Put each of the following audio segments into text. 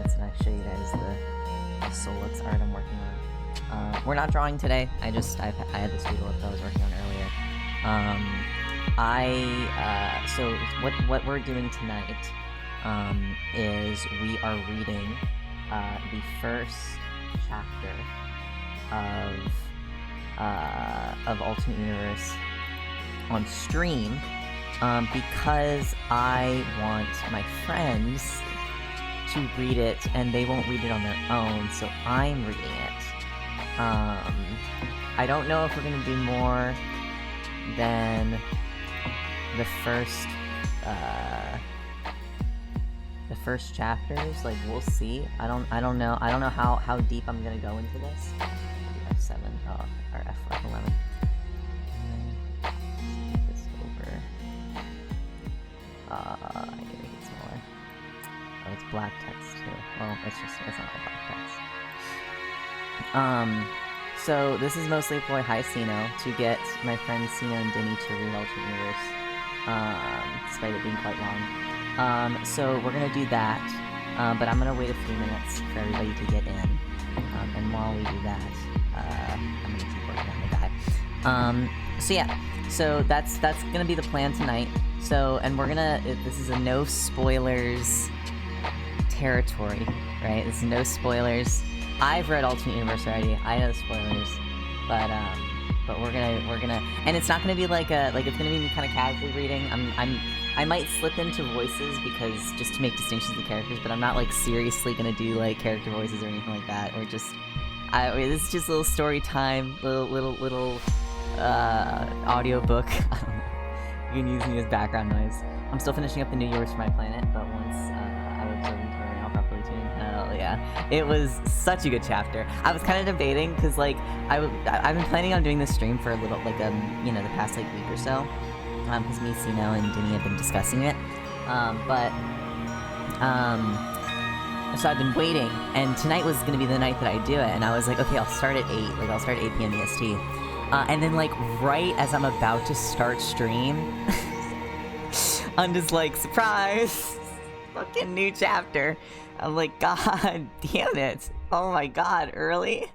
minutes and I show you guys the Solix art I'm working on. We're not drawing today. I had this doodle that I was working on earlier. So what we're doing tonight is we are reading the first chapter of Ultimate Universe on stream, because I want my friends to read it, and they won't read it on their own, so I'm reading it. I don't know if we're gonna do more than the first chapters. Like, we'll see. I don't know how deep I'm gonna go into this. F7, or F11. This over. I can make it smaller. Oh, it's black text too. Well, it's not all black text. So this is mostly for Hi Sino, to get my friends Sino and Denny to read Ultimate Universe, despite it being quite long. So we're gonna do that, but I'm gonna wait a few minutes for everybody to get in, and while we do that, I'm gonna keep working on the guy. So yeah, so that's gonna be the plan tonight. So, and we're gonna, this is a no spoilers territory, right? This is no spoilers. I've read Ultimate Universe already. I know the spoilers, but we're gonna, and it's not gonna be like it's gonna be me kind of casually reading. I might slip into voices because just to make distinctions of the characters, but I'm not like seriously gonna do like character voices or anything like that, or just, this is just a little story time, little audio book. You can use me as background noise. I'm still finishing up the new Yours for My Planet, but once I observe and turn, I'll properly tune. Hell yeah. It was such a good chapter. I was kind of debating, because, like, I've been planning on doing this stream for a little, like, the past, like, week or so. Because me, Sino, and Denny have been discussing it. So I've been waiting, and tonight was going to be the night that I do it, and I was like, okay, I'll start at 8. Like, I'll start at 8 p.m. EST. And then, like, right as I'm about to start stream, I'm just like, surprise! Fucking new chapter. I'm like, god damn it. Oh my god, early?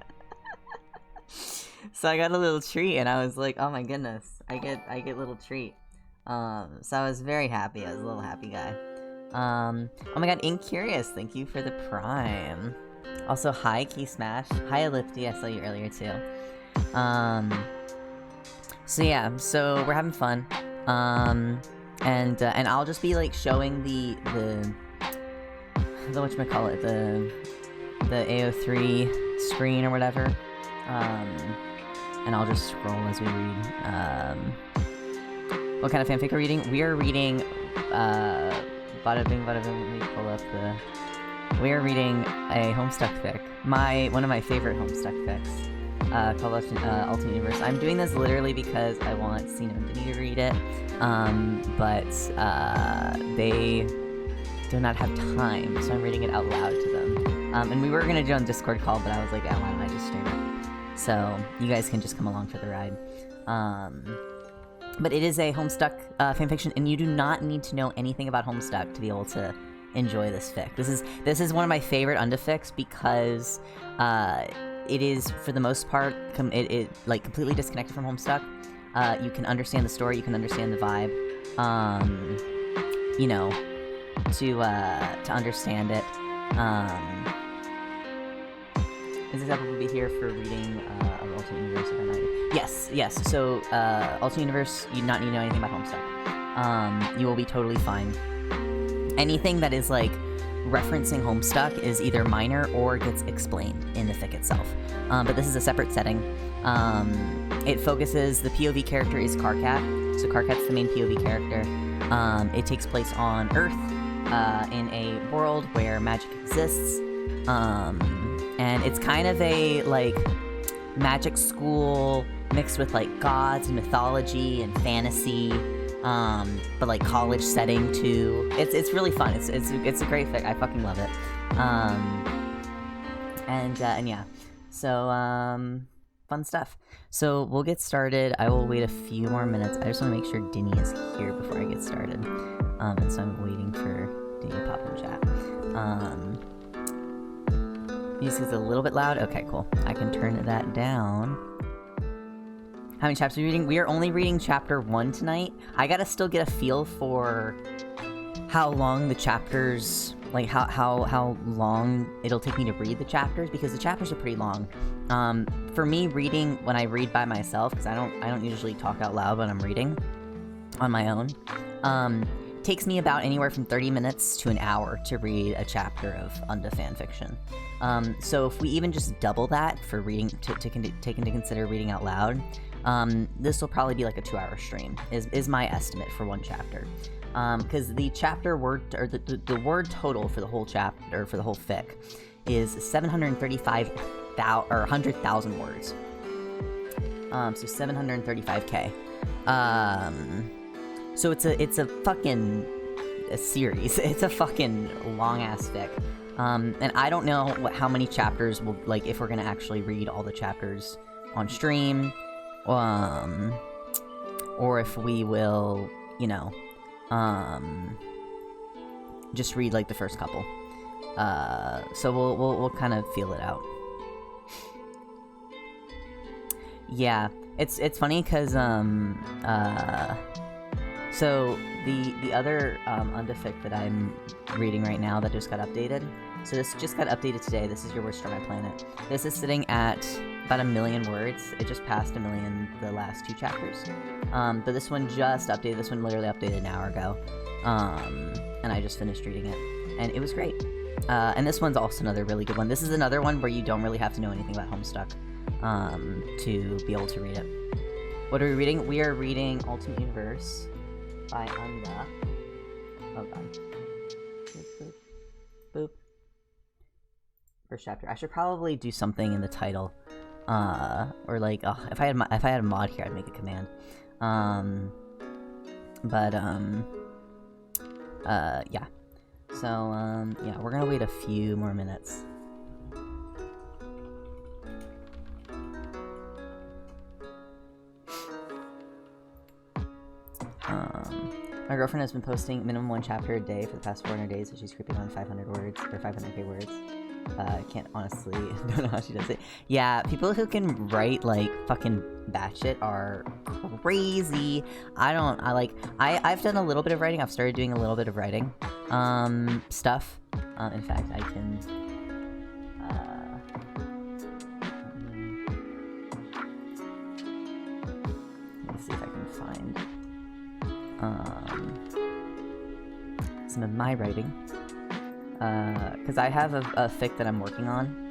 So I got a little treat, and I was like, oh my goodness. I get a little treat. So I was very happy. I was a little happy guy. Oh my god, Incurious, thank you for the Prime. Also, hi, Key Smash. Hi, Elifty, I saw you earlier, too. So yeah, so we're having fun, and I'll just be, like, showing the whatchamacallit, the AO3 screen or whatever, and I'll just scroll as we read. What kind of fanfic are we reading? We are reading, bada bing, let me pull up we are reading a Homestuck fic. One of my favorite Homestuck fics. Called Ultimate Universe. I'm doing this literally because I want Sino and Denny to read it, but they do not have time, so I'm reading it out loud to them. And we were gonna do it on Discord call, but I was like, oh, why don't I just stream it? So you guys can just come along for the ride. But it is a Homestuck fanfiction, and you do not need to know anything about Homestuck to be able to enjoy this fic. This is one of my favorite unda fics because it is, for the most part, like, completely disconnected from Homestuck. You can understand the story, you can understand the vibe, to understand it. Is this ever will be here for reading of Ultimate Universe? If I know you. Yes. So, Ultimate Universe, you do not need to know anything about Homestuck. You will be totally fine. Anything that is, like, referencing Homestuck is either minor or gets explained in the fic itself. But this is a separate setting. It focuses, the POV character is Karkat, so Karkat's the main POV character. It takes place on Earth, in a world where magic exists, and it's kind of a, like, magic school mixed with, like, gods and mythology and fantasy, but, like, college setting too. It's really fun. It's a great fic. I fucking love it. And yeah. So, fun stuff. So we'll get started. I will wait a few more minutes. I just want to make sure Denny is here before I get started. And so I'm waiting for Denny to pop in chat. Music is a little bit loud? Okay, cool. I can turn that down. How many chapters are you reading? We are only reading chapter 1 tonight. I gotta still get a feel for how long the chapters, like how long it'll take me to read the chapters, because the chapters are pretty long. For me, reading when I read by myself, because I don't usually talk out loud when I'm reading on my own, takes me about anywhere from 30 minutes to an hour to read a chapter of unda fanfiction. So if we even just double that for reading, to take into consider reading out loud, this will probably be like a 2-hour stream, is my estimate for one chapter. Because the chapter word, or the word total for the whole chapter, for the whole fic, is 100,000 words. So 735k. So it's a fucking series. It's a fucking long ass fic. And I don't know how many chapters will, like, if we're gonna actually read all the chapters on stream, or if we will, you know, just read like the first couple. So we'll kind of feel it out. Yeah, it's funny because so the other unda fic that I'm reading right now that just got updated. So this just got updated today. This is Your Worst Star, My Planet. This is sitting at about 1 million words. It just passed 1 million the last 2 chapters. But this one just updated. This one literally updated an hour ago. And I just finished reading it. And it was great. And this one's also another really good one. This is another one where you don't really have to know anything about Homestuck to be able to read it. What are we reading? We are reading Ultimate Universe by unda. Oh god. Boop, boop, boop. First chapter. I should probably do something in the title, or like, if I had a mod here, I'd make a command. Yeah. So yeah, we're gonna wait a few more minutes. My girlfriend has been posting minimum 1 chapter a day for the past 400 days, so she's creeping on 500 words, or 500k words. I can't honestly, don't know how she does it. Yeah, people who can write, like, fucking batshit are crazy. I've done a little bit of writing. I've started doing a little bit of writing, stuff. In fact, I can, let me see if I can find, some of my writing. Because I have a fic that I'm working on.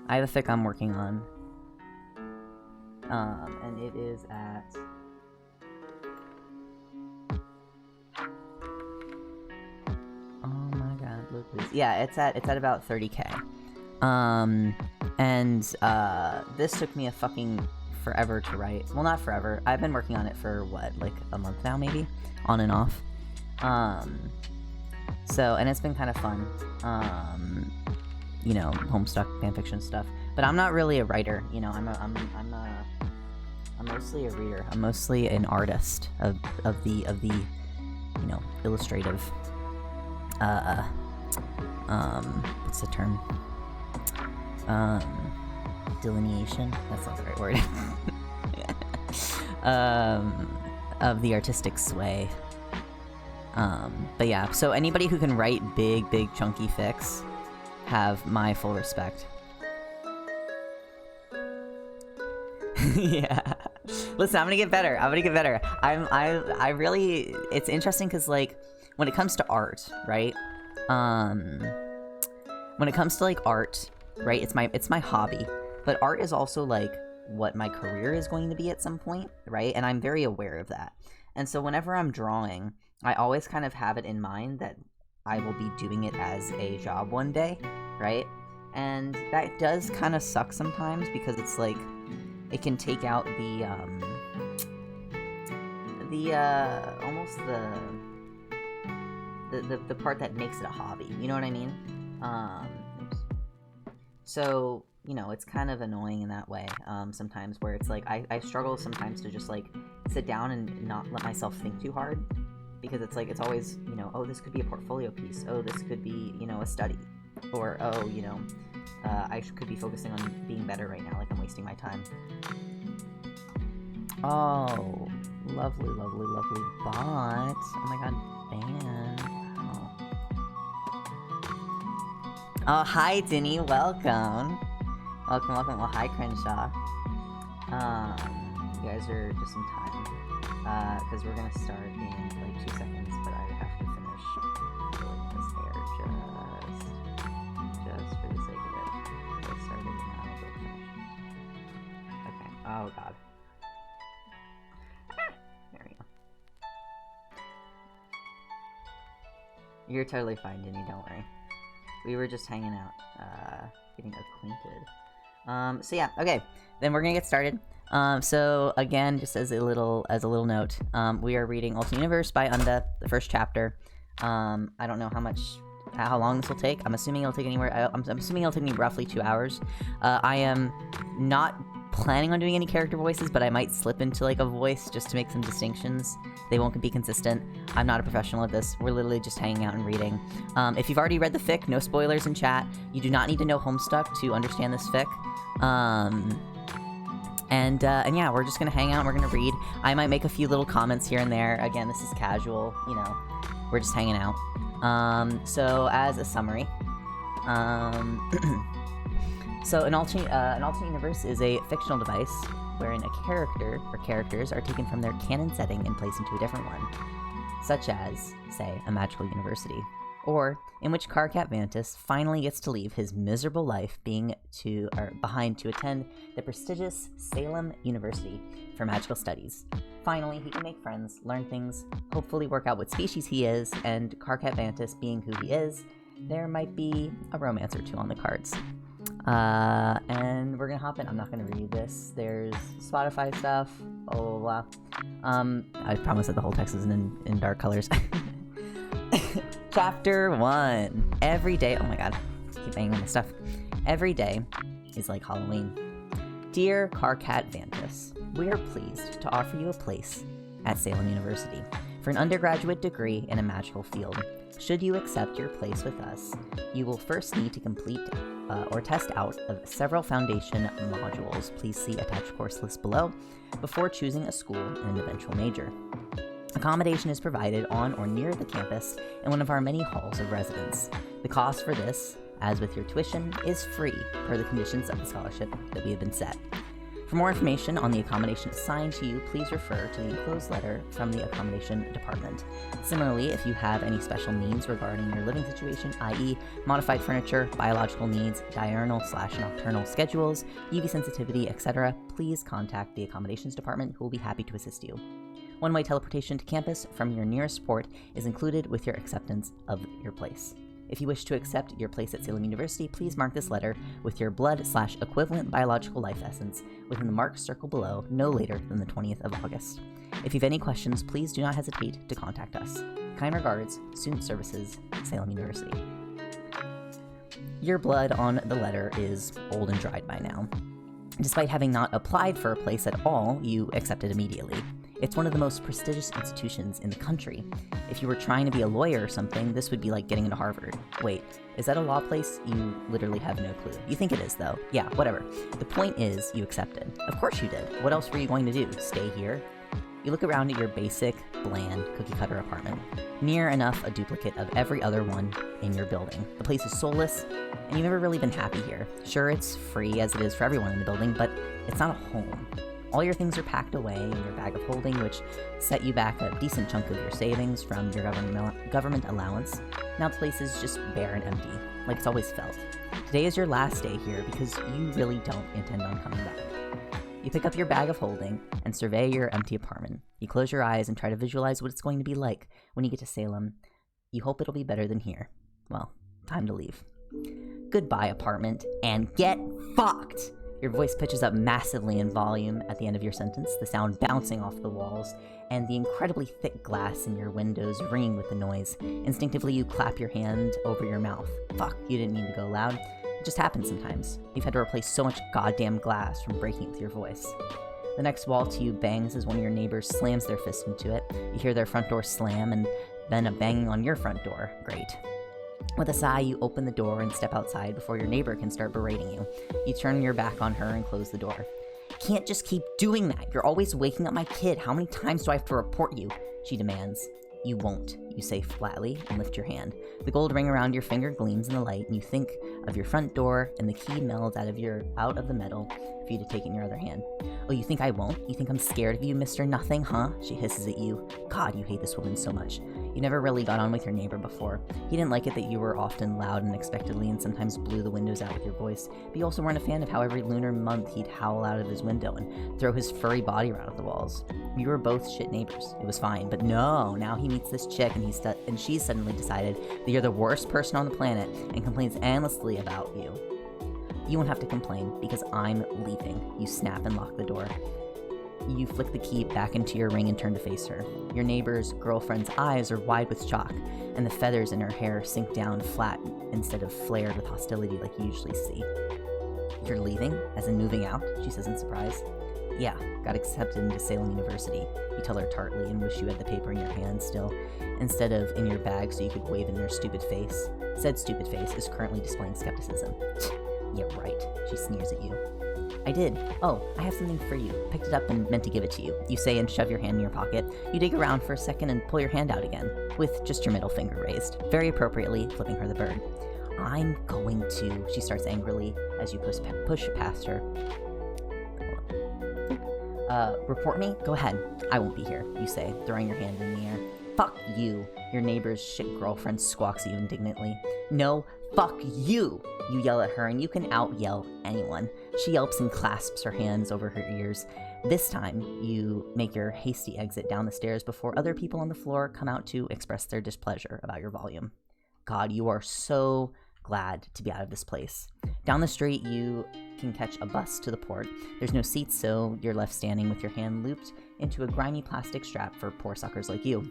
I have a fic I'm working on. And it is at... Oh my god, look please. Yeah, it's at about 30k. This took me a fucking forever to write. Well, not forever. I've been working on it for, what, like a month now, maybe? On and off. So, and it's been kind of fun. You know, Homestuck fanfiction stuff. But I'm not really a writer, you know, I'm mostly a reader. I'm mostly an artist of the, you know, illustrative, what's the term? Delineation? That's not the right word. Of the artistic sway. But yeah, so anybody who can write big, chunky fics have my full respect. Yeah. Listen, I'm gonna get better. I really, it's interesting because, like, when it comes to art, right? When it comes to, like, art, right? It's my hobby. But art is also, like, what my career is going to be at some point, right? And I'm very aware of that. And so whenever I'm drawing, I always kind of have it in mind that I will be doing it as a job one day, right? And that does kind of suck sometimes because it's like, it can take out almost the part that makes it a hobby, you know what I mean? So, you know, it's kind of annoying in that way, sometimes, where it's like, I struggle sometimes to just, like, sit down and not let myself think too hard, because it's like, it's always, you know, oh, this could be a portfolio piece. Oh, this could be, you know, a study. Or, oh, you know, I could be focusing on being better right now, like I'm wasting my time. Oh, lovely, lovely, lovely bot. Oh my god, ban. Wow. Oh, hi, Dinny, welcome. Welcome, welcome. Oh, hi, Crenshaw. You guys are just in time. Because we're gonna start in like 2 seconds, but I have to finish filling this hair just for the sake of it. So I started and now I'll go finish. Okay. Oh god. There we go. You're totally fine, Dinny, don't worry. We were just hanging out, getting acquainted. So yeah, okay. Then we're gonna get started. So again, just as a little note, we are reading Alternate Universe by Unda, the first chapter. I don't know how long this will take. I'm assuming it'll take I'm assuming it'll take me roughly 2 hours. I am not planning on doing any character voices, but I might slip into like a voice just to make some distinctions. They won't be consistent. I'm not a professional at this. We're literally just hanging out and reading. If you've already read the fic, no spoilers in chat. You do not need to know Homestuck to understand this fic. And yeah, we're just gonna hang out and we're gonna read. I might make a few little comments here and there. Again, this is casual, you know, we're just hanging out. So as a summary, so an alternate universe is a fictional device wherein a character or characters are taken from their canon setting and placed into a different one, such as, say, a magical university, or in which Karkat Vantis finally gets to leave his miserable life behind to attend the prestigious Salem University for magical studies. Finally, he can make friends, learn things, hopefully work out what species he is, and Karkat Vantis being who he is, there might be a romance or two on the cards. And we're gonna hop in. I'm not gonna read this. There's Spotify stuff, blah, blah, blah. I promise that the whole text is in dark colors. Chapter 1. Every day, oh my god, keep banging on my stuff. Every day is like Halloween. Dear Karkat Vantis, we are pleased to offer you a place at Salem University for an undergraduate degree in a magical field. Should you accept your place with us, you will first need to complete or test out of several foundation modules. Please see attached course list below before choosing a school and an eventual major. Accommodation is provided on or near the campus in one of our many halls of residence. The cost for this, as with your tuition, is free per the conditions of the scholarship that we have been set. For more information on the accommodation assigned to you, please refer to the enclosed letter from the accommodation department. Similarly, if you have any special needs regarding your living situation, i.e. modified furniture, biological needs, diurnal/nocturnal schedules, UV sensitivity, etc., please contact the accommodations department who will be happy to assist you. One-way teleportation to campus from your nearest port is included with your acceptance of your place. If you wish to accept your place at Salem University, please mark this letter with your blood/equivalent biological life essence within the marked circle below no later than the 20th of August. If you have any questions, please do not hesitate to contact us. Kind regards, Student Services, Salem University. Your blood on the letter is old and dried by now. Despite having not applied for a place at all, you accepted immediately. It's one of the most prestigious institutions in the country. If you were trying to be a lawyer or something, this would be like getting into Harvard. Wait, is that a law place? You literally have no clue. You think it is, though. Yeah, whatever. The point is, you accepted. Of course you did. What else were you going to do? Stay here? You look around at your basic, bland, cookie-cutter apartment. Near enough a duplicate of every other one in your building. The place is soulless, and you've never really been happy here. Sure, it's free, as it is for everyone in the building, but it's not a home. All your things are packed away in your bag of holding, which set you back a decent chunk of your savings from your government allowance. Now the place is just bare and empty, like it's always felt. Today is your last day here because you really don't intend on coming back. You pick up your bag of holding and survey your empty apartment. You close your eyes and try to visualize what it's going to be like when you get to Salem. You hope it'll be better than here. Well, time to leave. Goodbye, apartment, and get fucked! Your voice pitches up massively in volume at the end of your sentence, the sound bouncing off the walls, and the incredibly thick glass in your windows ringing with the noise. Instinctively, you clap your hand over your mouth. Fuck, you didn't mean to go loud. It just happens sometimes. You've had to replace so much goddamn glass from breaking with your voice. The next wall to you bangs as one of your neighbors slams their fist into it. You hear their front door slam and then a banging on your front door. Great. With a sigh, you open the door and step outside before your neighbor can start berating you. You turn your back on her and close the door. Can't just keep doing that. You're always waking up my kid. How many times do I have to report you? She demands. You won't, you say flatly and lift your hand. The gold ring around your finger gleams in the light, and you think of your front door, and the key melds out of the metal for you to take in your other hand. Oh, you think I won't? You think I'm scared of you, Mr. Nothing, huh? She hisses at you. God, you hate this woman so much. You never really got on with your neighbor before. He didn't like it that you were often loud unexpectedly and sometimes blew the windows out with your voice, but you also weren't a fan of how every lunar month he'd howl out of his window and throw his furry body around at the walls. You were both shit neighbors. It was fine, but no, now he meets this chick and she's suddenly decided that you're the worst person on the planet and complains endlessly about you. You won't have to complain because I'm leaving. You snap and lock the door. You flick the key back into your ring and turn to face her. Your neighbor's girlfriend's eyes are wide with shock, and the feathers in her hair sink down flat instead of flared with hostility like you usually see. You're leaving? As in moving out? She says in surprise. Yeah, got accepted into Salem University. You tell her tartly and wish you had the paper in your hand still, instead of in your bag so you could wave in her stupid face. Said stupid face is currently displaying skepticism. Yeah, right, she sneers at you. I did. Oh, I have something for you. Picked it up and meant to give it to you. You say and shove your hand in your pocket. You dig around for a second and pull your hand out again, with just your middle finger raised, very appropriately flipping her the bird. I'm going to, she starts angrily as you push past her. Report me? Go ahead. I won't be here, you say, throwing your hand in the air. Fuck you, your neighbor's shit girlfriend squawks at you indignantly. No, fuck you, you yell at her, and you can out-yell anyone. She yelps and clasps her hands over her ears. This time, you make your hasty exit down the stairs before other people on the floor come out to express their displeasure about your volume. God, you are so glad to be out of this place. Down the street, you can catch a bus to the port. There's no seats, so you're left standing with your hand looped into a grimy plastic strap for poor suckers like you.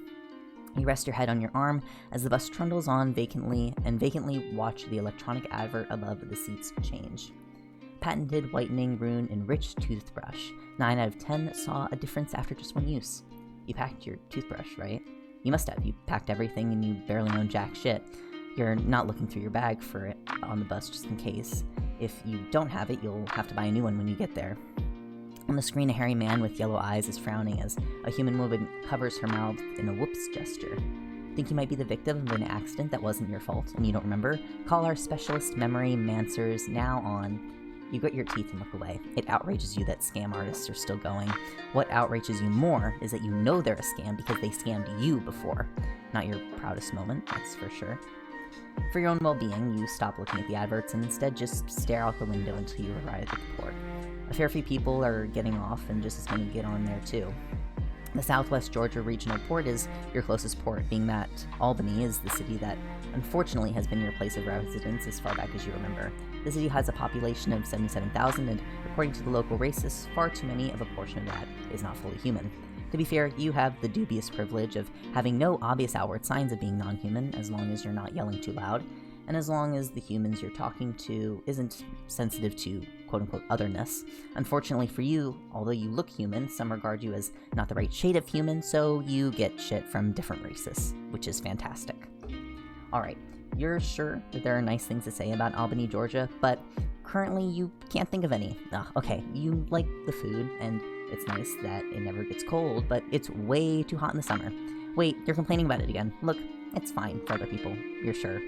You rest your head on your arm as the bus trundles on vacantly watch the electronic advert above the seats change. Patented whitening rune enriched toothbrush. 9 out of 10 saw a difference after just one use. You packed your toothbrush, right? You must have. You packed everything and you barely own jack shit. You're not looking through your bag for it on the bus just in case. If you don't have it, you'll have to buy a new one when you get there. On the screen, a hairy man with yellow eyes is frowning as a human woman covers her mouth in a whoops gesture. Think you might be the victim of an accident that wasn't your fault and you don't remember? Call our specialist memory mancers now on. You grit your teeth and look away. It outrages you that scam artists are still going. What outrages you more is that you know they're a scam because they scammed you before. Not your proudest moment, that's for sure. For your own well-being, you stop looking at the adverts and instead just stare out the window until you arrive at the port. A fair few people are getting off and just as many get on there too. The Southwest Georgia Regional Port is your closest port, being that Albany is the city that unfortunately has been your place of residence as far back as you remember. The city has a population of 77,000 and according to the local racists, far too many of a portion of that is not fully human. To be fair, you have the dubious privilege of having no obvious outward signs of being non-human as long as you're not yelling too loud, and as long as the humans you're talking to isn't sensitive to quote-unquote otherness. Unfortunately for you, although you look human, some regard you as not the right shade of human, so you get shit from different races, which is fantastic. Alright, you're sure that there are nice things to say about Albany, Georgia, but currently you can't think of any. Okay, you like the food, and it's nice that it never gets cold, but it's way too hot in the summer. Wait, you're complaining about it again. Look, it's fine for other people, you're sure.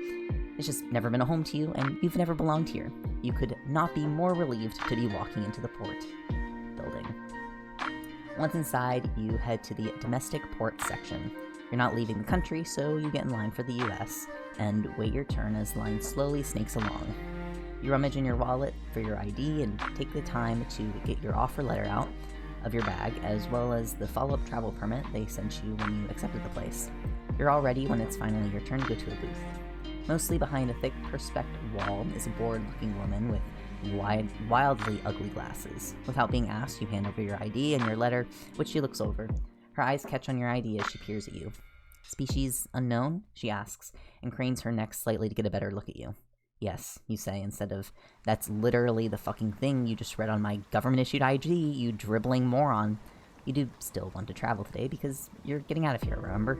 It's just never been a home to you, and you've never belonged here. You could not be more relieved to be walking into the port building. Once inside, you head to the domestic port section. You're not leaving the country, so you get in line for the US, and wait your turn as the line slowly snakes along. You rummage in your wallet for your ID and take the time to get your offer letter out of your bag, as well as the follow-up travel permit they sent you when you accepted the place. You're all ready when it's finally your turn to go to a booth. Mostly behind a thick perspex wall is a bored-looking woman with wildly ugly glasses. Without being asked, you hand over your ID and your letter, which she looks over. Her eyes catch on your ID as she peers at you. Species unknown? She asks, and cranes her neck slightly to get a better look at you. Yes, you say, instead of, "That's literally the fucking thing you just read on my government-issued IG, you dribbling moron." You do still want to travel today because you're getting out of here, remember?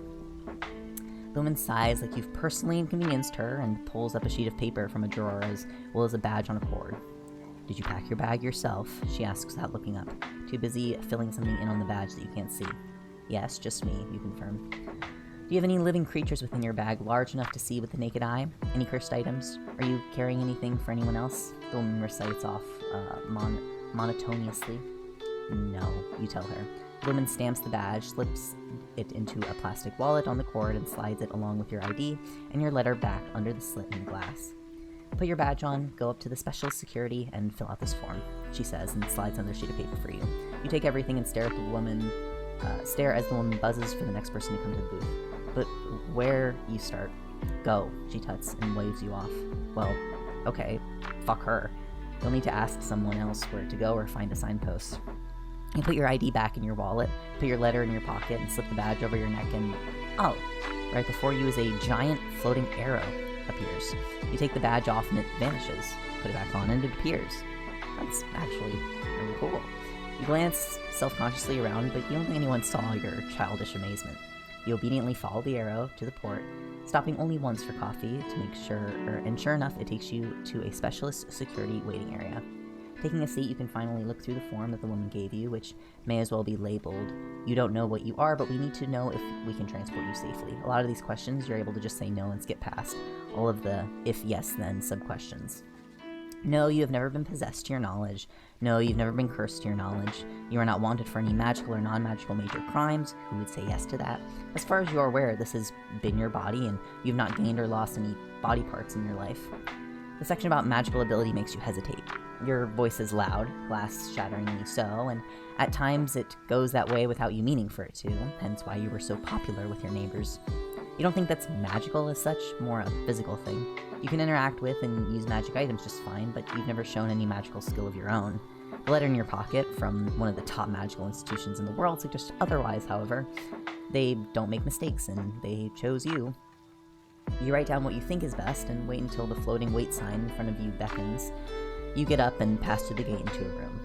The woman sighs like you've personally inconvenienced her and pulls up a sheet of paper from a drawer as well as a badge on a cord. "Did you pack your bag yourself?" she asks without looking up, too busy filling something in on the badge that you can't see. "Yes, just me," you confirm. "Do you have any living creatures within your bag large enough to see with the naked eye? Any cursed items? Are you carrying anything for anyone else?" The woman recites off monotonously. "No," you tell her. The woman stamps the badge, slips it into a plastic wallet on the cord, and slides it along with your ID and your letter back under the slit in the glass. "Put your badge on, go up to the special security, and fill out this form," she says, and slides another sheet of paper for you. You take everything and stare at the woman. Stare as the woman buzzes for the next person to come to the booth. "But where?" you start. "Go," she tuts and waves you off. "Well, okay, fuck her. You'll need to ask someone else where to go or find a signpost." You put your ID back in your wallet, put your letter in your pocket, and slip the badge over your neck, and oh, right before you is a giant floating arrow appears. You take the badge off and it vanishes. Put it back on and it appears. That's actually really cool. You glance self-consciously around, but you don't think anyone saw your childish amazement. You obediently follow the arrow to the port, stopping only once for coffee to make sure, and sure enough, it takes you to a specialist security waiting area. Taking a seat, you can finally look through the form that the woman gave you, which may as well be labeled, "You don't know what you are, but we need to know if we can transport you safely." A lot of these questions, you're able to just say no and skip past all of the if, yes, then sub-questions. "No, you have never been possessed to your knowledge. No, you've never been cursed to your knowledge. You are not wanted for any magical or non-magical major crimes." Who would say yes to that? "As far as you are aware, this has been your body, and you've not gained or lost any body parts in your life." The section about magical ability makes you hesitate. Your voice is loud, glass shatteringly so, and at times it goes that way without you meaning for it to, hence why you were so popular with your neighbors. You don't think that's magical as such, more a physical thing. You can interact with and use magic items just fine, but you've never shown any magical skill of your own. The letter in your pocket from one of the top magical institutions in the world suggests otherwise, however. They don't make mistakes, and they chose you. You write down what you think is best and wait until the floating wait sign in front of you beckons. You get up and pass through the gate into a room.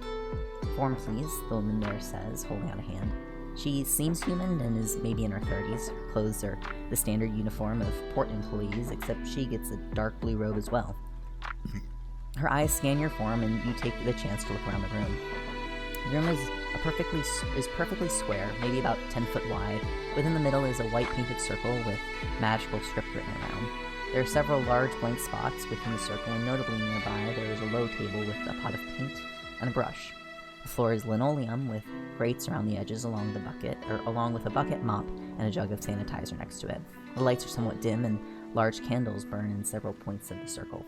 "Form, please," the woman there says, holding out a hand. She seems human and is maybe in her 30s. Her clothes are the standard uniform of port employees, except she gets a dark blue robe as well. Her eyes scan your form, and you take the chance to look around the room. The room is perfectly square, maybe about 10 foot wide. Within the middle is a white painted circle with magical script written around. There are several large blank spots within the circle, and notably nearby there is a low table with a pot of paint and a brush. The floor is linoleum with grates around the edges along with a bucket, mop, and a jug of sanitizer next to it. The lights are somewhat dim, and large candles burn in several points of the circle.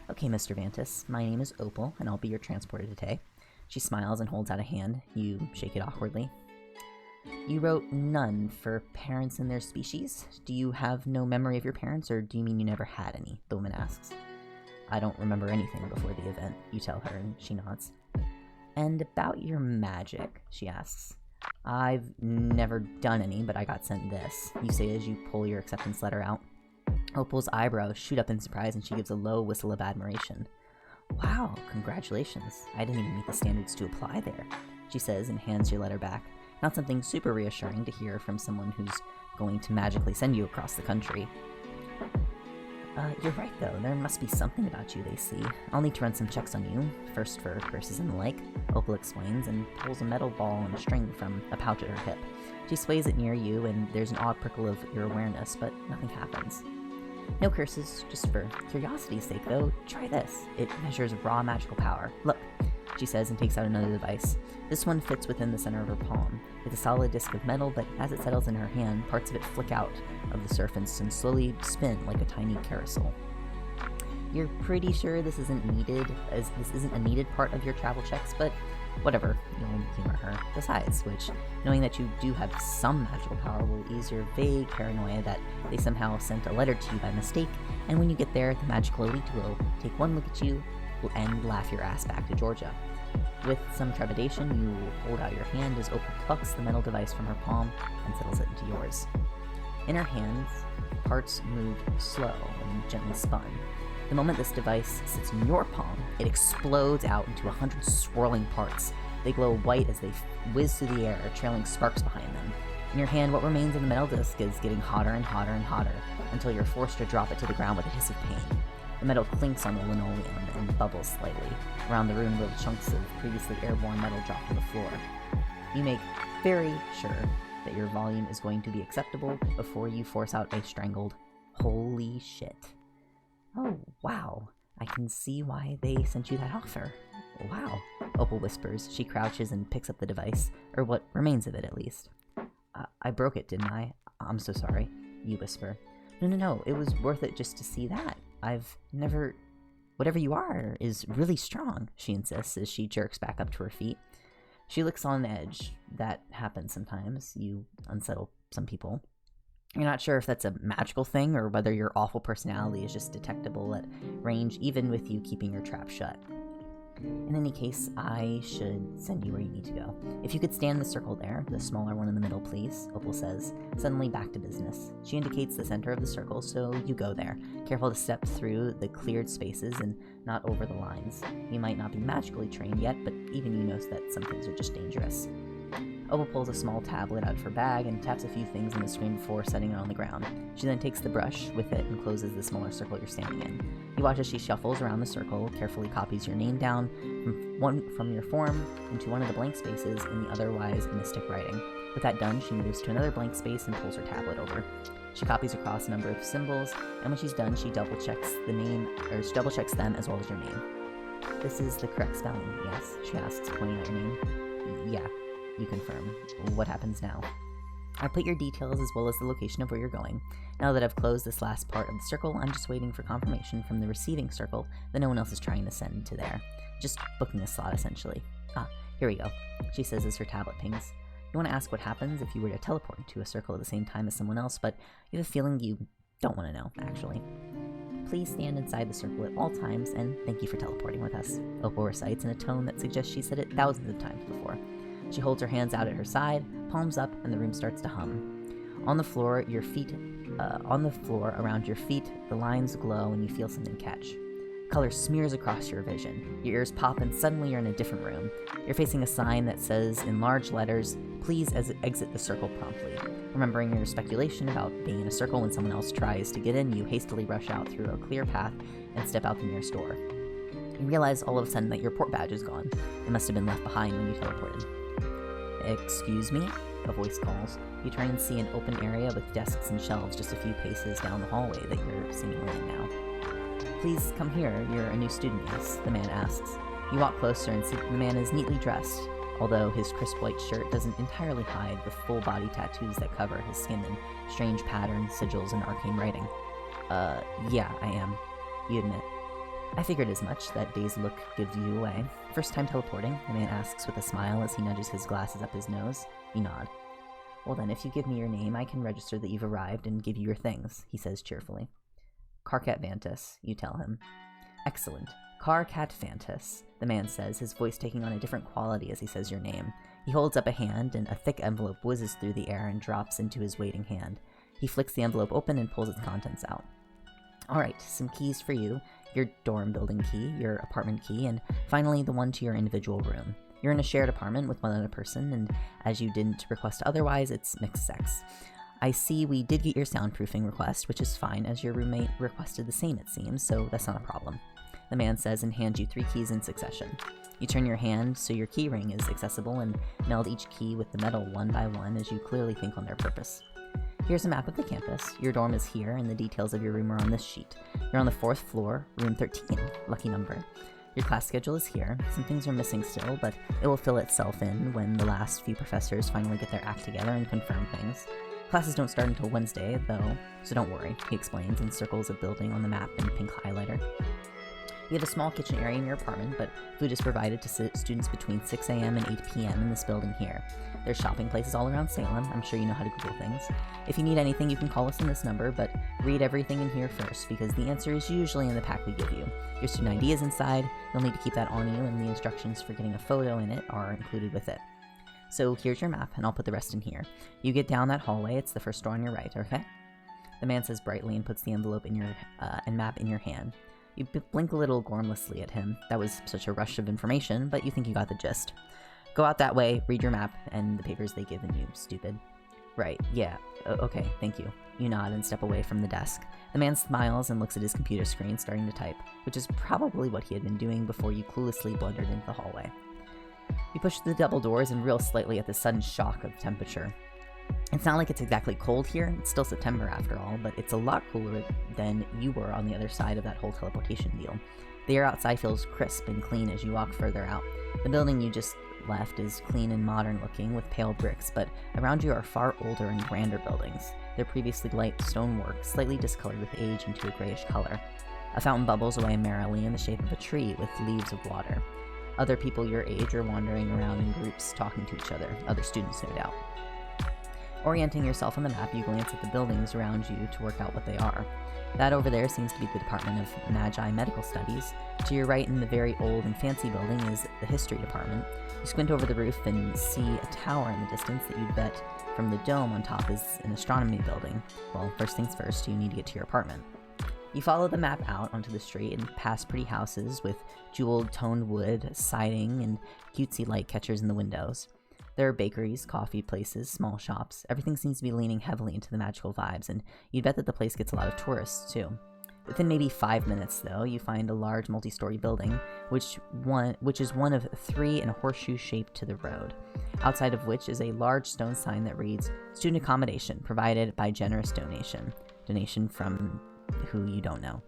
"Okay, Mr. Vantis, my name is Opal, and I'll be your transporter today." She smiles and holds out a hand. You shake it awkwardly. "You wrote none for parents in their species? Do you have no memory of your parents, or do you mean you never had any?" the woman asks. "I don't remember anything before the event," you tell her, and she nods. "And about your magic?" she asks. "I've never done any, but I got sent this," you say as you pull your acceptance letter out. Opal's eyebrows shoot up in surprise, and she gives a low whistle of admiration. "Wow, congratulations. I didn't even meet the standards to apply there," she says, and hands your letter back. Not something super reassuring to hear from someone who's going to magically send you across the country. You're right, though. There must be something about you they see. I'll need to run some checks on you, first for curses and the like," Opal explains, and pulls a metal ball and a string from a pouch at her hip. She sways it near you, and there's an odd prickle of your awareness, but nothing happens. "No curses, just for curiosity's sake, though. Try this. It measures raw magical power. Look," she says, and takes out another device. This one fits within the center of her palm. It's a solid disc of metal, but as it settles in her hand, parts of it flick out of the surface and slowly spin like a tiny carousel. "You're pretty sure this isn't needed, as this isn't a needed part of your travel checks, but whatever," you'll humor her. "Besides which, knowing that you do have some magical power will ease your vague paranoia that they somehow sent a letter to you by mistake, and when you get there, the magical elite will take one look at you and laugh your ass back to Georgia." With some trepidation, you hold out your hand as Opal plucks the metal device from her palm and settles it into yours. In her hands, parts moved slow and gently spun. The moment this device sits in your palm, it explodes out into 100 swirling parts. They glow white as they whiz through the air, trailing sparks behind them. In your hand, what remains of the metal disc is getting hotter and hotter and hotter, until you're forced to drop it to the ground with a hiss of pain. The metal clinks on the linoleum and bubbles slightly. Around the room, little chunks of previously airborne metal drop to the floor. You make very sure that your volume is going to be acceptable before you force out a strangled, "Holy shit." "Oh, wow. I can see why they sent you that offer. Wow," Opal whispers. She crouches and picks up the device, or what remains of it at least. I broke it, didn't I? I'm so sorry," you whisper. No, it was worth it just to see that. I've never... Whatever you are is really strong," she insists as she jerks back up to her feet. She looks on edge. That happens sometimes. You unsettle some people. You're not sure if that's a magical thing or whether your awful personality is just detectable at range even with you keeping your trap shut. In any case, I should send you where you need to go. If you could stand in the circle there, the smaller one in the middle, please, Opal says, suddenly back to business. She indicates the center of the circle, so you go there, careful to step through the cleared spaces and not over the lines. You might not be magically trained yet, but even you know that some things are just dangerous. Opal pulls a small tablet out of her bag and taps a few things on the screen before setting it on the ground. She then takes the brush with it and closes the smaller circle you're standing in. You watch as she shuffles around the circle, carefully copies your name down from your form into one of the blank spaces in the otherwise mystic writing. With that done, she moves to another blank space and pulls her tablet over. She copies across a number of symbols, and when she's done, she double-checks them as well as your name. "This is the correct spelling, yes?" she asks, pointing out your name. "Yeah," you confirm. "What happens now?" "I put your details as well as the location of where you're going. Now that I've closed this last part of the circle, I'm just waiting for confirmation from the receiving circle that no one else is trying to send to there. Just booking a slot, essentially." Here we go," she says as her tablet pings. You want to ask what happens if you were to teleport into a circle at the same time as someone else, but you have a feeling you don't want to know, actually. "Please stand inside the circle at all times, and thank you for teleporting with us," Opal recites in a tone that suggests she's said it thousands of times before. She holds her hands out at her side, palms up, and the room starts to hum. On the floor around your feet, the lines glow and you feel something catch. Color smears across your vision. Your ears pop and suddenly you're in a different room. You're facing a sign that says in large letters, "Please exit the circle promptly." Remembering your speculation about being in a circle when someone else tries to get in, you hastily rush out through a clear path and step out the nearest door. You realize all of a sudden that your port badge is gone. It must have been left behind when you teleported. "Excuse me?" a voice calls. You turn and see an open area with desks and shelves just a few paces down the hallway that you're seemingly in now. "Please come here, you're a new student, yes?" the man asks. You walk closer and see that the man is neatly dressed, although his crisp white shirt doesn't entirely hide the full body tattoos that cover his skin in strange patterns, sigils, and arcane writing. Yeah, I am," you admit. "I figured as much. That dazed look gives you away. First time teleporting?" the man asks with a smile as he nudges his glasses up his nose. You nod. "Well then, if you give me your name, I can register that you've arrived and give you your things," he says cheerfully. "Carcat Vantus," you tell him. "Excellent. Carcat Vantus," the man says, his voice taking on a different quality as he says your name. He holds up a hand, and a thick envelope whizzes through the air and drops into his waiting hand. He flicks the envelope open and pulls its contents out. "Alright, some keys for you. Your dorm building key, your apartment key, and finally the one to your individual room. You're in a shared apartment with one other person, and as you didn't request otherwise, it's mixed sex. I see we did get your soundproofing request, which is fine, as your roommate requested the same, it seems, so that's not a problem," the man says and hands you 3 keys in succession. You turn your hand so your key ring is accessible and meld each key with the metal one by one as you clearly think on their purpose. Here's a map of the campus. Your dorm is here, and the details of your room are on this sheet. You're on the 4th floor, room 13, lucky number. Your class schedule is here. Some things are missing still, but it will fill itself in when the last few professors finally get their act together and confirm things. Classes don't start until Wednesday, though, so don't worry, he explains and circles a building on the map in pink highlighter. You have a small kitchen area in your apartment, but food is provided to students between 6 a.m. and 8 p.m. in this building here. There's shopping places all around Salem. I'm sure you know how to Google things. If you need anything, you can call us on this number, but read everything in here first, because the answer is usually in the pack we give you. Your student ID is inside. You'll need to keep that on you, and the instructions for getting a photo in it are included with it. So here's your map, and I'll put the rest in here. You get down that hallway. It's the first door on your right, okay? The man says brightly and puts the envelope in your and map in your hand. You blink a little gormlessly at him. That was such a rush of information, but you think you got the gist. Go out that way, read your map, and the papers they given you, stupid. Right, yeah, okay, thank you. You nod and step away from the desk. The man smiles and looks at his computer screen, starting to type, which is probably what he had been doing before you cluelessly blundered into the hallway. You push the double doors and reel slightly at the sudden shock of temperature. It's not like it's exactly cold here, it's still September after all, but it's a lot cooler than you were on the other side of that whole teleportation deal. The air outside feels crisp and clean as you walk further out. The building you just left is clean and modern looking with pale bricks, but around you are far older and grander buildings. Their previously light stonework slightly discolored with age into a grayish color. A fountain bubbles away merrily in the shape of a tree with leaves of water. Other people your age are wandering around in groups talking to each other, other students no doubt. Orienting yourself on the map, you glance at the buildings around you to work out what they are. That over there seems to be the Department of Magi Medical Studies. To your right in the very old and fancy building is the History Department. You squint over the roof and see a tower in the distance that you'd bet from the dome on top is an astronomy building. Well, first things first, you need to get to your apartment. You follow the map out onto the street and pass pretty houses with jeweled toned wood, siding, and cutesy light catchers in the windows. There are bakeries, coffee places, small shops. Everything seems to be leaning heavily into the magical vibes, and you'd bet that the place gets a lot of tourists, too. Within maybe 5 minutes, though, you find a large multi-story building, which is one of 3 in a horseshoe shape to the road, outside of which is a large stone sign that reads, "Student accommodation provided by generous donation." Donation from who you don't know.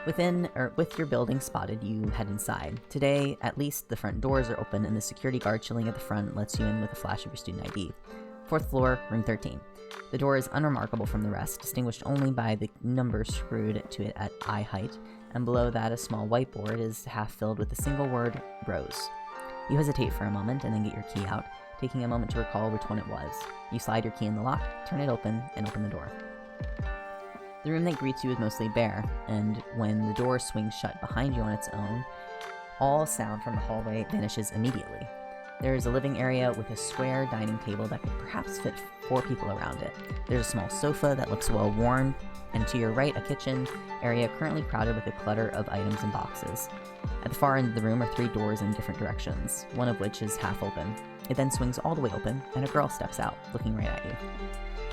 With your building spotted, you head inside. Today, at least, the front doors are open and the security guard chilling at the front lets you in with a flash of your student ID. 4th floor, room 13. The door is unremarkable from the rest, distinguished only by the numbers screwed to it at eye height, and below that a small whiteboard is half filled with the single word, Rose. You hesitate for a moment and then get your key out, taking a moment to recall which one it was. You slide your key in the lock, turn it open, and open the door. The room that greets you is mostly bare, and when the door swings shut behind you on its own, all sound from the hallway vanishes immediately. There is a living area with a square dining table that could perhaps fit 4 people around it. There's a small sofa that looks well worn, and to your right, a kitchen area currently crowded with a clutter of items and boxes. At the far end of the room are 3 doors in different directions, one of which is half open. It then swings all the way open, and a girl steps out, looking right at you.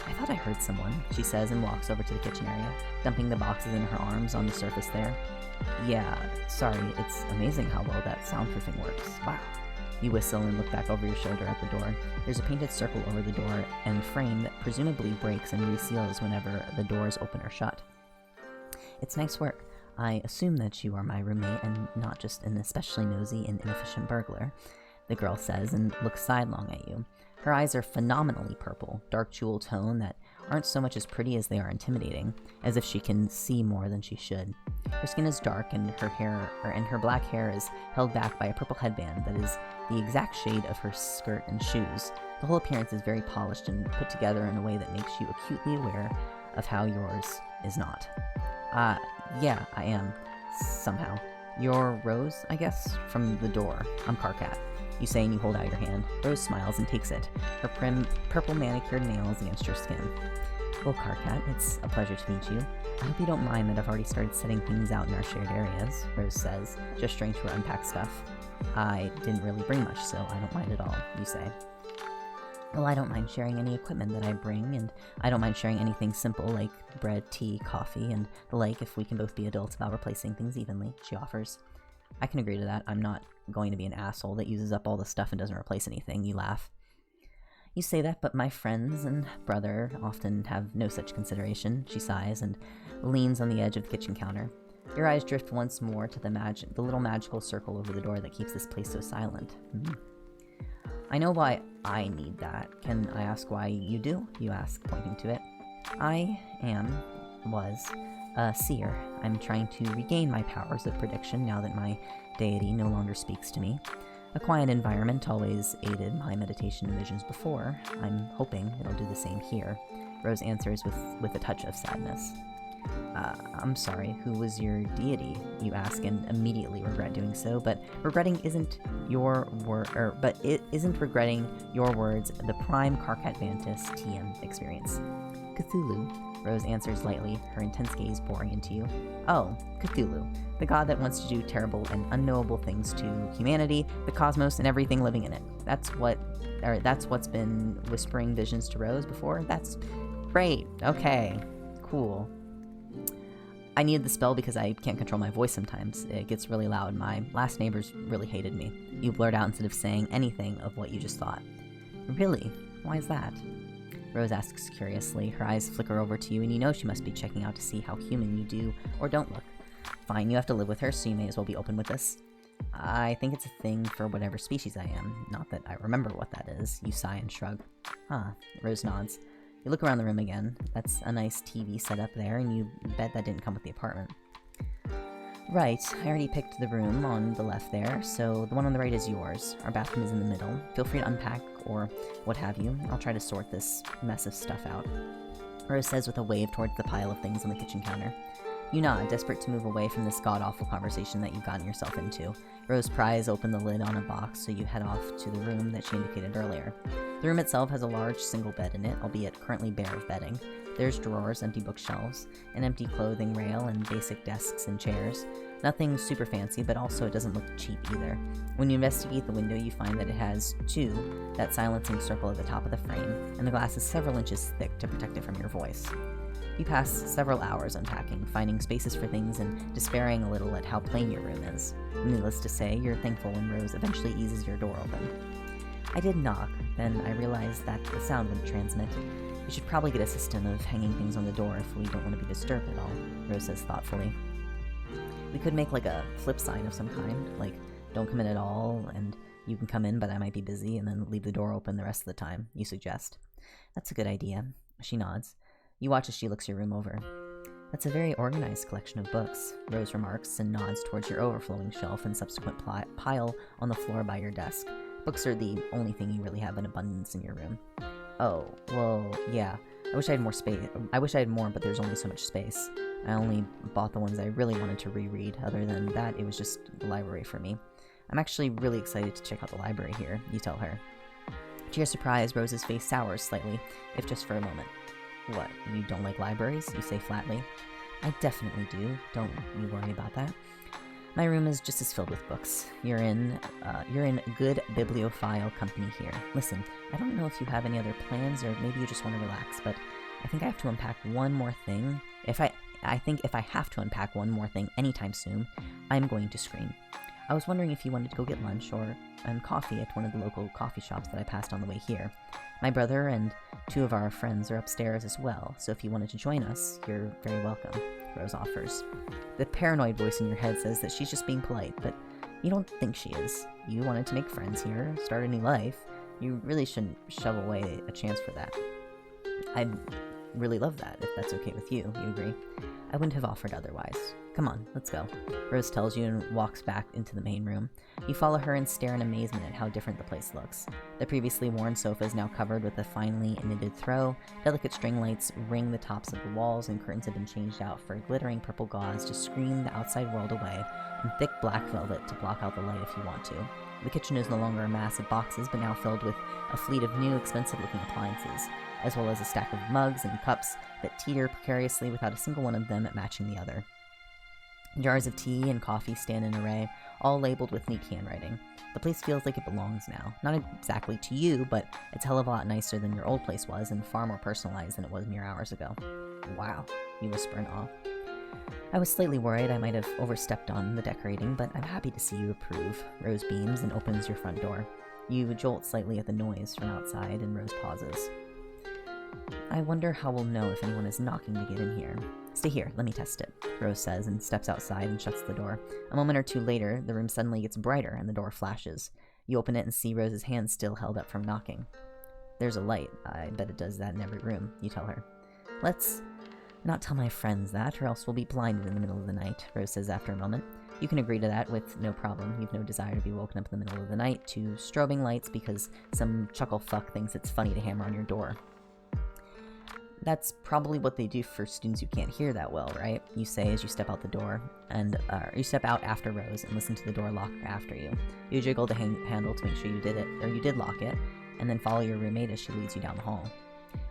"I thought I heard someone," she says and walks over to the kitchen area, dumping the boxes in her arms on the surface there. "Yeah, sorry, it's amazing how well that soundproofing works. Wow." You whistle and look back over your shoulder at the door. There's a painted circle over the door and frame that presumably breaks and reseals whenever the doors open or shut. "It's nice work. I assume that you are my roommate and not just an especially nosy and inefficient burglar," the girl says and looks sidelong at you. Her eyes are phenomenally purple, dark jewel tone that aren't so much as pretty as they are intimidating, as if she can see more than she should. Her skin is dark and her black hair is held back by a purple headband that is the exact shade of her skirt and shoes. The whole appearance is very polished and put together in a way that makes you acutely aware of how yours is not. Yeah, I am. Somehow. You're Rose, I guess? From the door. I'm Carcat. You say and you hold out your hand. Rose smiles and takes it, her prim, purple manicured nails against your skin. "Well, Carcat, it's a pleasure to meet you. I hope you don't mind that I've already started setting things out in our shared areas," Rose says, gesturing to her unpacked stuff. "I didn't really bring much, so I don't mind at all," you say. "Well, I don't mind sharing any equipment that I bring, and I don't mind sharing anything simple like bread, tea, coffee, and the like if we can both be adults about replacing things evenly," she offers. "I can agree to that. I'm not going to be an asshole that uses up all the stuff and doesn't replace anything," you laugh. "You say that, but my friends and brother often have no such consideration," she sighs and leans on the edge of the kitchen counter. Your eyes drift once more to the little magical circle over the door that keeps this place so silent. "I know why I need that. Can I ask why you do?" you ask, pointing to it. "I was a seer. I'm trying to regain my powers of prediction now that my deity no longer speaks to me. A quiet environment always aided my meditation and visions before. I'm hoping it'll do the same here," Rose answers with a touch of sadness. I'm sorry, who was your deity?" you ask and immediately regret doing so, but isn't regretting your words the prime Carcat Vantis TM experience. "Cthulhu. Rose answers lightly, her intense gaze boring into you. Oh, Cthulhu, the god that wants to do terrible and unknowable things to humanity, the cosmos, and everything living in it. That's what's been whispering visions to Rose before? That's great. Okay, cool. I needed the spell because I can't control my voice sometimes. It gets really loud. My last neighbors really hated me. You blurt out instead of saying anything of what you just thought. Really? Why is that? Rose asks curiously. Her eyes flicker over to you, and you know she must be checking out to see how human you do or don't look. Fine, you have to live with her, so you may as well be open with this. I think it's a thing for whatever species I am. Not that I remember what that is. You sigh and shrug. Huh. Rose nods. You look around the room again. That's a nice TV set up there, and you bet that didn't come with the apartment. Right, I already picked the room on the left there, so the one on the right is yours. Our bathroom is in the middle. Feel free to unpack or what have you. I'll try to sort this mess of stuff out. Rose says with a wave towards the pile of things on the kitchen counter. You nod, desperate to move away from this god-awful conversation that you've gotten yourself into. Rose pries open the lid on a box, so you head off to the room that she indicated earlier. The room itself has a large single bed in it, albeit currently bare of bedding. There's drawers, empty bookshelves, an empty clothing rail, and basic desks and chairs. Nothing super fancy, but also it doesn't look cheap either. When you investigate the window, you find that it has, too, that silencing circle at the top of the frame, and the glass is several inches thick to protect it from your voice. You pass several hours unpacking, finding spaces for things and despairing a little at how plain your room is. Needless to say, you're thankful when Rose eventually eases your door open. I did knock, then I realized that the sound wouldn't transmit. We should probably get a system of hanging things on the door if we don't want to be disturbed at all, Rose says thoughtfully. We could make like a flip sign of some kind, like, don't come in at all, and you can come in but I might be busy, and then leave the door open the rest of the time, you suggest. That's a good idea. She nods. You watch as she looks your room over. That's a very organized collection of books, Rose remarks and nods towards your overflowing shelf and subsequent pile on the floor by your desk. Books are the only thing you really have in abundance in your room. Oh, well, yeah. I wish I had more space. I wish I had more, but there's only so much space. I only bought the ones I really wanted to reread. Other than that, it was just the library for me. I'm actually really excited to check out the library here, you tell her. To your surprise, Rose's face sours slightly, if just for a moment. What, you don't like libraries? You say flatly. I definitely do. Don't you worry about that. My room is just as filled with books. You're in good bibliophile company here. Listen, I don't know if you have any other plans or maybe you just want to relax, but I think I have to unpack one more thing. I think if I have to unpack one more thing anytime soon, I'm going to scream. I was wondering if you wanted to go get lunch or coffee at one of the local coffee shops that I passed on the way here. My brother and two of our friends are upstairs as well, so if you wanted to join us, you're very welcome, Rose offers. The paranoid voice in your head says that she's just being polite, but you don't think she is. You wanted to make friends here, start a new life. You really shouldn't shove away a chance for that. I'd really love that, if that's okay with you agree. I wouldn't have offered otherwise. Come on, let's go. Rose tells you and walks back into the main room. You follow her and stare in amazement at how different the place looks. The previously worn sofa is now covered with a finely knitted throw, delicate string lights ring the tops of the walls, and curtains have been changed out for glittering purple gauze to screen the outside world away, and thick black velvet to block out the light if you want to. The kitchen is no longer a mass of boxes, but now filled with a fleet of new, expensive-looking appliances, as well as a stack of mugs and cups that teeter precariously without a single one of them matching the other. Jars of tea and coffee stand in array, all labeled with neat handwriting. The place feels like it belongs now. Not exactly to you, but it's a hell of a lot nicer than your old place was, and far more personalized than it was mere hours ago. Wow, you whisper in awe. I was slightly worried I might have overstepped on the decorating, but I'm happy to see you approve. Rose beams and opens your front door. You jolt slightly at the noise from outside, and Rose pauses. I wonder how we'll know if anyone is knocking to get in here. Stay here, let me test it, Rose says and steps outside and shuts the door. A moment or two later, the room suddenly gets brighter and the door flashes. You open it and see Rose's hand still held up from knocking. There's a light. I bet it does that in every room, you tell her. Let's not tell my friends that, or else we'll be blinded in the middle of the night, Rose says after a moment. You can agree to that with no problem. You've no desire to be woken up in the middle of the night to strobing lights because some chuckle fuck thinks it's funny to hammer on your door. That's probably what they do for students who can't hear that well, right? You say as you step out the door, and you step out after Rose and listen to the door lock after you. You jiggle the handle to make sure you did it, or you did lock it, and then follow your roommate as she leads you down the hall.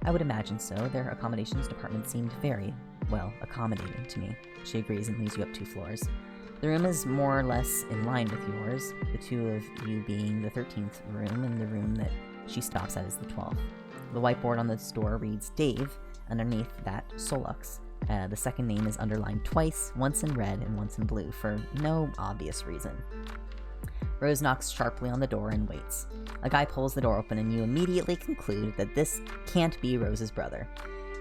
I would imagine so. Their accommodations department seemed very, well, accommodating to me. She agrees and leads you up 2 floors. The room is more or less in line with yours, the 2 of you being the 13th room, and the room that she stops at is the 12th. The whiteboard on the door reads Dave, underneath that Solux. The second name is underlined twice, once in red and once in blue, for no obvious reason. Rose knocks sharply on the door and waits. A guy pulls the door open and you immediately conclude that this can't be Rose's brother.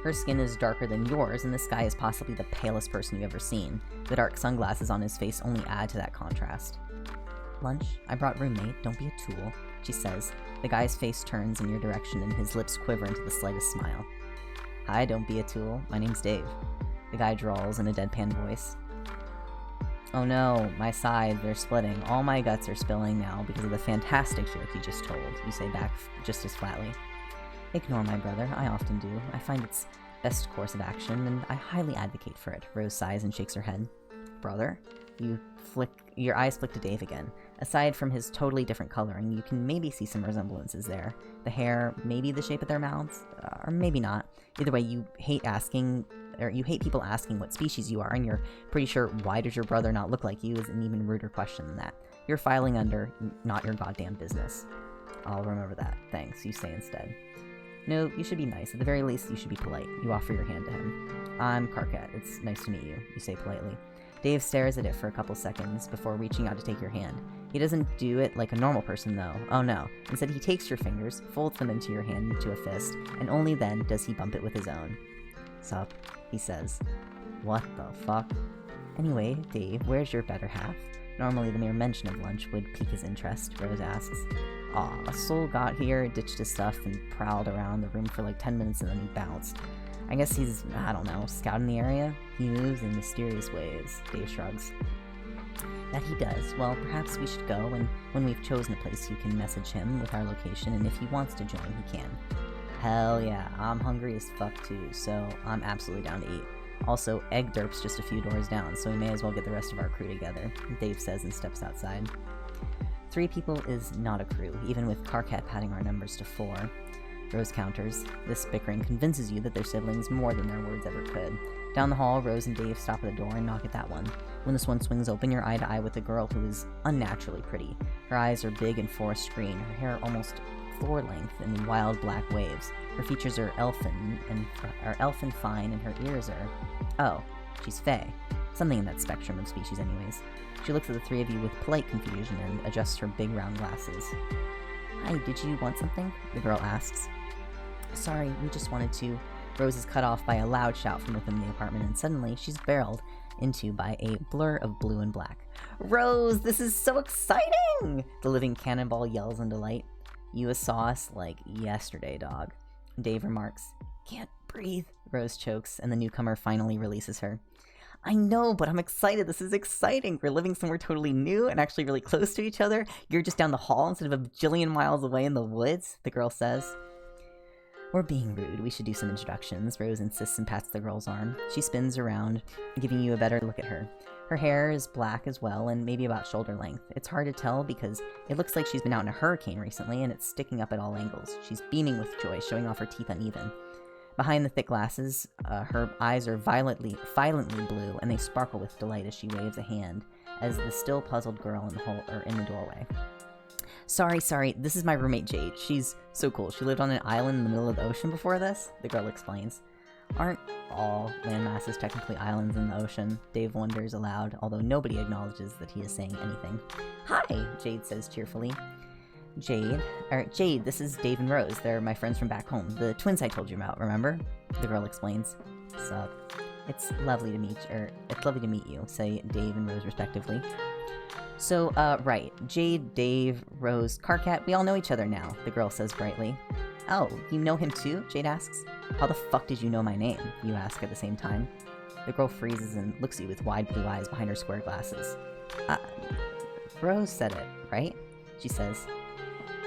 Her skin is darker than yours, and this guy is possibly the palest person you've ever seen. The dark sunglasses on his face only add to that contrast. Lunch? I brought roommate, don't be a tool, she says. The guy's face turns in your direction and his lips quiver into the slightest smile. Hi, don't be a tool. My name's Dave. The guy drawls in a deadpan voice. Oh no, my sides, they're splitting. All my guts are spilling now because of the fantastic joke you just told, you say back just as flatly. Ignore my brother, I often do. I find it's best course of action, and I highly advocate for it. Rose sighs and shakes her head. Brother? Your eyes flick to Dave again. Aside from his totally different coloring, you can maybe see some resemblances there. The hair, maybe the shape of their mouths, or maybe not. Either way, you hate people asking what species you are, and you're pretty sure why does your brother not look like you is an even ruder question than that. You're filing under not your goddamn business. I'll remember that. Thanks, you say instead. No, you should be nice. At the very least, you should be polite. You offer your hand to him. I'm Karkat. It's nice to meet you, you say politely. Dave stares at it for a couple seconds before reaching out to take your hand. He doesn't do it like a normal person, though. Oh no. Instead, he takes your fingers, folds them into your hand into a fist, and only then does he bump it with his own. Sup, he says. What the fuck? Anyway, Dave, where's your better half? Normally, the mere mention of lunch would pique his interest, Rose asks. Aw, a soul got here, ditched his stuff, and prowled around the room for like 10 minutes and then he bounced. I guess he's, I don't know, scouting the area? He moves in mysterious ways, Dave shrugs. That he does. Well, perhaps we should go, and when we've chosen a place you can message him with our location, and if he wants to join, he can. Hell yeah, I'm hungry as fuck too, so I'm absolutely down to eat. Also, Egg Derp's just a few doors down, so we may as well get the rest of our crew together, Dave says and steps outside. 3 people is not a crew, even with Karkat padding our numbers to 4. Rose counters. This bickering convinces you that they're siblings more than their words ever could. Down the hall, Rose and Dave stop at the door and knock at that one. When this one swings open, you're eye to eye with a girl who is unnaturally pretty. Her eyes are big and forest green, her hair almost floor length in wild black waves. Her features are elfin fine, and her ears are... Oh, she's Fae. Something in that spectrum of species anyways. She looks at the 3 of you with polite confusion and adjusts her big round glasses. Hi, did you want something? The girl asks. Sorry, we just wanted to. Rose is cut off by a loud shout from within the apartment, and suddenly she's barreled into by a blur of blue and black. Rose, this is so exciting! The living cannonball yells in delight. You saw us like yesterday, dog. Dave remarks. Can't breathe. Rose chokes, and the newcomer finally releases her. I know, but I'm excited. This is exciting. We're living somewhere totally new and actually really close to each other. You're just down the hall instead of a bajillion miles away in the woods, the girl says. We're being rude. We should do some introductions, Rose insists and pats the girl's arm. She spins around, giving you a better look at her. Her hair is black as well, and maybe about shoulder length. It's hard to tell because it looks like she's been out in a hurricane recently, and it's sticking up at all angles. She's beaming with joy, showing off her teeth uneven. Behind the thick glasses, her eyes are violently blue, and they sparkle with delight as she waves a hand, as the still puzzled girl in the doorway. Sorry, this is my roommate Jade. She's so cool. She lived on an island in the middle of the ocean before this, the girl explains. Aren't all landmasses technically islands in the ocean? Dave wonders aloud, although nobody acknowledges that he is saying anything. Hi, Jade says cheerfully. Jade, this is Dave and Rose. They're my friends from back home. The twins I told you about, remember? The girl explains. Sup? It's lovely to meet you, say Dave and Rose respectively. So, right. Jade, Dave, Rose, Karkat, we all know each other now, the girl says brightly. Oh, you know him too? Jade asks. How the fuck did you know my name? You ask at the same time. The girl freezes and looks at you with wide blue eyes behind her square glasses. Rose said it, right? She says.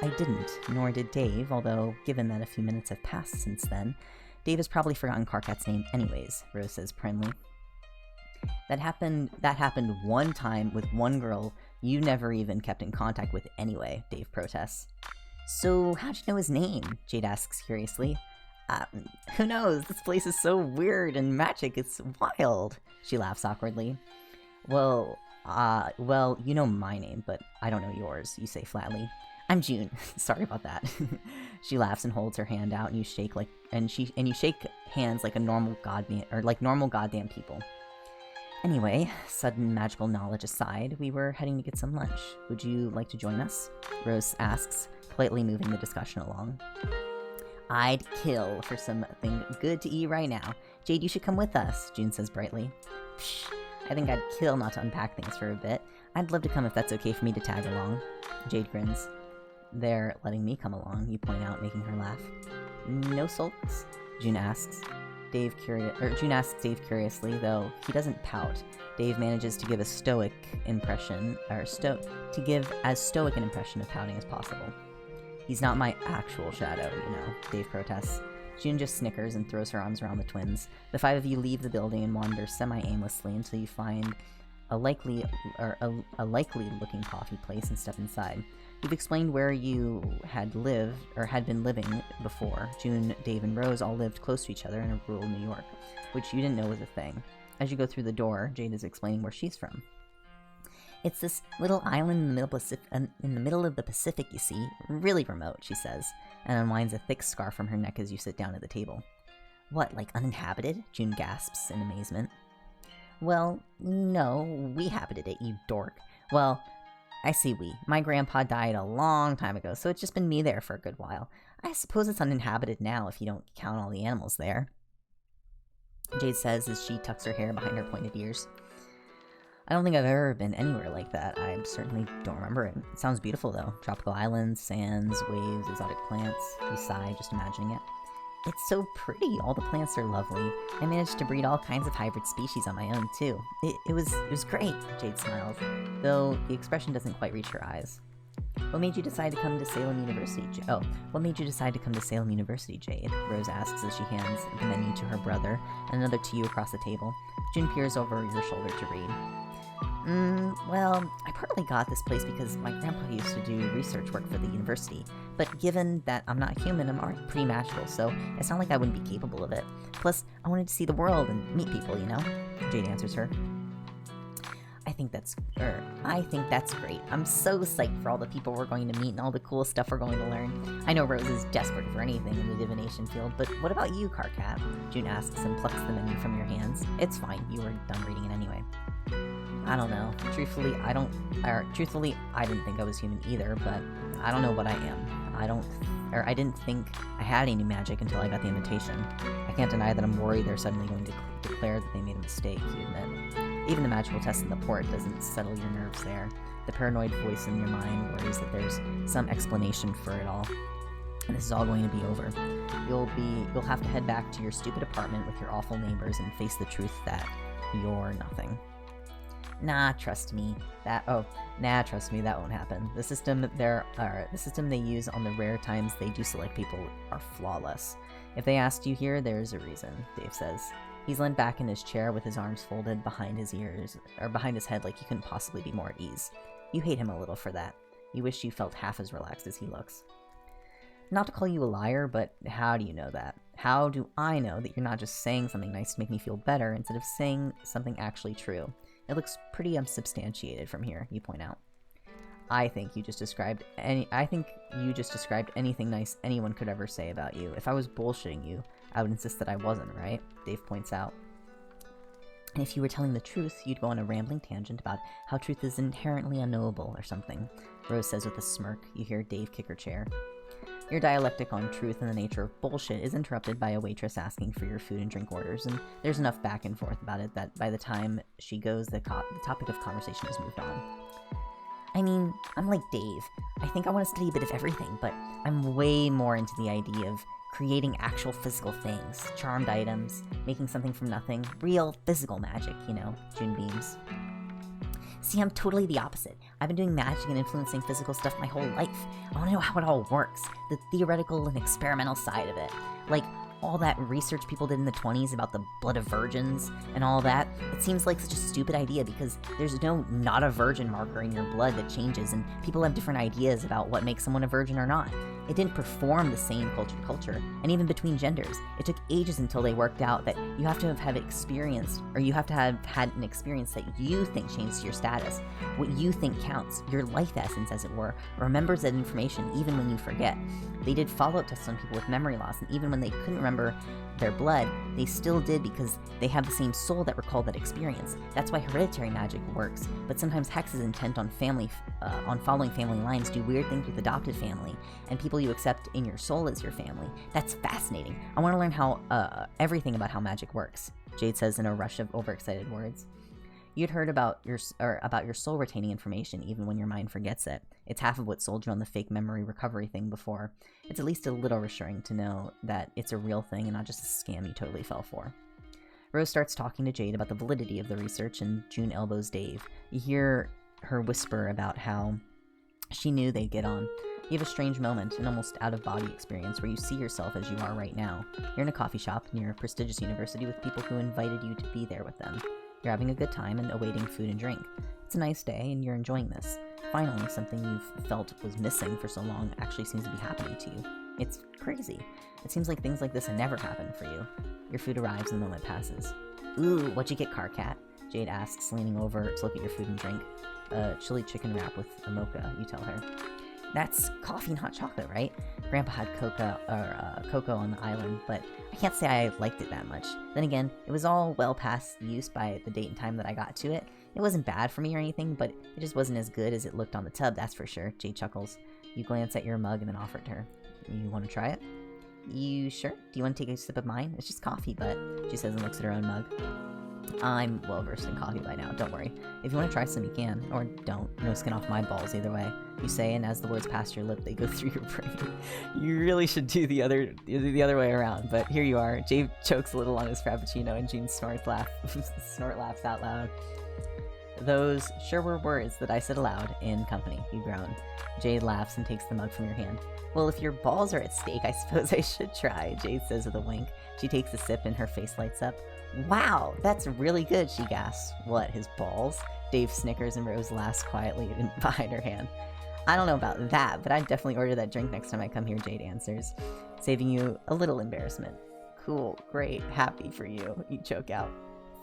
I didn't, nor did Dave, although, given that a few minutes have passed since then, Dave has probably forgotten Karkat's name anyways, Rose says primly. That happened one time with one girl you never even kept in contact with anyway, Dave protests. So, how'd you know his name? Jade asks curiously. Uh, who knows? This place is so weird and magic, it's wild. She laughs awkwardly. Well, you know my name, but I don't know yours, you say flatly. I'm June. Sorry about that. She laughs and holds her hand out, and you shake you shake hands like a normal goddamn people. Anyway, sudden magical knowledge aside, we were heading to get some lunch. Would you like to join us? Rose asks, politely moving the discussion along. I'd kill for something good to eat right now. Jade, you should come with us, June says brightly. Psh, I think I'd kill not to unpack things for a bit. I'd love to come if that's okay for me to tag along. Jade grins. They're letting me come along, you point out, making her laugh. No sulks? June asks. June asks Dave curiously, though he doesn't pout. Dave manages to give a stoic impression, to give as stoic an impression of pouting as possible. He's not my actual shadow, you know, Dave protests. June just snickers and throws her arms around the twins. The five of you leave the building and wander semi-aimlessly until you find a likely looking coffee place and step inside. You've explained where you had been living before. June, Dave, and Rose all lived close to each other in rural New York, which you didn't know was a thing. As you go through the door, Jade is explaining where she's from. It's this little island in the middle of the Pacific, you see. Really remote, she says, and unwinds a thick scarf from her neck as you sit down at the table. What, like uninhabited? June gasps in amazement. Well, no, we habited it, you dork. Well, I see we. My grandpa died a long time ago, so it's just been me there for a good while. I suppose it's uninhabited now if you don't count all the animals there. Jade says as she tucks her hair behind her pointed ears. I don't think I've ever been anywhere like that. I certainly don't remember it. It sounds beautiful, though. Tropical islands, sands, waves, exotic plants. You sigh, just imagining it. It's so pretty. All the plants are lovely. I managed to breed all kinds of hybrid species on my own, too. It was great, Jade smiles, though the expression doesn't quite reach her eyes. What made you decide to come to Salem University? What made you decide to come to Salem University, Jade? Rose asks as she hands the menu to her brother and another to you across the table. June peers over your shoulder to read. Well, I partly got this place because my grandpa used to do research work for the university, but given that I'm not human, I'm already pretty magical, so it's not like I wouldn't be capable of it. Plus, I wanted to see the world and meet people, you know? Jade answers her. I think that's great. I'm so psyched for all the people we're going to meet and all the cool stuff we're going to learn. I know Rose is desperate for anything in the divination field, but what about you, Carcat? June asks and plucks the menu from your hands. It's fine, you were done reading it anyway. I don't know. Truthfully, I didn't think I was human either, but I don't know what I am. I didn't think I had any magic until I got the invitation. I can't deny that I'm worried they're suddenly going to declare that they made a mistake, you admit. Even the magical test in the port doesn't settle your nerves there. The paranoid voice in your mind worries that there's some explanation for it all. And this is all going to be over. You'll have to head back to your stupid apartment with your awful neighbors and face the truth that you're nothing. Trust me, that won't happen. The system they use on the rare times they do select people are flawless. If they asked you here, there's a reason, Dave says. He's leaned back in his chair with his arms folded behind his head like he couldn't possibly be more at ease. You hate him a little for that. You wish you felt half as relaxed as he looks. Not to call you a liar, but how do you know that? How do I know that you're not just saying something nice to make me feel better instead of saying something actually true? It looks pretty unsubstantiated from here, you point out. I think you just described anything nice anyone could ever say about you. If I was bullshitting you, I would insist that I wasn't, right? Dave points out. And if you were telling the truth, you'd go on a rambling tangent about how truth is inherently unknowable or something, Rose says with a smirk. You hear Dave kick her chair. Your dialectic on truth and the nature of bullshit is interrupted by a waitress asking for your food and drink orders, and there's enough back and forth about it that by the time she goes, the topic of conversation has moved on. I mean, I'm like Dave. I think I want to study a bit of everything, but I'm way more into the idea of creating actual physical things, charmed items, making something from nothing, real physical magic, you know, June beams. See, I'm totally the opposite. I've been doing magic and influencing physical stuff my whole life. I want to know how it all works, the theoretical and experimental side of it. Like, all that research people did in the 20s about the blood of virgins and all that, it seems like such a stupid idea because there's no not a virgin marker in your blood that changes, and people have different ideas about what makes someone a virgin or not. It didn't perform the same culture to culture, and even between genders. It took ages until they worked out that you have to have experienced, or you have to have had an experience that you think changes your status. What you think counts, your life essence as it were, remembers that information even when you forget. They did follow-up tests on people with memory loss, and even when they couldn't remember their blood, they still did because they have the same soul that recalled that experience. That's why hereditary magic works, but sometimes hexes intent on following family lines do weird things with adopted family, and people you accept in your soul as your family. That's fascinating. I want to learn how everything about how magic works, Jade says in a rush of overexcited words. You'd heard about your soul retaining information even when your mind forgets it. It's half of what sold you on the fake memory recovery thing before. It's at least a little reassuring to know that it's a real thing and not just a scam you totally fell for. Rose starts talking to Jade about the validity of the research, and June elbows Dave. You hear her whisper about how she knew they'd get on. You have a strange moment, an almost out-of-body experience where you see yourself as you are right now. You're in a coffee shop near a prestigious university with people who invited you to be there with them. You're having a good time and awaiting food and drink. It's a nice day and you're enjoying this. Finally, something you've felt was missing for so long actually seems to be happening to you. It's crazy. It seems like things like this have never happened for you. Your food arrives and the moment passes. Ooh, what'd you get, car cat? Jade asks, leaning over to look at your food and drink. A chili chicken wrap with a mocha, you tell her. That's coffee and hot chocolate, right? Grandpa had cocoa on the island, but I can't say I liked it that much. Then again, it was all well past use by the date and time that I got to it. It wasn't bad for me or anything, but it just wasn't as good as it looked on the tub, that's for sure. Jade chuckles. You glance at your mug and then offer it to her. You want to try it? You sure? Do you want to take a sip of mine? It's just coffee, but she says and looks at her own mug. I'm well versed in coffee by now, don't worry. If you want to try some, you can. Or don't. No skin off my balls either way. You say, and as the words pass your lip, they go through your brain. You really should do the other way around, but here you are. Jade chokes a little on his frappuccino, and June snort laughs out loud. Those sure were words that I said aloud in company, you groan. Jade laughs and takes the mug from your hand. Well, if your balls are at stake, I suppose I should try, Jade says with a wink. She takes a sip and her face lights up. Wow, that's really good, she gasps. What, his balls? Dave snickers and Rose laughs quietly behind her hand. I don't know about that, but I'd definitely order that drink next time I come here, Jade answers, saving you a little embarrassment. Cool, great, happy for you, you choke out.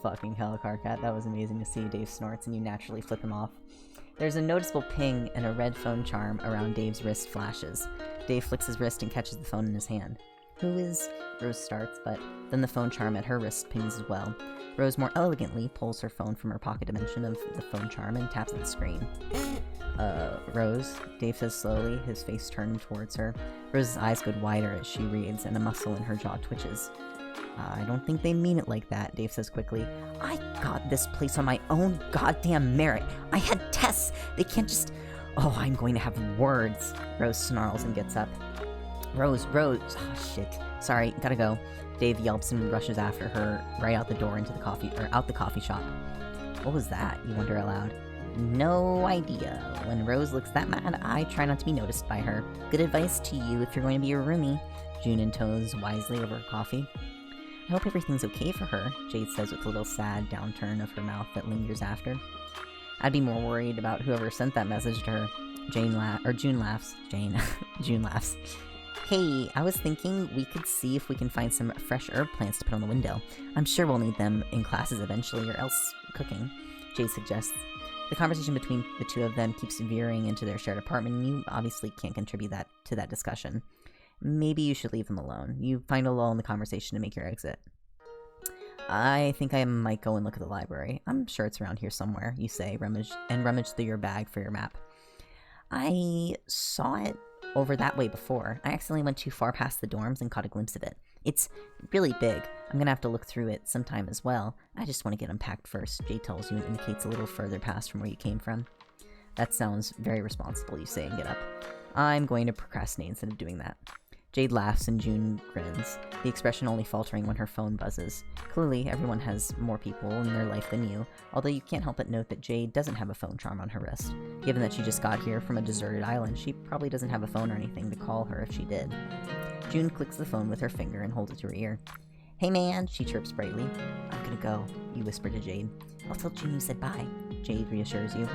Fucking hell, Carcat, that was amazing to see. Dave snorts and you naturally flip him off. There's a noticeable ping and a red phone charm around Dave's wrist flashes. Dave flicks his wrist and catches the phone in his hand. Who is? Rose starts, but then the phone charm at her wrist pings as well. Rose more elegantly pulls her phone from her pocket dimension of the phone charm and taps at the screen. Rose, Dave says slowly, his face turned towards her. Rose's eyes go wider as she reads, and a muscle in her jaw twitches. I don't think they mean it like that, Dave says quickly. I got this place on my own goddamn merit. I had tests. They can't just... Oh, I'm going to have words. Rose snarls and gets up. Rose. Oh, shit. Sorry, gotta go. Dave yelps and rushes after her right out the door into the out the coffee shop. What was that? You wonder aloud. No idea. When Rose looks that mad, I try not to be noticed by her. Good advice to you if you're going to be a roomie. June intones wisely over her coffee. I hope everything's okay for her, Jade says with a little sad downturn of her mouth that lingers after. I'd be more worried about whoever sent that message to her. June laughs. June laughs. Hey, I was thinking we could see if we can find some fresh herb plants to put on the window. I'm sure we'll need them in classes eventually, or else cooking, Jade suggests. The conversation between the two of them keeps veering into their shared apartment, and you obviously can't contribute to that discussion. Maybe you should leave them alone. You find a lull in the conversation to make your exit. I think I might go and look at the library. I'm sure it's around here somewhere, you say, rummage through your bag for your map. I saw it over that way before. I accidentally went too far past the dorms and caught a glimpse of it. It's really big. I'm gonna have to look through it sometime as well. I just want to get unpacked first, Jay tells you and indicates a little further past from where you came from. That sounds very responsible, you say and get up. I'm going to procrastinate instead of doing that. Jade laughs and June grins, the expression only faltering when her phone buzzes. Clearly, everyone has more people in their life than you, although you can't help but note that Jade doesn't have a phone charm on her wrist. Given that she just got here from a deserted island, she probably doesn't have a phone or anything to call her if she did. June clicks the phone with her finger and holds it to her ear. "Hey man," she chirps brightly. "I'm gonna go," you whisper to Jade. "I'll tell June you said bye," Jade reassures you.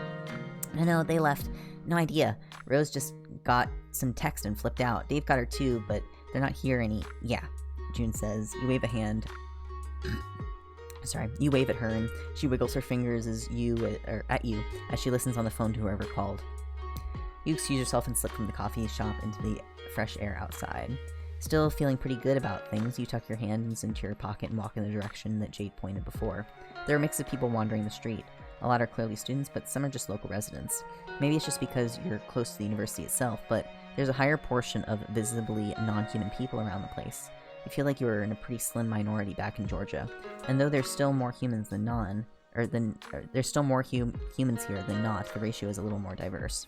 No, they left. No idea. Rose just got some text and flipped out. Dave got her too, but they're not here Yeah, June says. You wave a hand. Sorry. You wave at her, and she wiggles her fingers at you as she listens on the phone to whoever called. You excuse yourself and slip from the coffee shop into the fresh air outside. Still feeling pretty good about things, you tuck your hands into your pocket and walk in the direction that Jade pointed before. There are a mix of people wandering the street. A lot are clearly students, but some are just local residents. Maybe it's just because you're close to the university itself, but there's a higher portion of visibly non-human people around the place. You feel like you were in a pretty slim minority back in Georgia, and though there's still more humans than there's still more humans here than not, the ratio is a little more diverse.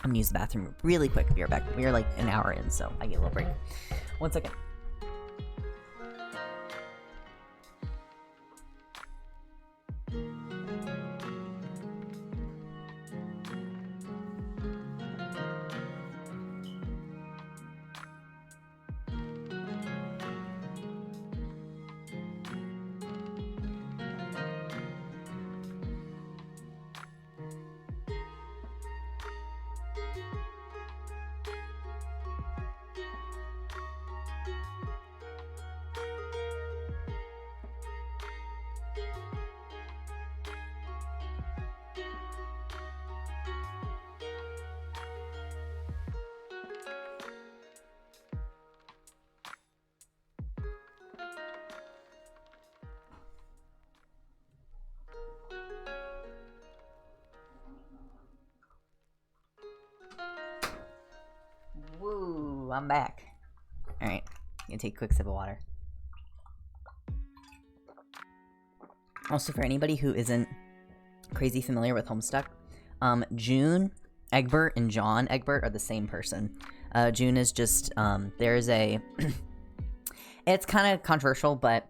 I'm gonna use the bathroom really quick. Be right back. We are like an hour in, so I get a little break. 1 second. Woo, I'm back. Alright, gonna take a quick sip of water. Also, for anybody who isn't crazy familiar with Homestuck, June Egbert and John Egbert are the same person. June is just, there's a... it's kind of controversial, but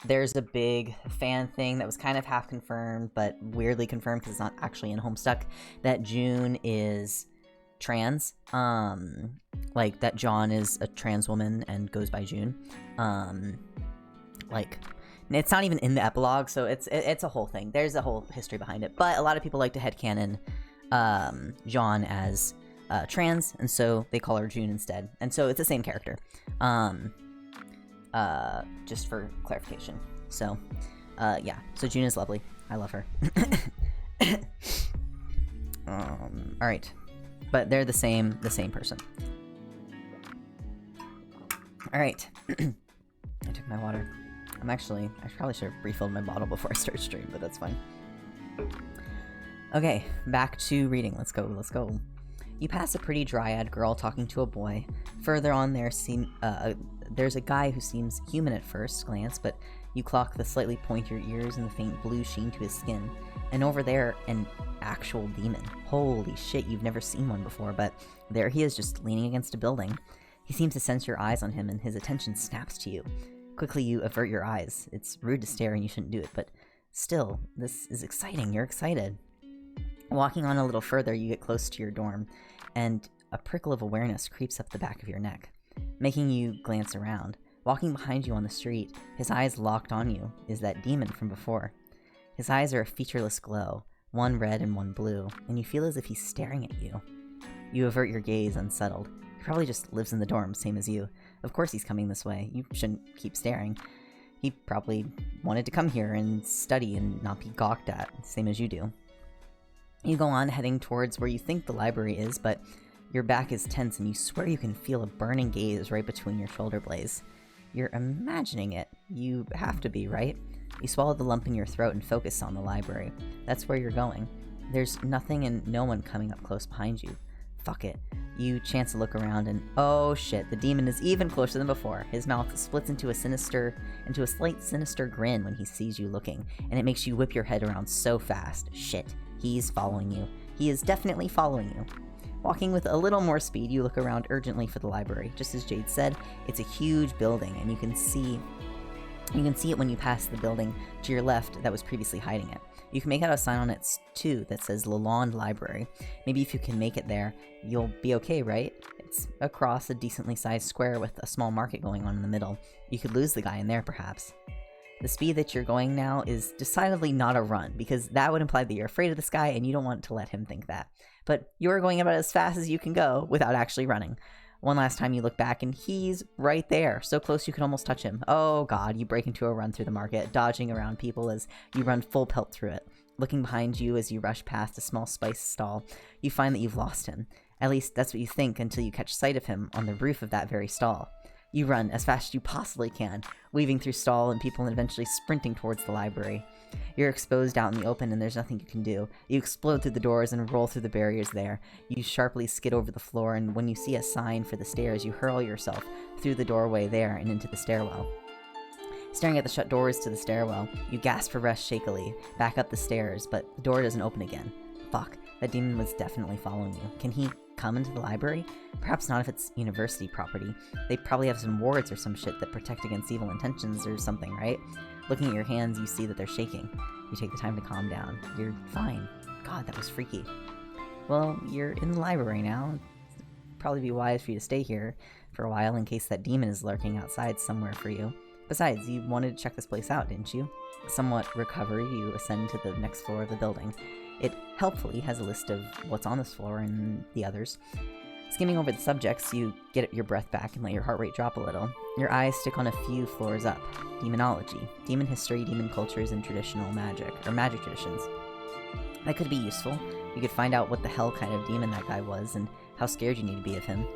there's a big fan thing that was kind of half confirmed, but weirdly confirmed because it's not actually in Homestuck, that June is trans, like that John is a trans woman and goes by June. Like, it's not even in the epilogue, so it's a whole thing. There's a whole history behind it, but a lot of people like to headcanon John as trans, and so they call her June instead, and so it's the same character. Just for clarification. So yeah, so June is lovely. I love her. Alright. But they're the same person. Alright. I took my water. I probably should have refilled my bottle before I start stream, but that's fine. Okay, back to reading. Let's go. You pass a pretty dryad girl talking to a boy. Further on there's a guy who seems human at first glance, but you clock the slightly pointier ears and the faint blue sheen to his skin. And over there, an actual demon. Holy shit, you've never seen one before, but there he is, just leaning against a building. He seems to sense your eyes on him, and his attention snaps to you. Quickly, you avert your eyes. It's rude to stare, and you shouldn't do it, but still, this is exciting. You're excited. Walking on a little further, you get close to your dorm, and a prickle of awareness creeps up the back of your neck, making you glance around. Walking behind you on the street, his eyes locked on you, is that demon from before. His eyes are a featureless glow, one red and one blue, and you feel as if he's staring at you. You avert your gaze, unsettled. He probably just lives in the dorm, same as you. Of course he's coming this way. You shouldn't keep staring. He probably wanted to come here and study and not be gawked at, same as you do. You go on, heading towards where you think the library is, but your back is tense and you swear you can feel a burning gaze right between your shoulder blades. You're imagining it. You have to be, right? You swallow the lump in your throat and focus on the library. That's where you're going. There's nothing and no one coming up close behind you. Fuck it. You chance to look around and oh shit, the demon is even closer than before. His mouth splits into a slight sinister grin when he sees you looking, and it makes you whip your head around so fast. Shit, he's following you. He is definitely following you. Walking with a little more speed, you look around urgently for the library. Just as Jade said, it's a huge building, and you can see it when you pass the building to your left that was previously hiding it. You can make out a sign on it too that says Lalonde Library. Maybe if you can make it there, you'll be okay, right? It's across a decently sized square with a small market going on in the middle. You could lose the guy in there, perhaps. The speed that you're going now is decidedly not a run, because that would imply that you're afraid of this guy and you don't want to let him think that. But you're going about as fast as you can go without actually running. One last time you look back and he's right there, so close you can almost touch him. Oh god, you break into a run through the market, dodging around people as you run full pelt through it. Looking behind you as you rush past a small spice stall, you find that you've lost him. At least that's what you think until you catch sight of him on the roof of that very stall. You run as fast as you possibly can, weaving through stall and people and eventually sprinting towards the library. You're exposed out in the open and there's nothing you can do. You explode through the doors and roll through the barriers there. You sharply skid over the floor, and when you see a sign for the stairs, you hurl yourself through the doorway there and into the stairwell. Staring at the shut doors to the stairwell, you gasp for breath shakily, back up the stairs, but the door doesn't open again. Fuck, that demon was definitely following you. Can he come into the library? Perhaps not if it's university property. They probably have some wards or some shit that protect against evil intentions or something, right? Looking at your hands, you see that they're shaking. You take the time to calm down. You're fine. God, that was freaky. Well, you're in the library now. It'd probably be wise for you to stay here for a while in case that demon is lurking outside somewhere for you. Besides, you wanted to check this place out, didn't you? Somewhat recovered, you ascend to the next floor of the building. It helpfully has a list of what's on this floor and the others. Skimming over the subjects, you get your breath back and let your heart rate drop a little. Your eyes stick on a few floors up. Demonology, demon history, demon cultures, and traditional magic, or magic traditions. That could be useful. You could find out what the hell kind of demon that guy was and how scared you need to be of him.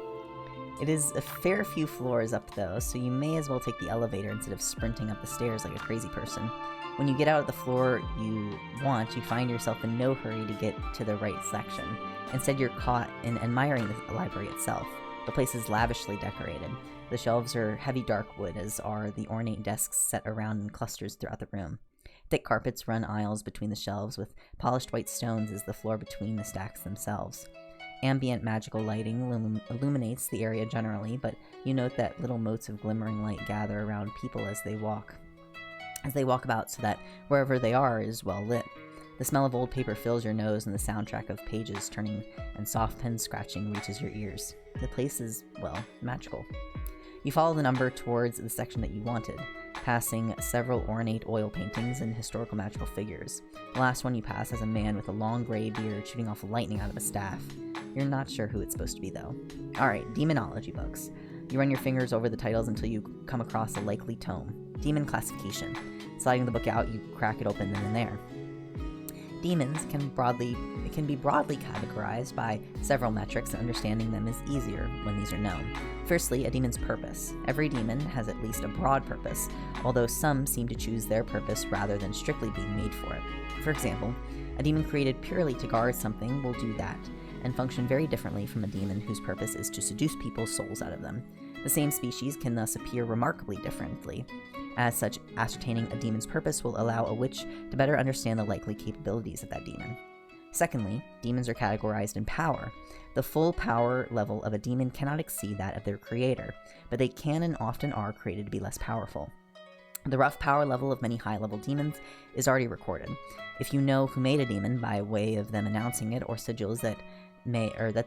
It is a fair few floors up though, so you may as well take the elevator instead of sprinting up the stairs like a crazy person. When you get out of the floor you want, you find yourself in no hurry to get to the right section. Instead, you're caught in admiring the library itself. The place is lavishly decorated. The shelves are heavy dark wood, as are the ornate desks set around in clusters throughout the room. Thick carpets run aisles between the shelves, with polished white stones as the floor between the stacks themselves. Ambient magical lighting illuminates the area generally, but you note that little motes of glimmering light gather around people as they walk about, so that wherever they are is well lit. The smell of old paper fills your nose, and the soundtrack of pages turning and soft pen scratching reaches your ears. The place is, well, magical. You follow the number towards the section that you wanted, passing several ornate oil paintings and historical magical figures. The last one you pass has a man with a long gray beard shooting off lightning out of a staff. You're not sure who it's supposed to be, though. Alright, demonology books. You run your fingers over the titles until you come across a likely tome. Demon classification. Sliding the book out, you crack it open then and there. Demons can be broadly categorized by several metrics, and understanding them is easier when these are known. Firstly, a demon's purpose. Every demon has at least a broad purpose, although some seem to choose their purpose rather than strictly being made for it. For example, a demon created purely to guard something will do that, and function very differently from a demon whose purpose is to seduce people's souls out of them. The same species can thus appear remarkably differently. As such, ascertaining a demon's purpose will allow a witch to better understand the likely capabilities of that demon. Secondly, demons are categorized in power. The full power level of a demon cannot exceed that of their creator, but they can and often are created to be less powerful. The rough power level of many high-level demons is already recorded. If you know who made a demon by way of them announcing it or sigils that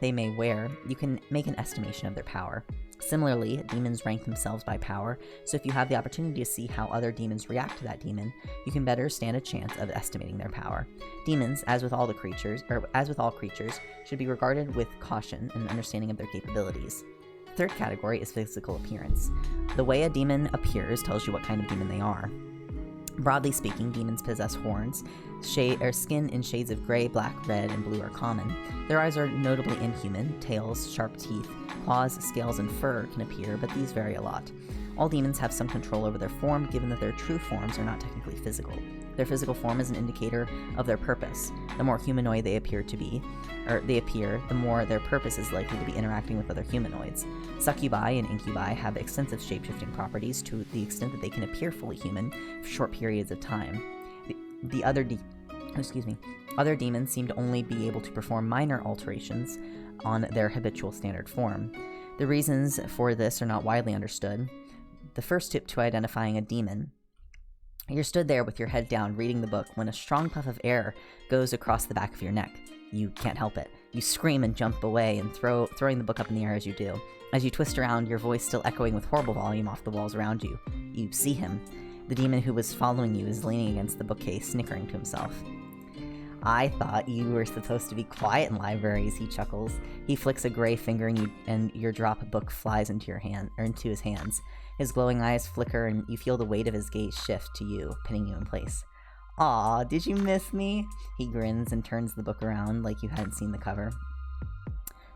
they may wear, you can make an estimation of their power. Similarly, demons rank themselves by power, so if you have the opportunity to see how other demons react to that demon, you can better stand a chance of estimating their power. Demons, as with all creatures, should be regarded with caution and understanding of their capabilities. The third category is physical appearance. The way a demon appears tells you what kind of demon they are. Broadly speaking, demons possess horns. Skin in shades of gray, black, red, and blue are common. Their eyes are notably inhuman. Tails, sharp teeth, claws, scales, and fur can appear, but these vary a lot. All demons have some control over their form, given that their true forms are not technically physical. Their physical form is an indicator of their purpose. The more humanoid they appear, the more their purpose is likely to be interacting with other humanoids. Succubi and incubi have extensive shapeshifting properties to the extent that they can appear fully human for short periods of time. Other demons seem to only be able to perform minor alterations on their habitual standard form. The reasons for this are not widely understood. The first tip to identifying a demon: you're stood there with your head down reading the book when a strong puff of air goes across the back of your neck. You can't help it. You scream and jump away and throwing the book up in the air as you do. As you twist around, your voice still echoing with horrible volume off the walls around you. You see him. The demon who was following you is leaning against the bookcase, snickering to himself. I thought you were supposed to be quiet in libraries, he chuckles. He flicks a gray finger and your drop book flies into his hands. His glowing eyes flicker and you feel the weight of his gaze shift to you, pinning you in place. Aw, did you miss me? He grins and turns the book around like you hadn't seen the cover.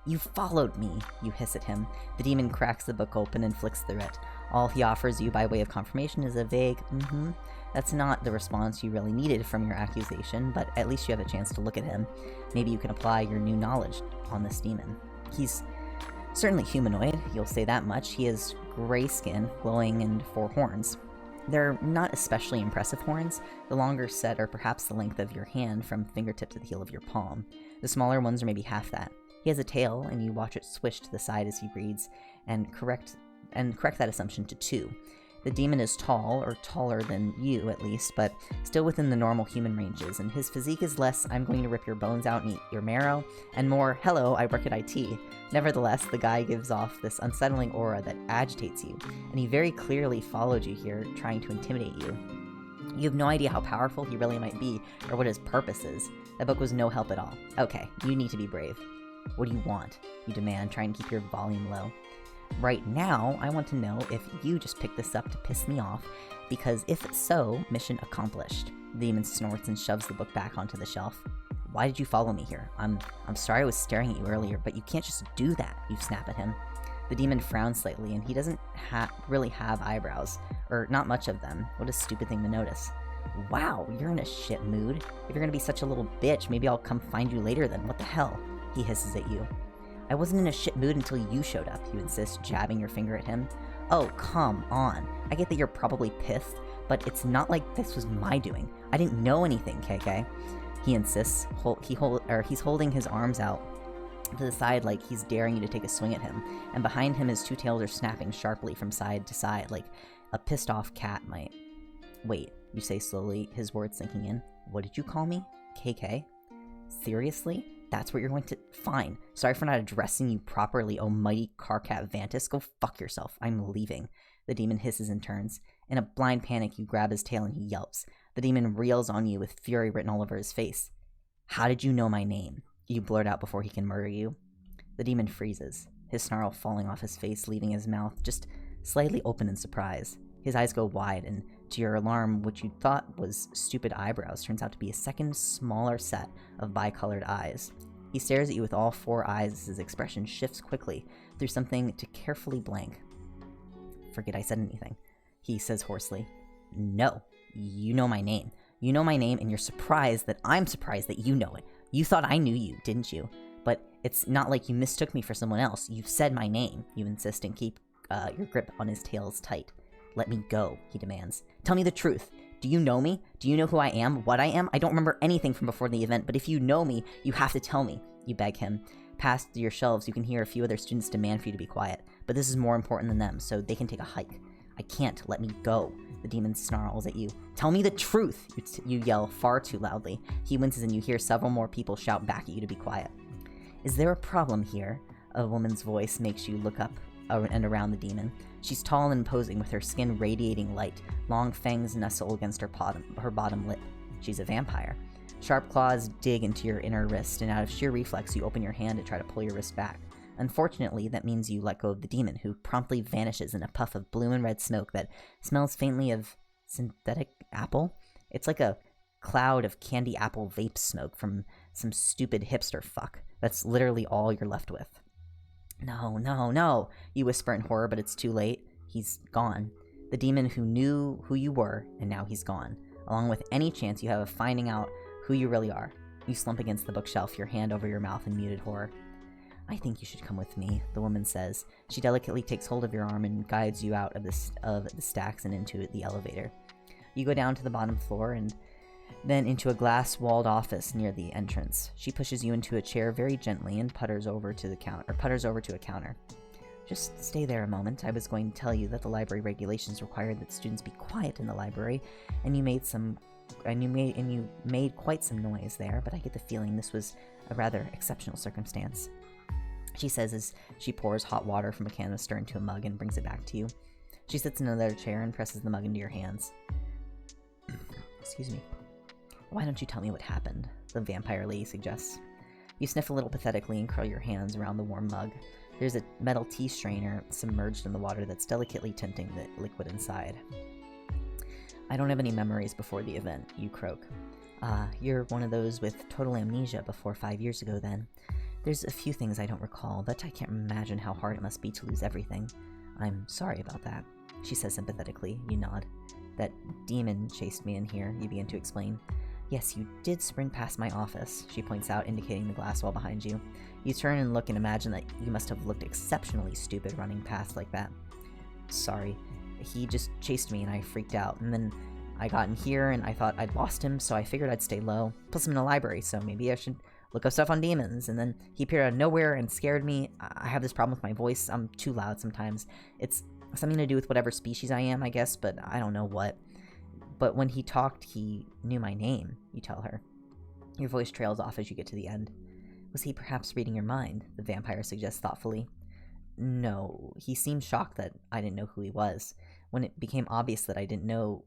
You followed me, you hiss at him. The demon cracks the book open and flicks through it. All he offers you by way of confirmation is a vague, mm-hmm. That's not the response you really needed from your accusation, but at least you have a chance to look at him. Maybe you can apply your new knowledge on this demon. He's certainly humanoid, you'll say that much. He has gray skin, glowing, and 4 horns. They're not especially impressive horns. The longer set are perhaps the length of your hand from fingertip to the heel of your palm. The smaller ones are maybe half that. He has a tail, and you watch it swish to the side as he breathes, and correct that assumption to 2. The demon is tall, or taller than you at least, but still within the normal human ranges, and his physique is less, I'm going to rip your bones out and eat your marrow, and more, hello, I work at IT. Nevertheless, the guy gives off this unsettling aura that agitates you, and he very clearly followed you here, trying to intimidate you. You have no idea how powerful he really might be, or what his purpose is. That book was no help at all. Okay, you need to be brave. What do you want? You demand, trying to keep your volume low. Right now, I want to know if you just picked this up to piss me off, because if so, mission accomplished. The demon snorts and shoves the book back onto the shelf. Why did you follow me here? I'm sorry I was staring at you earlier, but you can't just do that, you snap at him. The demon frowns slightly, and he doesn't really have eyebrows, or not much of them. What a stupid thing to notice. Wow, you're in a shit mood. If you're gonna be such a little bitch, maybe I'll come find you later then. What the hell? He hisses at you. I wasn't in a shit mood until you showed up, you insist, jabbing your finger at him. Oh, come on. I get that you're probably pissed, but it's not like this was my doing. I didn't know anything, KK. He insists. He's holding his arms out to the side like he's daring you to take a swing at him, and behind him his 2 tails are snapping sharply from side to side like a pissed off cat might. Wait, you say slowly, his words sinking in. What did you call me? KK? Seriously? That's what you're going to— Fine. Sorry for not addressing you properly, oh mighty Carcat Vantis. Go fuck yourself. I'm leaving. The demon hisses and turns. In a blind panic, you grab his tail and he yelps. The demon reels on you with fury written all over his face. How did you know my name? You blurt out before he can murder you. The demon freezes, his snarl falling off his face, leaving his mouth just slightly open in surprise. His eyes go wide, and to your alarm, what you thought was stupid eyebrows turns out to be a second smaller set of bicolored eyes. He stares at you with all 4 eyes as his expression shifts quickly through something to carefully blank. Forget I said anything, he says hoarsely. No, you know my name. You know my name, and you're surprised that I'm surprised that you know it. You thought I knew you, didn't you? But it's not like you mistook me for someone else. You've said my name, you insist, and keep your grip on his tails tight. Let me go, he demands. Tell me the truth. Do you know me? Do you know who I am? What I am? I don't remember anything from before the event, but if you know me, you have to tell me, you beg him. Past your shelves, you can hear a few other students demand for you to be quiet, but this is more important than them, so they can take a hike. I can't. Let me go. The demon snarls at you. Tell me the truth, you yell far too loudly. He winces and you hear several more people shout back at you to be quiet. Is there a problem here? A woman's voice makes you look up and around the demon. She's tall and imposing, with her skin radiating light. Long fangs nestle against her bottom lip. She's a vampire. Sharp claws dig into your inner wrist, and out of sheer reflex, you open your hand to try to pull your wrist back. Unfortunately, that means you let go of the demon, who promptly vanishes in a puff of blue and red smoke that smells faintly of synthetic apple. It's like a cloud of candy apple vape smoke from some stupid hipster fuck. That's literally all you're left with. No, no, no, you whisper in horror, but it's too late. He's gone. The demon who knew who you were, and now he's gone, along with any chance you have of finding out who you really are. You slump against the bookshelf, your hand over your mouth in muted horror. I think you should come with me, the woman says. She delicately takes hold of your arm and guides you out of the stacks and into the elevator. You go down to the bottom floor, and then into a glass-walled office near the entrance. She pushes you into a chair very gently and putters over to a counter. Just stay there a moment. I was going to tell you that the library regulations require that students be quiet in the library, and you made quite some noise there, but I get the feeling this was a rather exceptional circumstance, she says as she pours hot water from a canister into a mug and brings it back to you. She sits in another chair and presses the mug into your hands. Excuse me. Why don't you tell me what happened? The vampire lady suggests. You sniff a little pathetically and curl your hands around the warm mug. There's a metal tea strainer submerged in the water that's delicately tinting the liquid inside. I don't have any memories before the event, you croak. You're one of those with total amnesia before 5 years ago then. There's a few things I don't recall, but I can't imagine how hard it must be to lose everything. I'm sorry about that, she says sympathetically. You nod. That demon chased me in here, you begin to explain. Yes, you did sprint past my office, she points out, indicating the glass wall behind you. You turn and look and imagine that you must have looked exceptionally stupid running past like that. Sorry. He just chased me and I freaked out, and then I got in here and I thought I'd lost him, so I figured I'd stay low. Plus I'm in a library, so maybe I should look up stuff on demons, and then he appeared out of nowhere and scared me. I have this problem with my voice. I'm too loud sometimes. It's something to do with whatever species I am, I guess, but I don't know what. But when he talked, he knew my name, you tell her. Your voice trails off as you get to the end. Was he perhaps reading your mind? The vampire suggests thoughtfully. No, he seemed shocked that I didn't know who he was. When it became obvious that I didn't know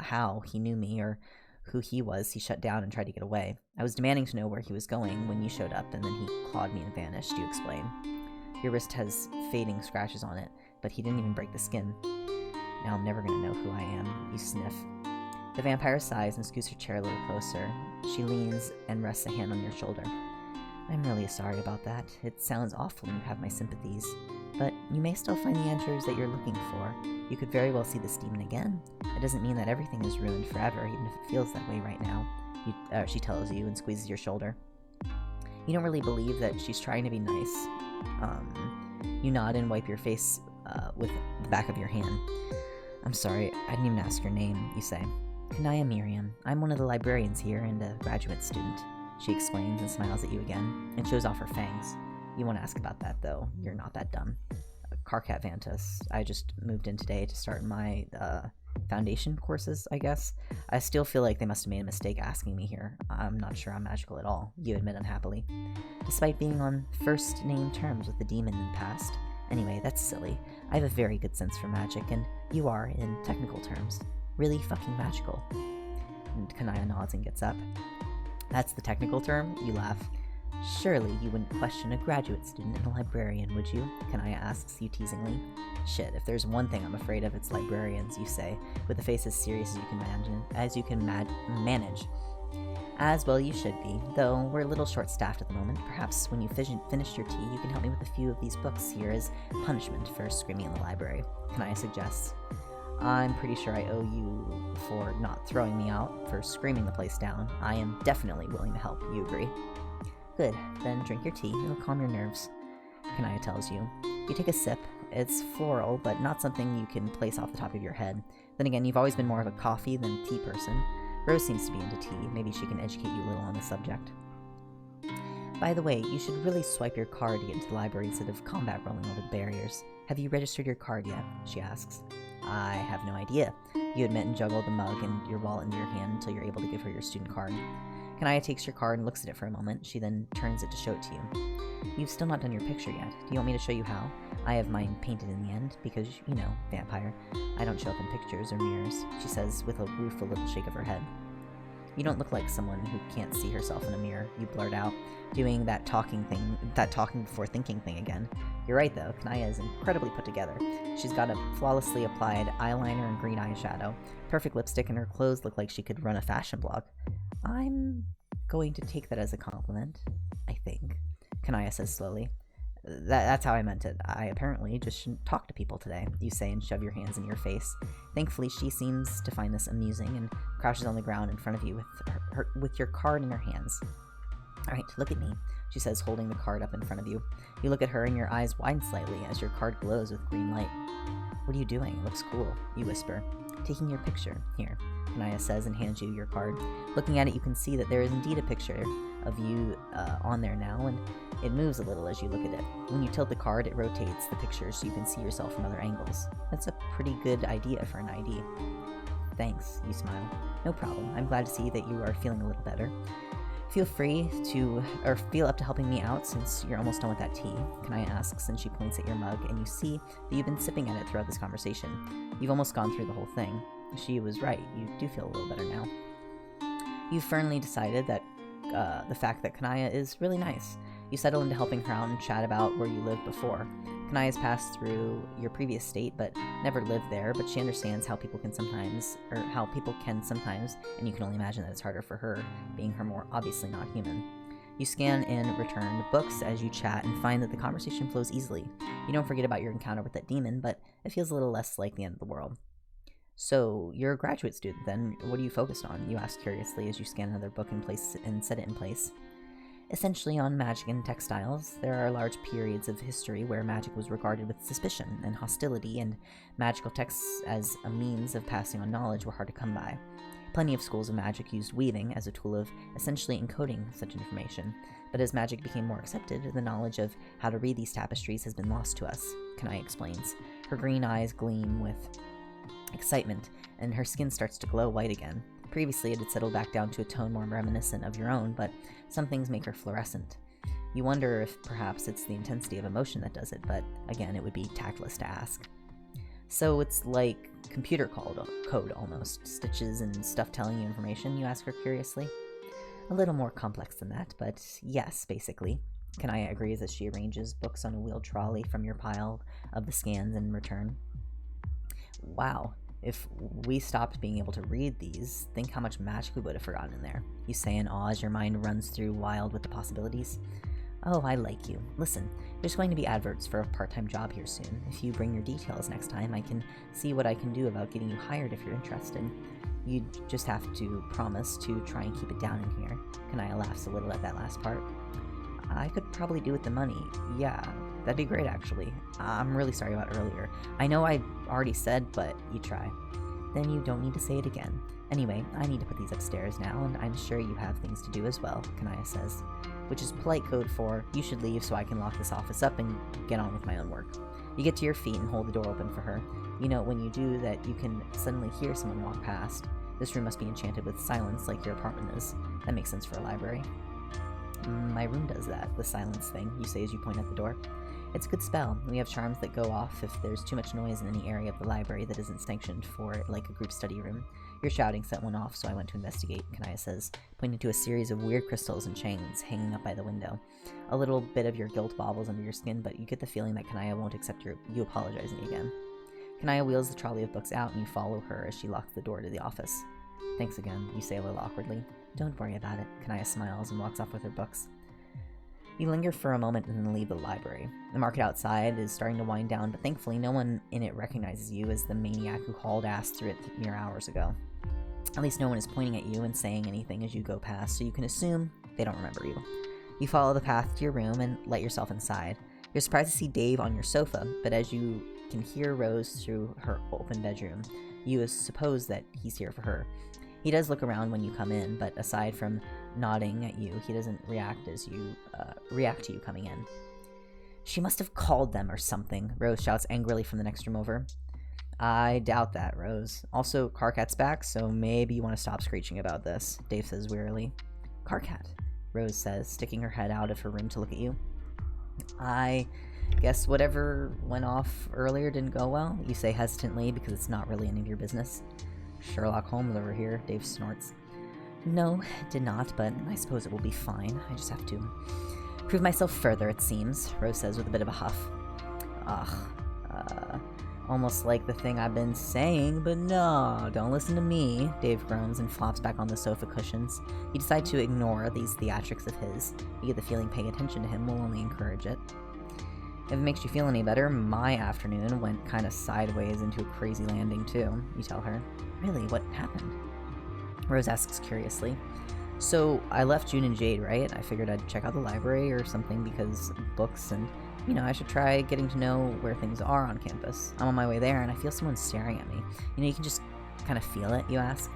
how he knew me or who he was, he shut down and tried to get away. I was demanding to know where he was going when you showed up, and then he clawed me and vanished, you explain. Your wrist has fading scratches on it, but he didn't even break the skin. Now I'm never gonna know who I am, you sniff. The vampire sighs and scoots her chair a little closer. She leans and rests a hand on your shoulder. I'm really sorry about that. It sounds awful and you have my sympathies. But you may still find the answers that you're looking for. You could very well see this demon again. It doesn't mean that everything is ruined forever, even if it feels that way right now, she tells you and squeezes your shoulder. You don't really believe that she's trying to be nice. You nod and wipe your face with the back of your hand. I'm sorry, I didn't even ask your name, you say. Kanaya Miriam. I'm one of the librarians here and a graduate student, she explains and smiles at you again, and shows off her fangs. You won't ask about that, though. You're not that dumb. Carcat Vantas. I just moved in today to start my foundation courses, I guess. I still feel like they must have made a mistake asking me here. I'm not sure I'm magical at all, you admit unhappily. Despite being on first-name terms with the demon in the past. Anyway, that's silly. I have a very good sense for magic, and you are, in technical terms, really fucking magical. And Kanaya nods and gets up. That's the technical term? You laugh. Surely you wouldn't question a graduate student and a librarian, would you? Kanaya asks you teasingly. Shit, if there's one thing I'm afraid of, it's librarians, you say, with a face as serious as you can manage. As well you should be, though we're a little short-staffed at the moment. Perhaps when you finish your tea, you can help me with a few of these books here as punishment for screaming in the library, Kanaya suggests. I'm pretty sure I owe you for not throwing me out, for screaming the place down. I am definitely willing to help, you agree. Good, then drink your tea, it'll calm your nerves, Kanaya tells you. You take a sip. It's floral, but not something you can place off the top of your head. Then again, you've always been more of a coffee than tea person. Rose seems to be into tea. Maybe she can educate you a little on the subject. By the way, you should really swipe your card to get into the library instead of combat rolling over the barriers. Have you registered your card yet? She asks. I have no idea. You admit and juggle the mug and your wallet into your hand until you're able to give her your student card. Kanaya takes your card and looks at it for a moment. She then turns it to show it to you. You've still not done your picture yet. Do you want me to show you how? I have mine painted in the end, because, you know, vampire. I don't show up in pictures or mirrors, she says with a rueful little shake of her head. You don't look like someone who can't see herself in a mirror, you blurt out, doing that talking before thinking thing again. You're right though, Kanaya is incredibly put together. She's got a flawlessly applied eyeliner and green eyeshadow, perfect lipstick, and her clothes look like she could run a fashion blog. I'm going to take that as a compliment, I think, Kanaya says slowly. That's how I meant it. I apparently just shouldn't talk to people today, you say and shove your hands in your face. Thankfully, she seems to find this amusing and crouches on the ground in front of you with your card in her hands. Alright, look at me, she says, holding the card up in front of you. You look at her and your eyes widen slightly as your card glows with green light. What are you doing? It looks cool, you whisper. taking your picture. Here, Kanaya says and hands you your card. Looking at it, you can see that there is indeed a picture of you on there now, and it moves a little as you look at it. When you tilt the card, it rotates the picture so you can see yourself from other angles. That's a pretty good idea for an ID. Thanks, you smile. No problem. I'm glad to see that you are feeling a little better. Feel free to, or feel up to helping me out since you're almost done with that tea, Kanaya asks, and she points at your mug, and you see that you've been sipping at it throughout this conversation. You've almost gone through the whole thing. She was right. You do feel a little better now. You've firmly decided that the fact that Kanaya is really nice. You settle into helping her out and chat about where you lived before. Kanaya's passed through your previous state, but never lived there, but she understands how people can sometimes, and you can only imagine that it's harder for her, being her more obviously not human. You scan in returned books as you chat and find that the conversation flows easily. You don't forget about your encounter with that demon, but it feels a little less like the end of the world. So, you're a graduate student then. What are you focused on? You ask curiously as you scan another book and set it in place. Essentially on magic and textiles. There are large periods of history where magic was regarded with suspicion and hostility, and magical texts as a means of passing on knowledge were hard to come by. Plenty of schools of magic used weaving as a tool of essentially encoding such information, but as magic became more accepted, the knowledge of how to read these tapestries has been lost to us, Kanai explains. Her green eyes gleam with excitement, and her skin starts to glow white again. Previously, it had settled back down to a tone more reminiscent of your own, but some things make her fluorescent. You wonder if perhaps it's the intensity of emotion that does it, but again, it would be tactless to ask. So it's like computer code almost, stitches and stuff telling you information, you ask her curiously. A little more complex than that, but yes, basically. Kanaya agrees as she arranges books on a wheeled trolley from your pile of the scans in return. Wow. If we stopped being able to read these, think how much magic we would have forgotten in there. You say in awe as your mind runs through wild with the possibilities. Oh, I like you. Listen, there's going to be adverts for a part-time job here soon. If you bring your details next time, I can see what I can do about getting you hired if you're interested. You just have to promise to try and keep it down in here. Kanaya laughs a little at that last part. I could probably do with the money. Yeah, that'd be great actually. I'm really sorry about earlier. I know I already said, but you try. Then you don't need to say it again. Anyway, I need to put these upstairs now, and I'm sure you have things to do as well, Kanaya says. Which is polite code for, you should leave so I can lock this office up and get on with my own work. You get to your feet and hold the door open for her. You know when you do that you can suddenly hear someone walk past. This room must be enchanted with silence like your apartment is. That makes sense for a library. My room does that, the silence thing, you say as you point at the door. It's a good spell. We have charms that go off if there's too much noise in any area of the library that isn't sanctioned for it, like a group study room. Your shouting set one off, so I went to investigate, Kanaya says, pointing to a series of weird crystals and chains hanging up by the window. A little bit of your guilt bobbles under your skin, but you get the feeling that Kanaya won't accept you apologizing again. Kanaya wheels the trolley of books out, and you follow her as she locks the door to the office. Thanks again, you say a little awkwardly. Don't worry about it, Kanaya smiles and walks off with her books. You linger for a moment and then leave the library. The market outside is starting to wind down, but thankfully no one in it recognizes you as the maniac who hauled ass through it mere hours ago. At least no one is pointing at you and saying anything as you go past, so you can assume they don't remember you. You follow the path to your room and let yourself inside. You're surprised to see Dave on your sofa, but as you can hear Rose through her open bedroom, you suppose that he's here for her. He does look around when you come in, but aside from nodding at you, he doesn't react to you coming in. She must have called them or something, Rose shouts angrily from the next room over. I doubt that, Rose. Also, Carcat's back, so maybe you want to stop screeching about this, Dave says wearily. Carcat, Rose says, sticking her head out of her room to look at you. I guess whatever went off earlier didn't go well, you say hesitantly because it's not really any of your business. Sherlock Holmes over here, Dave snorts. No, it did not, but I suppose it will be fine. I just have to prove myself further, it seems, Rose says with a bit of a huff. Almost like the thing I've been saying, but no, don't listen to me, Dave groans and flops back on the sofa cushions. You decide to ignore these theatrics of his. You get the feeling paying attention to him will only encourage it. If it makes you feel any better, my afternoon went kind of sideways into a crazy landing too, you tell her. Really, what happened? Rose asks curiously. So, I left June and Jade, right? I figured I'd check out the library or something because books and, I should try getting to know where things are on campus. I'm on my way there and I feel someone staring at me. You can just Kind of feel it, you ask?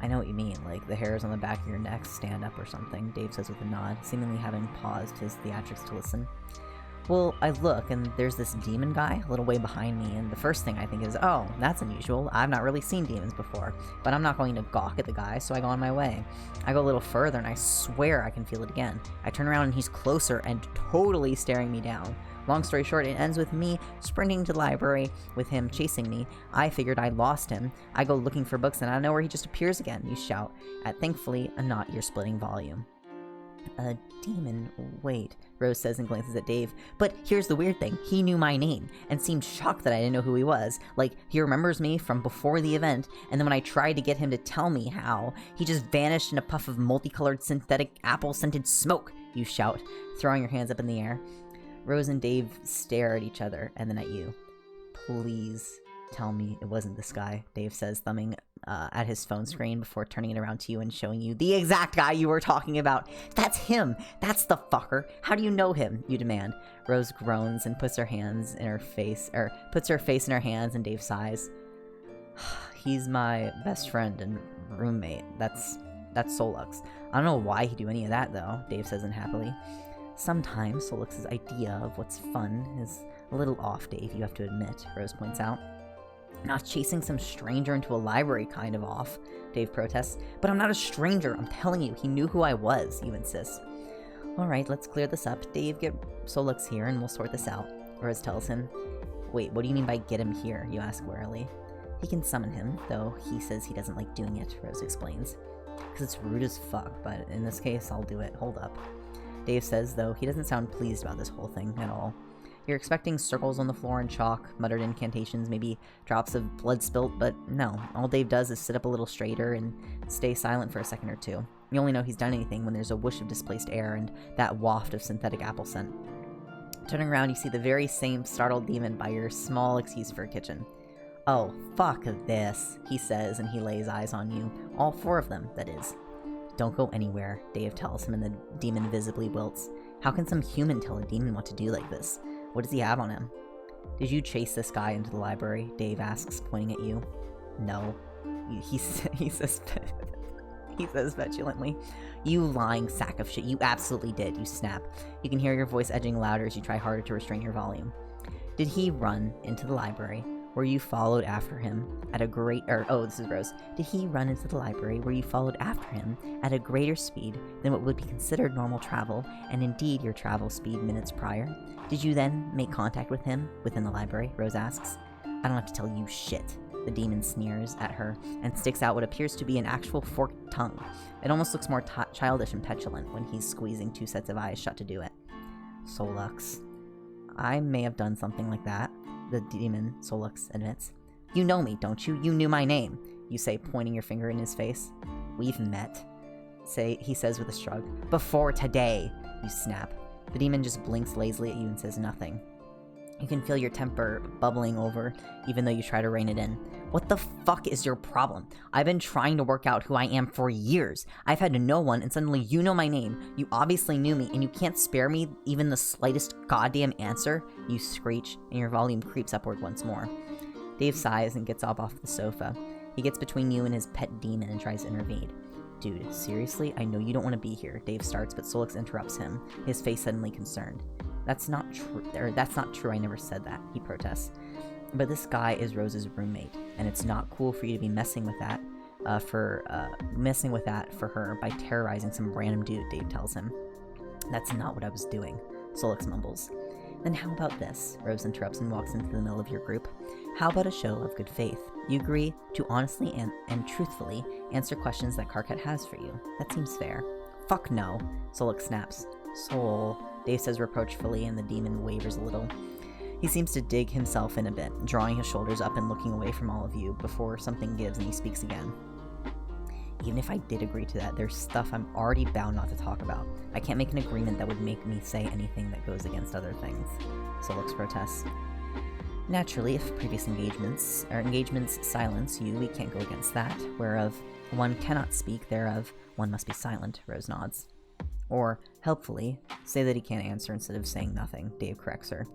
I know what you mean, like the hairs on the back of your neck stand up or something, Dave says with a nod, seemingly having paused his theatrics to listen. Well, I look, and there's this demon guy a little way behind me, and the first thing I think is, oh, that's unusual. I've not really seen demons before. But I'm not going to gawk at the guy, so I go on my way. I go a little further, and I swear I can feel it again. I turn around, and he's closer and totally staring me down. Long story short, it ends with me sprinting to the library with him chasing me. I figured I lost him. I go looking for books, and out of nowhere he just appears again, you shout, at thankfully a not ear-splitting volume. A demon, wait, Rose says and glances at Dave. But here's the weird thing, he knew my name, and seemed shocked that I didn't know who he was. Like, he remembers me from before the event, and then when I tried to get him to tell me how, he just vanished in a puff of multicolored synthetic apple-scented smoke, you shout, throwing your hands up in the air. Rose and Dave stare at each other, and then at you. Please tell me it wasn't this guy, Dave says, thumbing at his phone screen before turning it around to you and showing you the exact guy you were talking about. That's him! That's the fucker! How do you know him? You demand. Rose groans and puts her face in her hands, and Dave sighs. He's my best friend and roommate. That's Solux. I don't know why he'd do any of that, though, Dave says unhappily. Sometimes Solux's idea of what's fun is a little off, Dave, you have to admit, Rose points out. Not chasing some stranger into a library kind of off, Dave protests. But I'm not a stranger, I'm telling you, he knew who I was, you insist. Alright, let's clear this up. Dave, get Solux here and we'll sort this out, Rose tells him. Wait, what do you mean by get him here, you ask warily. He can summon him, though he says he doesn't like doing it, Rose explains. Because it's rude as fuck, but in this case, I'll do it. Hold up. Dave says, though, he doesn't sound pleased about this whole thing at all. You're expecting circles on the floor and chalk, muttered incantations, maybe drops of blood spilt, but no. All Dave does is sit up a little straighter and stay silent for a second or two. You only know he's done anything when there's a whoosh of displaced air and that waft of synthetic apple scent. Turning around, you see the very same startled demon by your small excuse for a kitchen. Oh, fuck this, he says, and he lays eyes on you. All four of them, that is. Don't go anywhere, Dave tells him, and the demon visibly wilts. How can some human tell a demon what to do like this? What does he have on him? Did you chase this guy into the library? Dave asks, pointing at you. No. He says petulantly. You lying sack of shit. You absolutely did, you snap. You can hear your voice edging louder as you try harder to restrain your volume. Did he run into the library? Where you followed after him at a this is Rose. Did he run into the library where you followed after him at a greater speed than what would be considered normal travel, and indeed your travel speed minutes prior? Did you then make contact with him within the library? Rose asks. I don't have to tell you shit. The demon sneers at her and sticks out what appears to be an actual forked tongue. It almost looks more childish and petulant when he's squeezing two sets of eyes shut to do it. Solux. I may have done something like that, the demon, Solux, admits. You know me, don't you? You knew my name, you say, pointing your finger in his face. We've met, he says with a shrug. Before today, you snap. The demon just blinks lazily at you and says nothing. You can feel your temper bubbling over, even though you try to rein it in. What the fuck is your problem? I've been trying to work out who I am for years. I've had no one, and suddenly you know my name. You obviously knew me, and you can't spare me even the slightest goddamn answer? You screech, and your volume creeps upward once more. Dave sighs and gets up off the sofa. He gets between you and his pet demon and tries to intervene. Dude, seriously? I know you don't want to be here, Dave starts, but Solux interrupts him, his face suddenly concerned. That's not true, I never said that, he protests. But this guy is Rose's roommate, and it's not cool for you to be messing with that for her by terrorizing some random dude, Dave tells him. That's not what I was doing, Solux mumbles. Then how about this? Rose interrupts and walks into the middle of your group. How about a show of good faith? You agree to honestly and truthfully answer questions that Karkat has for you. That seems fair. Fuck no, Solux snaps. Soul, Dave says reproachfully, and the demon wavers a little. He seems to dig himself in a bit, drawing his shoulders up and looking away from all of you before something gives and he speaks again. Even if I did agree to that, there's stuff I'm already bound not to talk about. I can't make an agreement that would make me say anything that goes against other things. Solux protests. Naturally, if previous engagements silence you, we can't go against that. Whereof one cannot speak, thereof one must be silent, Rose nods. Or, helpfully, say that he can't answer instead of saying nothing, Dave corrects her.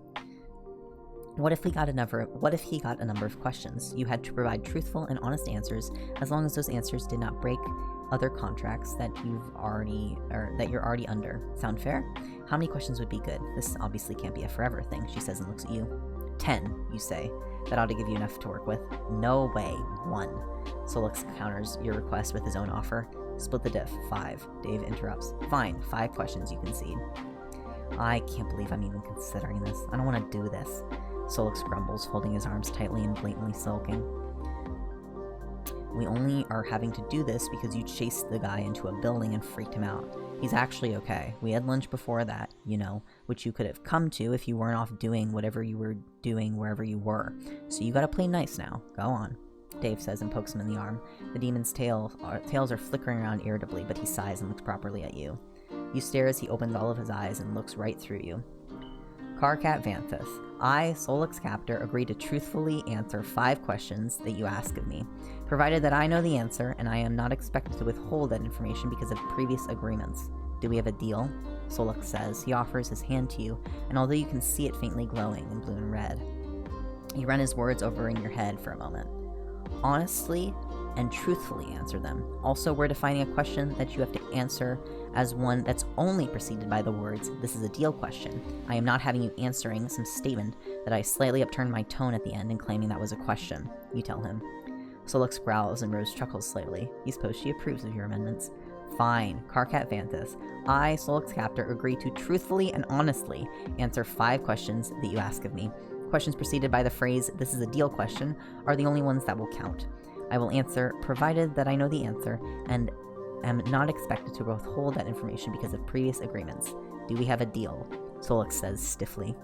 What if he got a number of questions? You had to provide truthful and honest answers, as long as those answers did not break other contracts that you're already under. Sound fair? How many questions would be good? This obviously can't be a forever thing, she says and looks at you. 10, you say. That ought to give you enough to work with. No way. 1. Solix counters your request with his own offer. Split the diff. 5. Dave interrupts. Fine. 5 questions, you concede. I can't believe I'm even considering this. I don't want to do this. Solix grumbles, folding his arms tightly and blatantly sulking. We only are having to do this because you chased the guy into a building and freaked him out. He's actually okay. We had lunch before that, which you could have come to if you weren't off doing whatever you were doing wherever you were. So you gotta play nice now. Go on, Dave says and pokes him in the arm. The demon's tails are flickering around irritably, but he sighs and looks properly at you. You stare as he opens all of his eyes and looks right through you. Carcat Vanthus. I, Solix Captor, agree to truthfully answer 5 questions that you ask of me, provided that I know the answer and I am not expected to withhold that information because of previous agreements. Do we have a deal? Solix says. He offers his hand to you, and although you can see it faintly glowing in blue and red, you run his words over in your head for a moment. Honestly and truthfully answer them. Also, we're defining a question that you have to answer as one that's only preceded by the words, "This is a deal question." I am not having you answering some statement that I slightly upturned my tone at the end and claiming that was a question, you tell him. Solix growls and Rose chuckles slightly. You suppose she approves of your amendments. Fine, Carcat Vanthus. I, Solix Captor, agree to truthfully and honestly answer 5 questions that you ask of me. Questions preceded by the phrase, "This is a deal question," are the only ones that will count. I will answer, provided that I know the answer, and am not expected to withhold that information because of previous agreements. Do we have a deal? Solix says stiffly.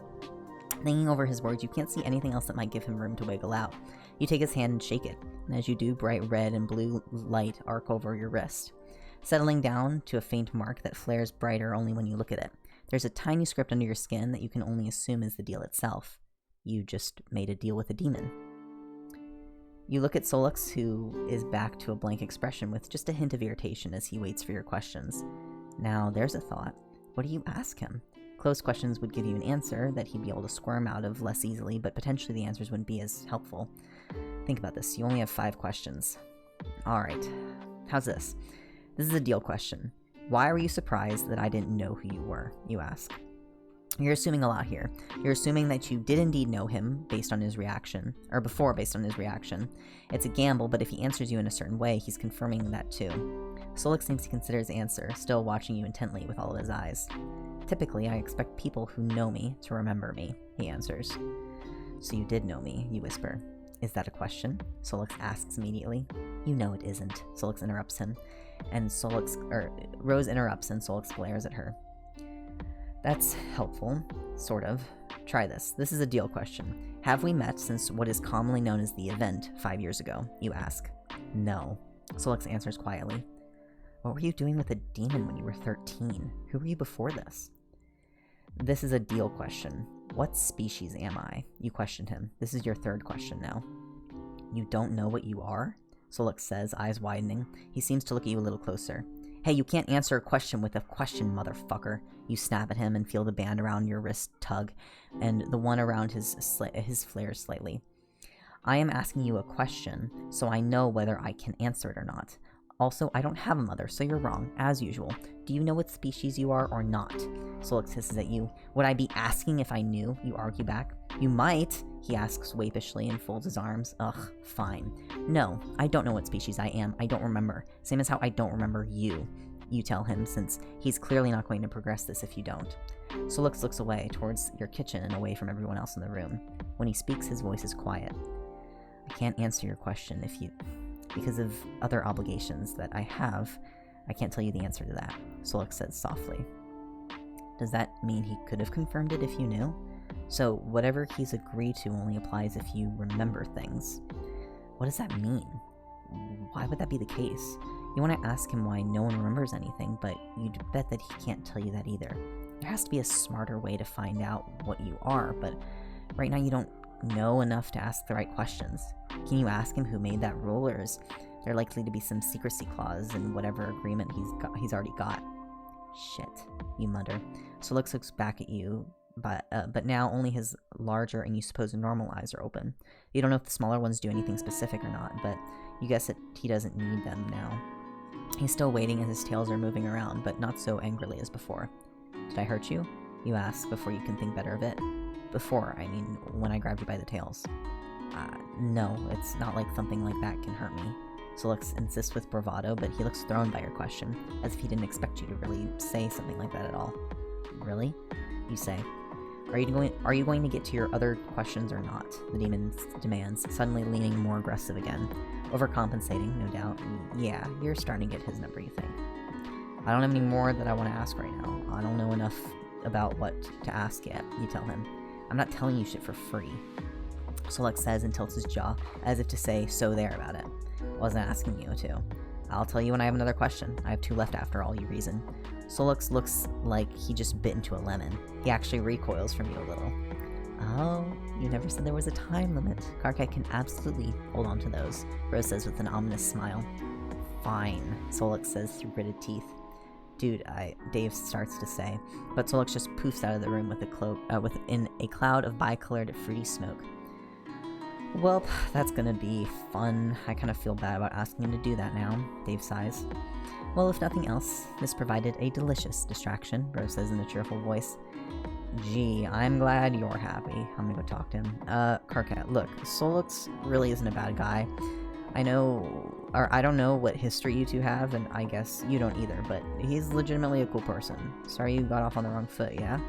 Thinking over his words, you can't see anything else that might give him room to wiggle out. You take his hand and shake it, and as you do, bright red and blue light arc over your wrist, settling down to a faint mark that flares brighter only when you look at it. There's a tiny script under your skin that you can only assume is the deal itself. You just made a deal with a demon. You look at Solix, who is back to a blank expression with just a hint of irritation as he waits for your questions. Now, there's a thought. What do you ask him? Closed questions would give you an answer that he'd be able to squirm out of less easily, but potentially the answers wouldn't be as helpful. Think about this. You only have 5 questions. Alright. How's this? This is a deal question. Why were you surprised that I didn't know who you were? You ask. You're assuming a lot here. You're assuming that you did indeed know him based on his reaction, or before based on his reaction. It's a gamble, but if he answers you in a certain way, he's confirming that too. Solix seems to consider his answer, still watching you intently with all of his eyes. Typically, I expect people who know me to remember me, he answers. So you did know me, you whisper. Is that a question? Solix asks immediately. You know it isn't, Solix interrupts him, and Rose interrupts and Solix glares at her. That's helpful, sort of. Try this. This is a deal question. Have we met since what is commonly known as the event 5 years ago? You ask. No. Solix answers quietly. What were you doing with a demon when you were 13? Who were you before this? This is a deal question. What species am I? You questioned him. This is your 3rd question now. You don't know what you are? Solix says, eyes widening. He seems to look at you a little closer. Hey, you can't answer a question with a question, motherfucker. You snap at him and feel the band around your wrist tug, and the one around his flares slightly. I am asking you a question, so I know whether I can answer it or not. Also, I don't have a mother, so you're wrong, as usual. Do you know what species you are or not? Solix hisses at you. Would I be asking if I knew? You argue back. You might, he asks wapishly and folds his arms. Ugh, fine. No, I don't know what species I am. I don't remember. Same as how I don't remember you. You tell him, since he's clearly not going to progress this if you don't. Solix looks away, towards your kitchen and away from everyone else in the room. When he speaks, his voice is quiet. I can't answer your question because of other obligations that I have. I can't tell you the answer to that, Solix says softly. Does that mean he could have confirmed it if you knew? So whatever he's agreed to only applies if you remember things. What does that mean? Why would that be the case? You want to ask him why no one remembers anything, but you'd bet that he can't tell you that either. There has to be a smarter way to find out what you are, but right now you don't know enough to ask the right questions. Can you ask him who made that rule, or is there likely to be some secrecy clause in whatever agreement he's already got? Shit, you mutter. Solix looks back at you, but now only his larger and you suppose normal eyes are open. You don't know if the smaller ones do anything specific or not, but you guess that he doesn't need them now. He's still waiting as his tails are moving around, but not so angrily as before. Did I hurt you? You ask before you can think better of it. Before, I mean, when I grabbed you by the tails. No, it's not like something like that can hurt me. Solix insists with bravado, but he looks thrown by your question, as if he didn't expect you to really say something like that at all. Really? You say. Are you going to get to your other questions or not? The demon demands, suddenly leaning more aggressive again. Overcompensating, no doubt. Yeah, you're starting to get his number, you think. I don't have any more that I want to ask right now. I don't know enough about what to ask yet, you tell him. I'm not telling you shit for free. Solix says and tilts his jaw, as if to say, so there about it. Wasn't asking you to. I'll tell you when I have another question. I have 2 left after all, you reason. Solix looks like he just bit into a lemon. He actually recoils from you a little. Oh, you never said there was a time limit. Karkai can absolutely hold on to those, Rose says with an ominous smile. Fine, Solix says through gritted teeth. Dude, Dave starts to say, but Solix just poofs out of the room within a cloud of bi-colored fruity smoke. Well, that's gonna be fun. I kind of feel bad about asking him to do that now, Dave sighs. Well, if nothing else, this provided a delicious distraction, Rose says in a cheerful voice. Gee, I'm glad you're happy. I'm gonna go talk to him. Karkat, look, Solix really isn't a bad guy. I don't know what history you two have, and I guess you don't either, but he's legitimately a cool person. Sorry you got off on the wrong foot, yeah?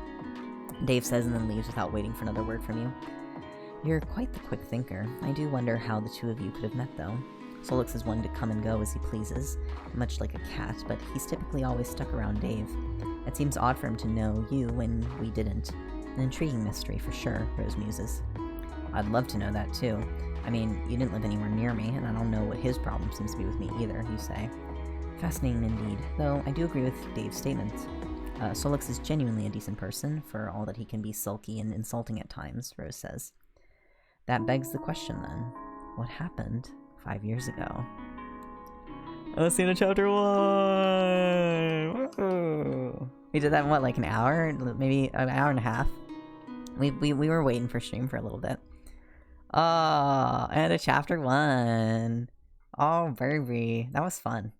Dave says and then leaves without waiting for another word from you. You're quite the quick thinker. I do wonder how the 2 of you could have met, though. Solix is one to come and go as he pleases, much like a cat, but he's typically always stuck around Dave. It seems odd for him to know you when we didn't. An intriguing mystery, for sure, Rose muses. I'd love to know that, too. I mean, you didn't live anywhere near me, and I don't know what his problem seems to be with me either, you say. Fascinating indeed, though I do agree with Dave's statement. Solix is genuinely a decent person, for all that he can be sulky and insulting at times, Rose says. That begs the question, then. What happened 5 years ago? Let's see in chapter 1! Woo! We did that in, what, like an hour? Maybe an hour and a half? We were waiting for stream for a little bit. Oh, and a chapter 1! Oh, baby. That was fun.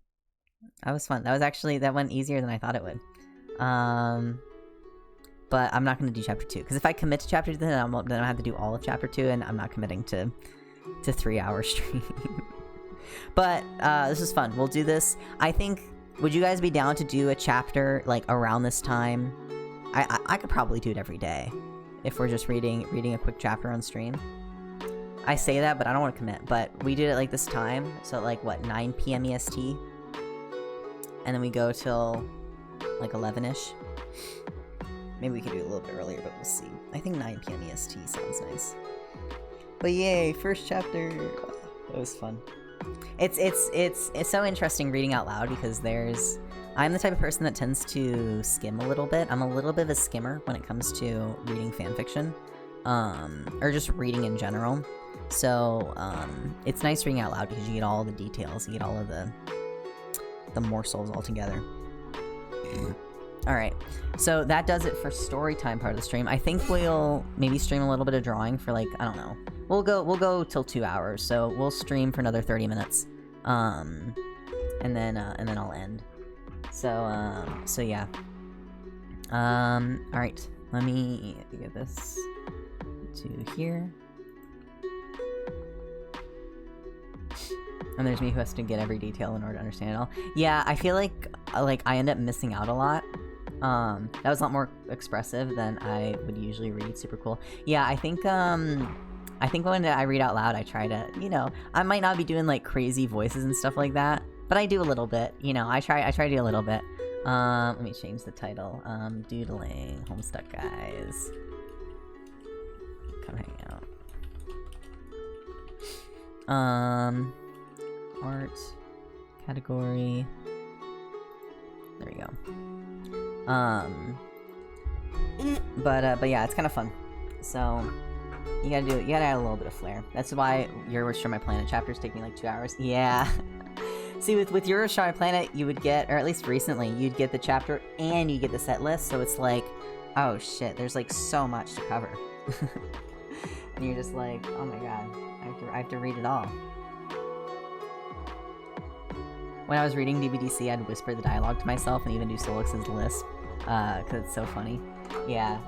That went easier than I thought it would. But I'm not going to do chapter 2, because if I commit to chapter 2, then I'll have to do all of chapter 2, and I'm not committing to 3-hour stream. But this is fun. We'll do this. I think, would you guys be down to do a chapter like around this time? I could probably do it every day if we're just reading a quick chapter on stream. I say that, but I don't want to commit. But we did it like this time, so like what, 9 p.m. EST, and then we go till like 11ish. Maybe we could do it a little bit earlier, but we'll see. I think 9 p.m. EST sounds nice. But yay, first chapter. That was fun. It's so interesting reading out loud because I'm the type of person that tends to skim a little bit. I'm a little bit of a skimmer when it comes to reading fanfiction, or just reading in general. So it's nice reading out loud because you get all the details, you get all of the morsels all together. Alright, so that does it for story time part of the stream. I think we'll maybe stream a little bit of drawing for like, I don't know. We'll go till 2 hours, so we'll stream for another 30 minutes. And then I'll end. So yeah. Alright, let me get this to here. And there's me who has to get every detail in order to understand it all. Yeah, I feel like I end up missing out a lot. That was a lot more expressive than I would usually read. Super cool. Yeah, I think when I read out loud, I try to, I might not be doing like crazy voices and stuff like that, but I do a little bit, I try to do a little bit. Let me change the title. Doodling, Homestuck guys. Come hang out. Art, category. There we go. But yeah, it's kind of fun. So you gotta add a little bit of flair. That's why your Share My Planet chapters take me like 2 hours. Yeah. See, with your Share My Planet, you would get, or at least recently, you'd get the chapter and you get the set list. So it's like Oh shit, there's like so much to cover. And you're just like, oh my god, I have to read it all. When I was reading DBDC, I'd whisper the dialogue to myself and even do Solix's lisp, cause it's so funny. Yeah.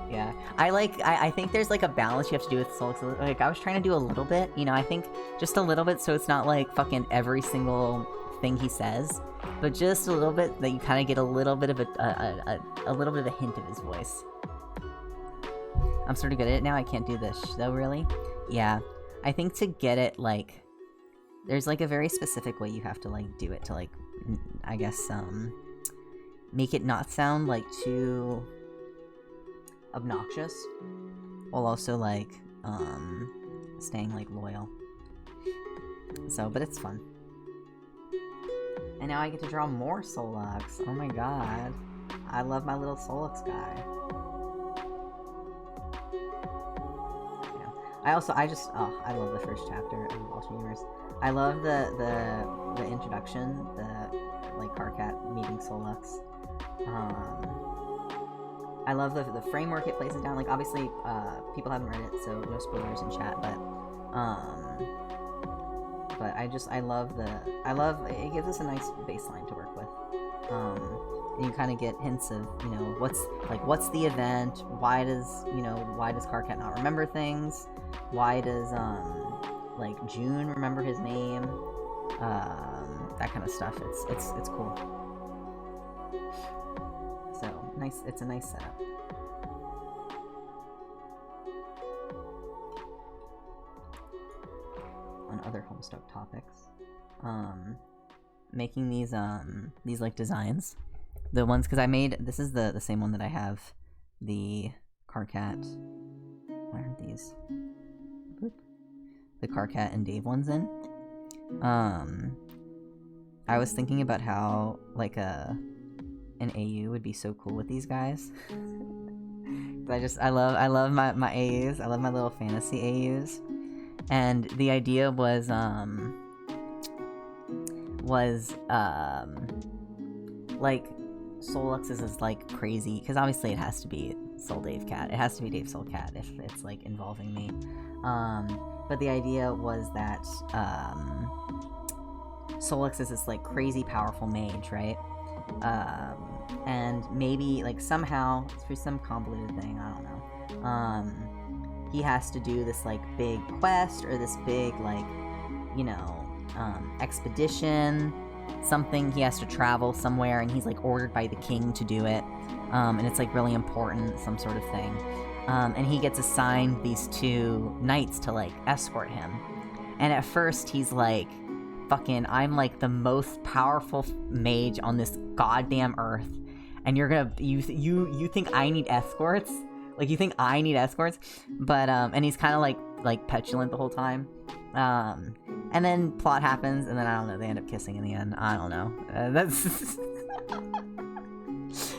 I think there's like a balance you have to do with Solix. Like, I was trying to do a little bit, you know, I think just a little bit so it's not like fucking every single thing he says, but just a little bit that you kind of get a little bit of a little bit of a hint of his voice. I'm sort of good at it now. I can't do this though, really. Yeah, I think to get it, like, there's like a very specific way you have to like do it to like, I guess, make it not sound like too obnoxious, while also like staying like loyal. So, but it's fun. And now I get to draw more Solux. Oh my god, I love my little Solux guy. I love the first chapter of Alternate Universe. I love the introduction, the like Karkat meeting Solux. I love the framework it places down. Like, obviously, people haven't read it, so no spoilers in chat. But I love it gives us a nice baseline to work with. And you kind of get hints of, you know, what's the event? Why does Karkat not remember things? Why does like June remember his name? That kind of stuff. It's cool. So nice. It's a nice setup. On other Homestuck topics, making these like designs, the ones, because I made, this is the same one that I have the Karkat. Why aren't these? Boop. The Karkat and Dave ones in. I was thinking about how like an AU would be so cool with these guys. I love my AUs. I love my little fantasy AUs. And the idea was like Solux is like crazy, because obviously it has to be Soul Dave Cat. It has to be Dave Soul Cat if it's like involving me. But the idea was that Solux is this like crazy powerful mage, right? And maybe like somehow through some convoluted thing, I don't know, he has to do this like big quest or this big like, you know, expedition, something. He has to travel somewhere and he's like ordered by the king to do it, and it's like really important, some sort of thing, and he gets assigned these two knights to like escort him. And at first he's like, fucking, I'm like the most powerful mage on this goddamn earth, and you're gonna, you think I need escorts? Like, you think I need escorts? But, and he's kind of like petulant the whole time. And then plot happens, and then, I don't know, they end up kissing in the end. I don't know. That's...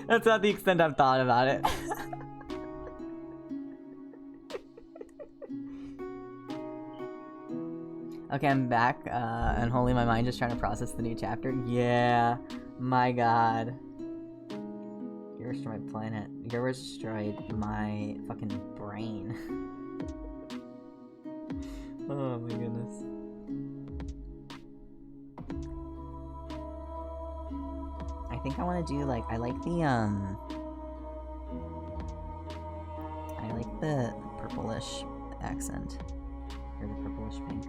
that's not the extent I've thought about it. Okay, I'm back, and holy my mind just trying to process the new chapter. Yeah, my god. You destroyed my planet. You destroyed my fucking brain. Oh my goodness. I think I want to do, like, I like the purplish accent. Or the purplish pink.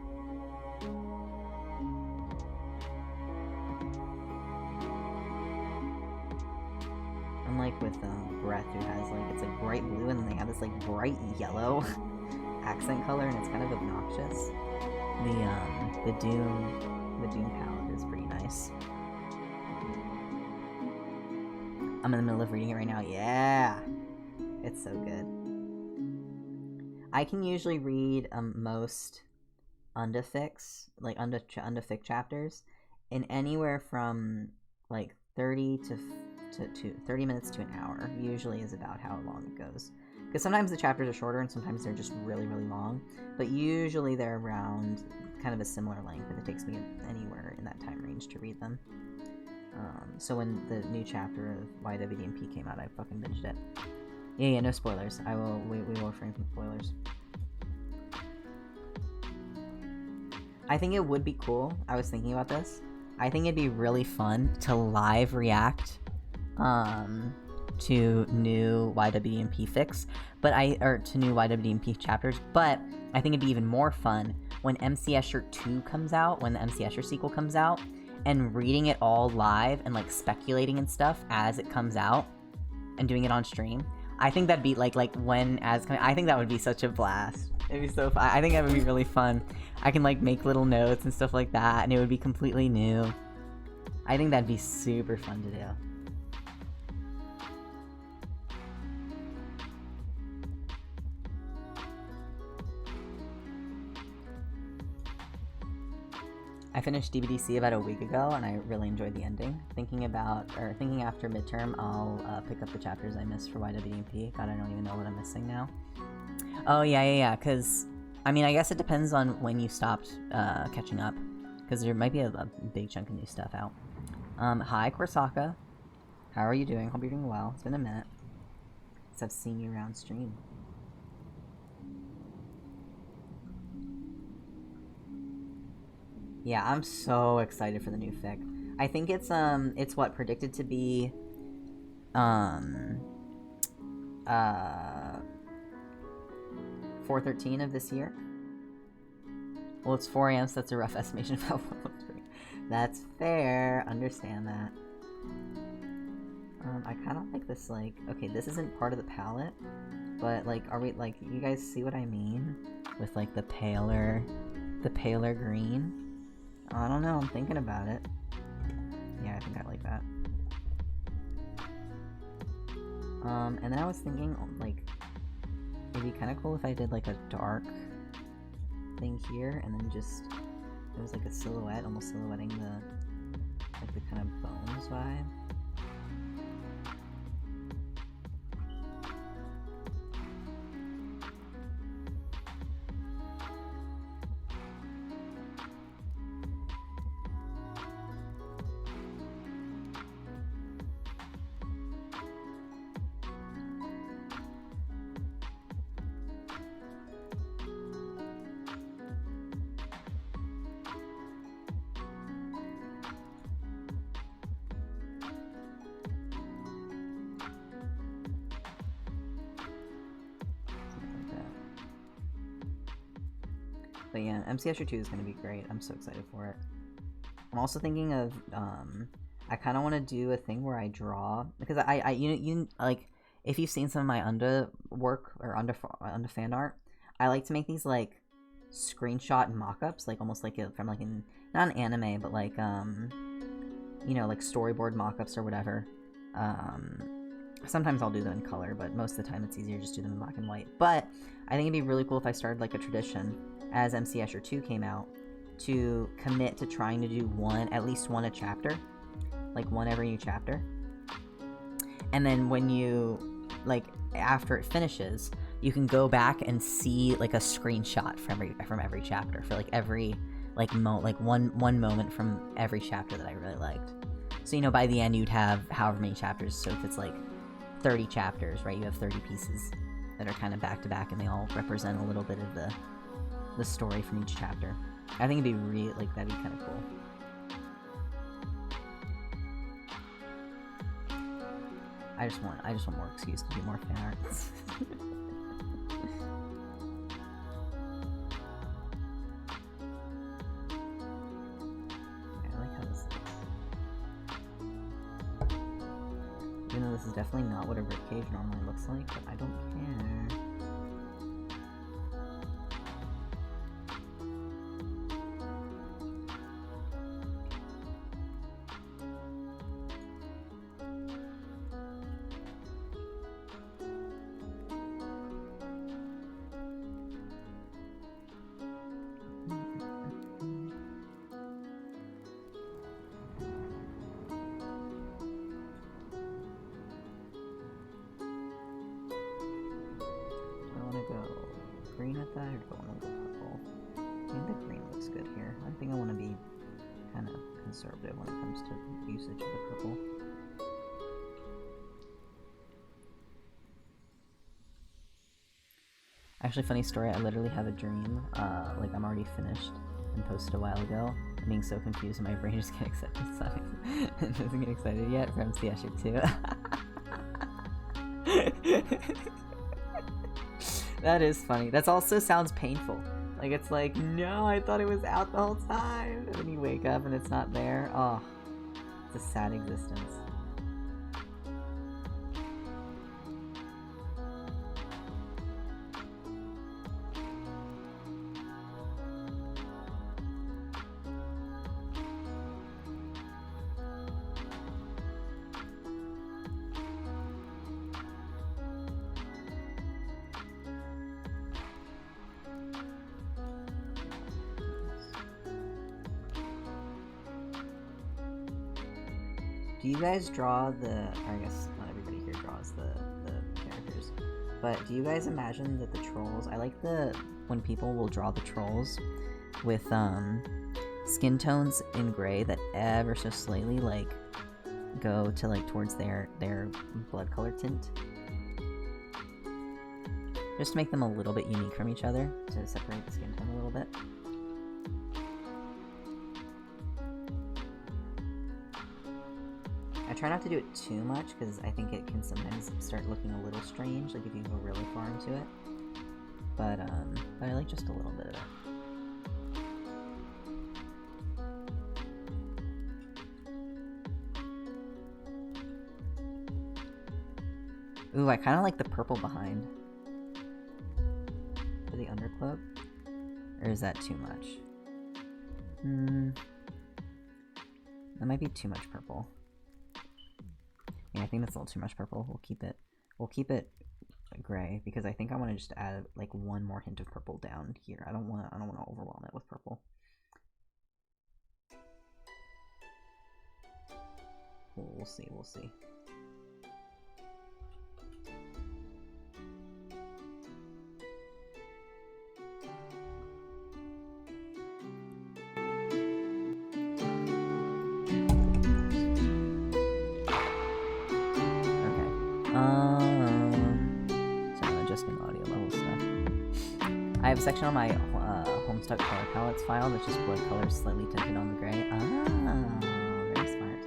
Unlike with Breath, who has like, it's like bright blue and then they have this like bright yellow accent color, and it's kind of obnoxious. The Doom palette is pretty nice. I'm in the middle of reading it right now. Yeah, it's so good. I can usually read most undafics, like undafic chapters, in anywhere from like 30 to 30 minutes to an hour. Usually is about how long it goes. Because sometimes the chapters are shorter and sometimes they're just really, really long. But usually they're around kind of a similar length, and it takes me anywhere in that time range to read them. So when the new chapter of YWDMP came out, I fucking binged it. Yeah, no spoilers. We will refrain from spoilers. I think it would be cool. I was thinking about this. I think it'd be really fun to live react to new YWDMP fics, or to new YWDMP chapters, but I think it'd be even more fun when MC Escher 2 comes out, when the MC Escher sequel comes out, and reading it all live and like speculating and stuff as it comes out and doing it on stream. I think that'd be like when as coming. I think that would be such a blast. It'd be so fun. I think that would be really fun. I can like make little notes and stuff like that, and it would be completely new. I think that'd be super fun to do. I finished DBDC about a week ago, and I really enjoyed the ending. Thinking after midterm, I'll pick up the chapters I missed for YWDMP. God, I don't even know what I'm missing now. Oh, yeah, because, I mean, I guess it depends on when you stopped catching up, because there might be a big chunk of new stuff out. Hi, Korsaka. How are you doing? Hope you're doing well. It's been a minute since I've seen you around stream. Yeah, I'm so excited for the new fic. I think it's what, predicted to be, 4/13 of this year? Well, it's 4 AM, so that's a rough estimation of how long it's been. That's fair, understand that. I kind of like this, like, okay, this isn't part of the palette, but, like, are we, like, you guys see what I mean? With, like, the paler green? I don't know, I'm thinking about it. Yeah, I think I like that. And then I was thinking, like, it'd be kind of cool if I did, like, a dark thing here, and then just, it was like a silhouette, almost silhouetting the, like, the kind of bones vibe. But yeah, MC Escher 2 is going to be great. I'm so excited for it. I'm also thinking of, I kind of want to do a thing where I draw, because you like, if you've seen some of my unda work, or unda fan art, I like to make these, like, screenshot mock-ups, like, almost like from, like, not an anime, but, like, you know, like, storyboard mock-ups or whatever. Sometimes I'll do them in color, but most of the time it's easier to just do them in black and white. But I think it'd be really cool if I started, like, a tradition, as MC Escher 2 came out, to commit to trying to do at least one a chapter. Like, one every new chapter. And then when you, like, after it finishes, you can go back and see, like, a screenshot from every chapter, for, like, every, like, one moment from every chapter that I really liked. So, you know, by the end you'd have however many chapters, so if it's, like, 30 chapters, right, you have 30 pieces that are kind of back-to-back, and they all represent a little bit of the story from each chapter. I think it'd be really, like, that'd be kind of cool. I just want more excuse to do more fan arts. I like how this looks. Even though this is definitely not what a ribcage normally looks like, but I don't care. Conservative when it comes to usage of the purple. Actually, funny story, I literally have a dream, like I'm already finished and posted a while ago. I'm being so confused and my brain just can't accept it, so it doesn't get excited yet from CS 2. That is funny. That also sounds painful. Like, it's like, no, I thought it was out the whole time. And then you wake up and it's not there. Oh, it's a sad existence. Do you guys draw the, or I guess not everybody here draws the characters, but do you guys imagine that the trolls, I like when people will draw the trolls with skin tones in gray that ever so slightly like go to like towards their blood color tint, just to make them a little bit unique from each other, to separate the skin tone a little bit. I try not to do it too much because I think it can sometimes start looking a little strange, like if you go really far into it. But I like just a little bit of it. Ooh, I kind of like the purple behind. For the undercloak? Or is that too much? That might be too much purple. Yeah, I think that's a little too much purple. We'll keep it gray because I think I want to just add like one more hint of purple down here. I don't want to overwhelm it with purple. We'll see. So I'm adjusting audio level stuff. I have a section on my Homestuck color palettes file that's just blood colors slightly tinted on the gray. Ah, very smart.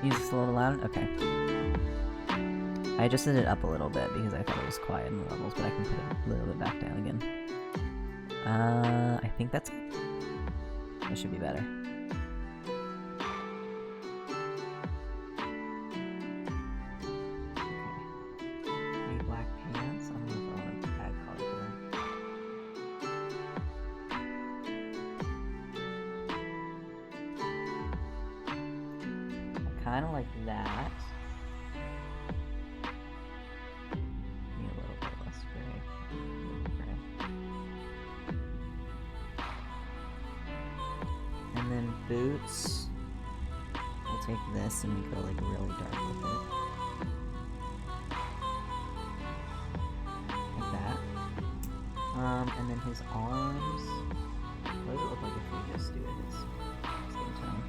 Music's a little loud? Okay. I adjusted it up a little bit because I thought it was quiet in the levels, but I can put it a little bit back down again. I think that should be better. Okay. Black pants. I don't know if I want to add color to them. Kind of like that. Maybe a little bit less gray. And then boots. We'll take this and we go like really dark with it. Like that. And then his arms. What does it look like if we just do his skin tone?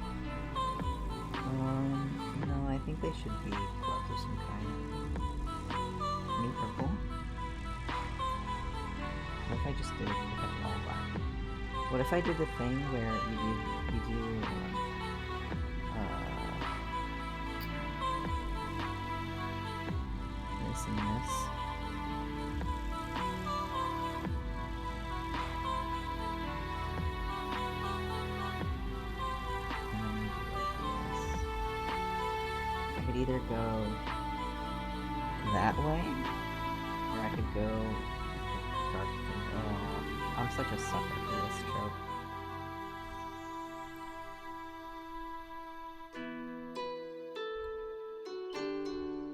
No, I think they should be gloves of some kind. Any purple? What if I just did it all black? What if I did the thing where you do this and this? I could either go that way, or I could go dark. Oh, I'm such a sucker for this trope.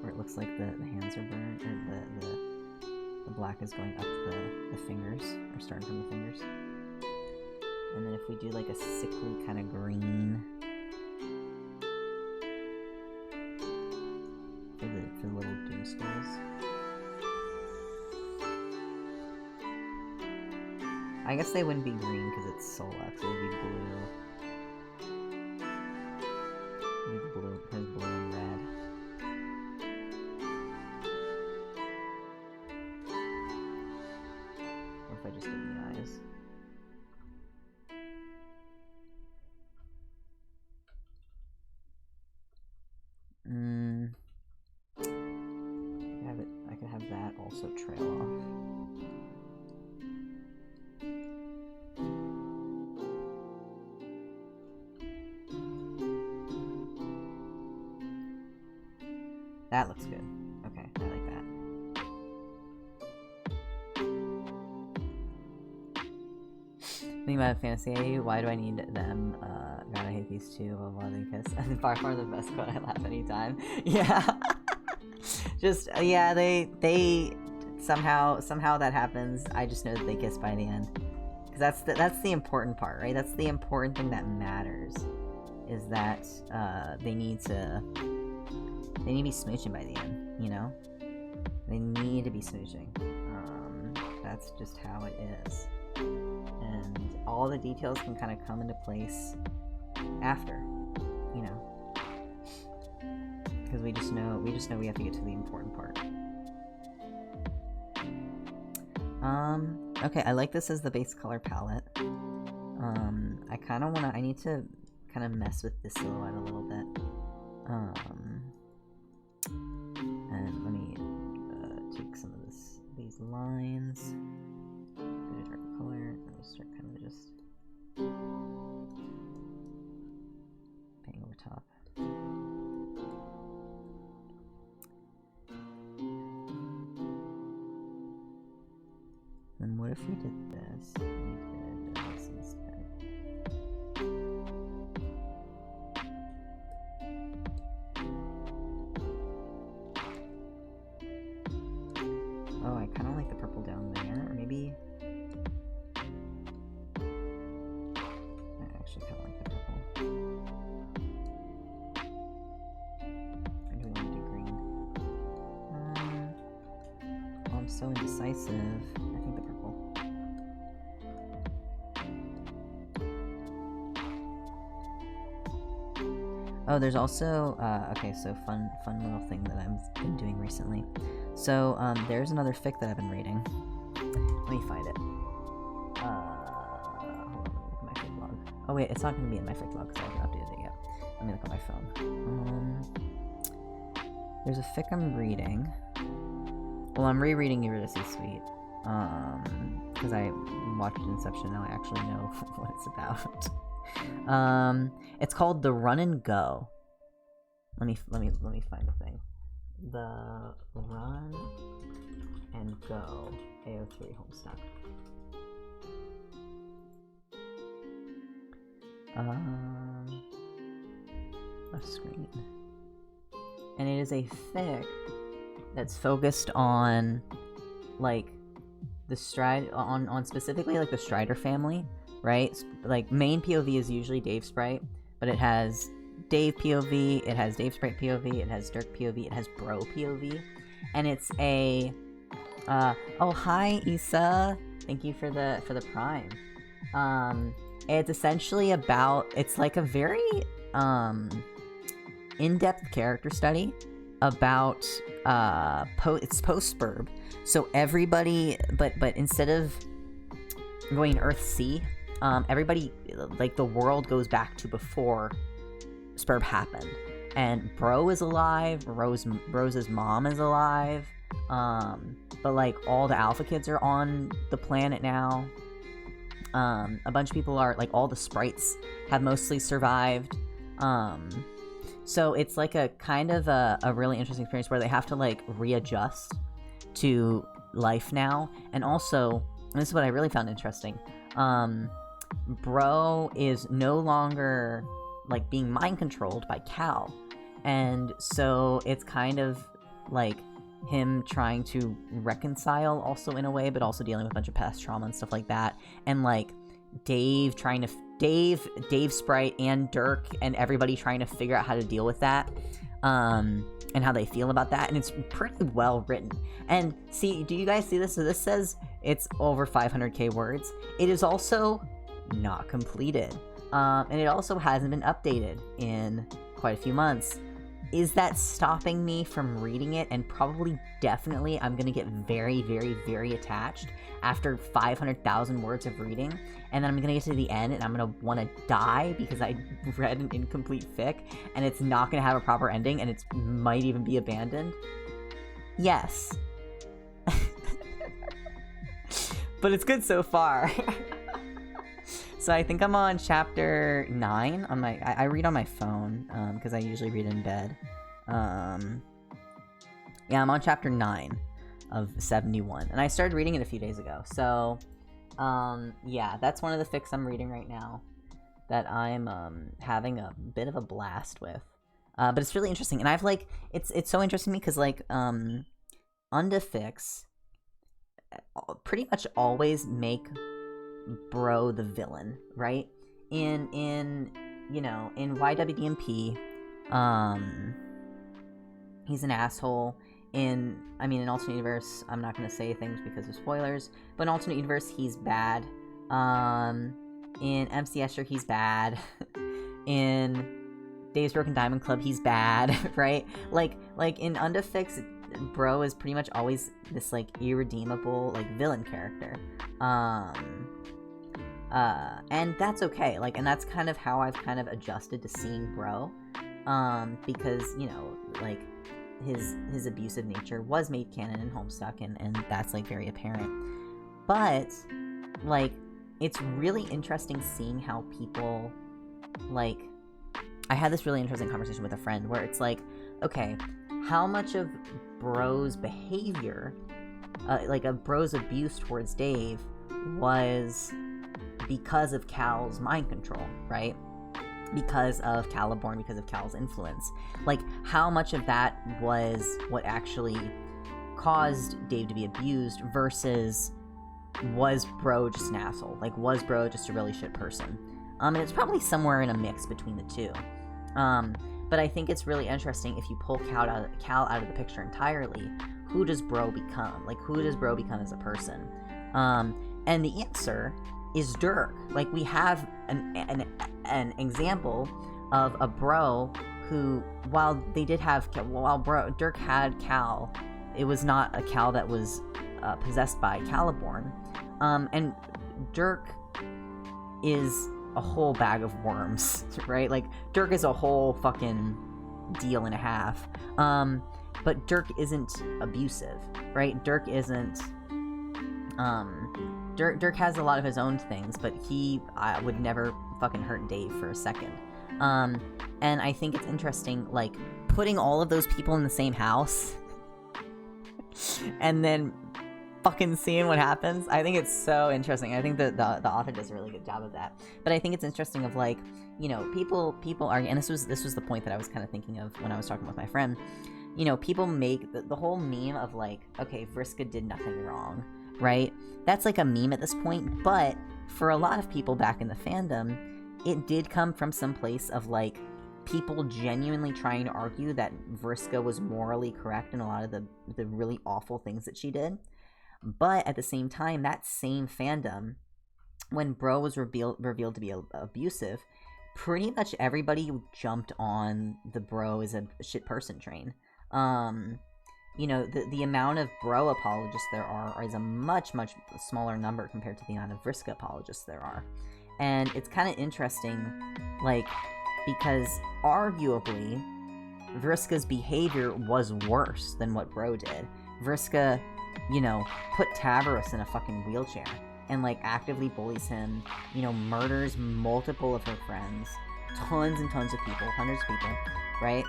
Where it looks like the hands are burned, or the black is going up the fingers, or starting from the fingers. And then if we do like a sickly kind of green for the little doom skulls. I guess they wouldn't be green because it's Solux, it would be blue. Maybe blue, because blue and red. What if I just did the eyes? I could have that also trail off. That looks good. Okay, I like that. Think about Fantasy AU, why do I need them? God, I hate these two, blah blah, they kiss. And by far the best quote, I laugh anytime. Yeah. Just, yeah, they somehow that happens. I just know that they kiss by the end. Because that's the important part, right? That's the important thing that matters. Is that, they need to be smooching by the end, you know? They need to be smooching. That's just how it is. And all the details can kind of come into place after, you know? Because we just know we have to get to the important part. Okay, I like this as the base color palette. I need to kind of mess with the silhouette a little bit. And let me take some of these lines, go to darker color, and we'll start kind of just painting over top. Then what if we did this? We did this instead. Oh, I kind of like the purple down there, or maybe... I actually kind of like the purple. Or do we want to do green? Oh, I'm so indecisive. I think the purple. Oh, there's also, okay, so fun little thing that I've been doing recently. So, there's another fic that I've been reading. Let me find it. Hold on, let me look at my fic log. Oh wait, it's not going to be in my fic log because I haven't updated it yet. Let me look at my phone. There's a fic I'm reading. Well, I'm rereading Eurydice Suite. Because I watched Inception, now I actually know what it's about. It's called The Run and Go. Let me find the thing. The Run and Go AO3 Homestuck. Left screen. And it is a fic that's focused on like the on specifically like the Strider family, right? Like, main POV is usually Dave Sprite, but it has Dave POV, it has Dave Sprite POV, it has Dirk POV, it has Bro POV, and it's a, oh, hi, Issa! Thank you for the Prime. It's essentially about, it's like a very, in-depth character study about, it's post-Spurb, so everybody, but instead of going Earth-C, everybody, like, the world goes back to before Spurb happened, and Bro is alive, Rose's mom is alive, but, like, all the Alpha Kids are on the planet now. A bunch of people are, like, all the sprites have mostly survived. So it's like a kind of a really interesting experience where they have to, like, readjust to life now. And also, and this is what I really found interesting, Bro is no longer, like, being mind controlled by Cal. And so it's kind of like him trying to reconcile also in a way, but also dealing with a bunch of past trauma and stuff like that. And, like, Dave trying to Dave Sprite and Dirk and everybody trying to figure out how to deal with that, and how they feel about that. And it's pretty well written. And see, do you guys see this? So this says it's over 500k words. It is also not completed, and it also hasn't been updated in quite a few months. Is that stopping me from reading it? And probably, definitely, I'm gonna get very, very, very attached after 500,000 words of reading, and then I'm gonna get to the end and I'm gonna want to die because I read an incomplete fic and it's not gonna have a proper ending and it might even be abandoned. Yes. But it's good so far. So I think I'm on chapter 9 on my, I read on my phone, because I usually read in bed. Yeah, I'm on chapter 9 of 71, and I started reading it a few days ago, so, yeah, that's one of the fics I'm reading right now that I'm, having a bit of a blast with. But it's really interesting, and I've, like, it's so interesting to me, because, like, unda fics pretty much always make Bro the villain, right? In you know, in YWDMP, he's an asshole. In alternate universe, I'm not gonna say things because of spoilers, but in alternate universe, he's bad. In MC Escher, he's bad. In Dave's Broken Diamond Club, he's bad, right? Like in unda fics, Bro is pretty much always this, like, irredeemable, like, villain character. And that's okay, like, and that's kind of how I've kind of adjusted to seeing Bro, because, you know, like, his abusive nature was made canon in Homestuck, and that's, like, very apparent. But, like, it's really interesting seeing how people, like, I had this really interesting conversation with a friend where it's like, okay, how much of Bro's behavior, like, of Bro's abuse towards Dave was because of Cal's mind control, right? Because of Caliborn, because of Cal's influence. Like, how much of that was what actually caused Dave to be abused versus was Bro just an asshole? Like, was Bro just a really shit person? And it's probably somewhere in a mix between the two. But I think it's really interesting if you pull Cal out of the picture entirely, who does Bro become? Like, who does Bro become as a person? And the answer is Dirk. Like, we have an example of a Bro who, while Dirk had Cal, it was not a Cal that was possessed by Caliborn. And Dirk is a whole bag of worms, right? Like, Dirk is a whole fucking deal and a half. But Dirk isn't abusive, right? Dirk isn't, Dirk has a lot of his own things, but he would never fucking hurt Dave for a second. And I think it's interesting, like, putting all of those people in the same house and then fucking seeing what happens. I think it's so interesting. I think that the author does a really good job of that. But I think it's interesting of, like, you know, people are, and this was the point that I was kind of thinking of when I was talking with my friend. You know, people make the whole meme of, like, okay, Vriska did nothing wrong, right? That's like a meme at this point, but for a lot of people back in the fandom, it did come from some place of, like, people genuinely trying to argue that Vriska was morally correct in a lot of the really awful things that she did. But at the same time, that same fandom, when Bro was revealed to be abusive, pretty much everybody jumped on the Bro is a shit person train. You know, the amount of Bro apologists there are is a much, much smaller number compared to the amount of Vriska apologists there are. And it's kind of interesting, like, because arguably, Vriska's behavior was worse than what Bro did. Vriska, you know, put Tabaros in a fucking wheelchair and, like, actively bullies him, you know, murders multiple of her friends, tons and tons of people, hundreds of people, right?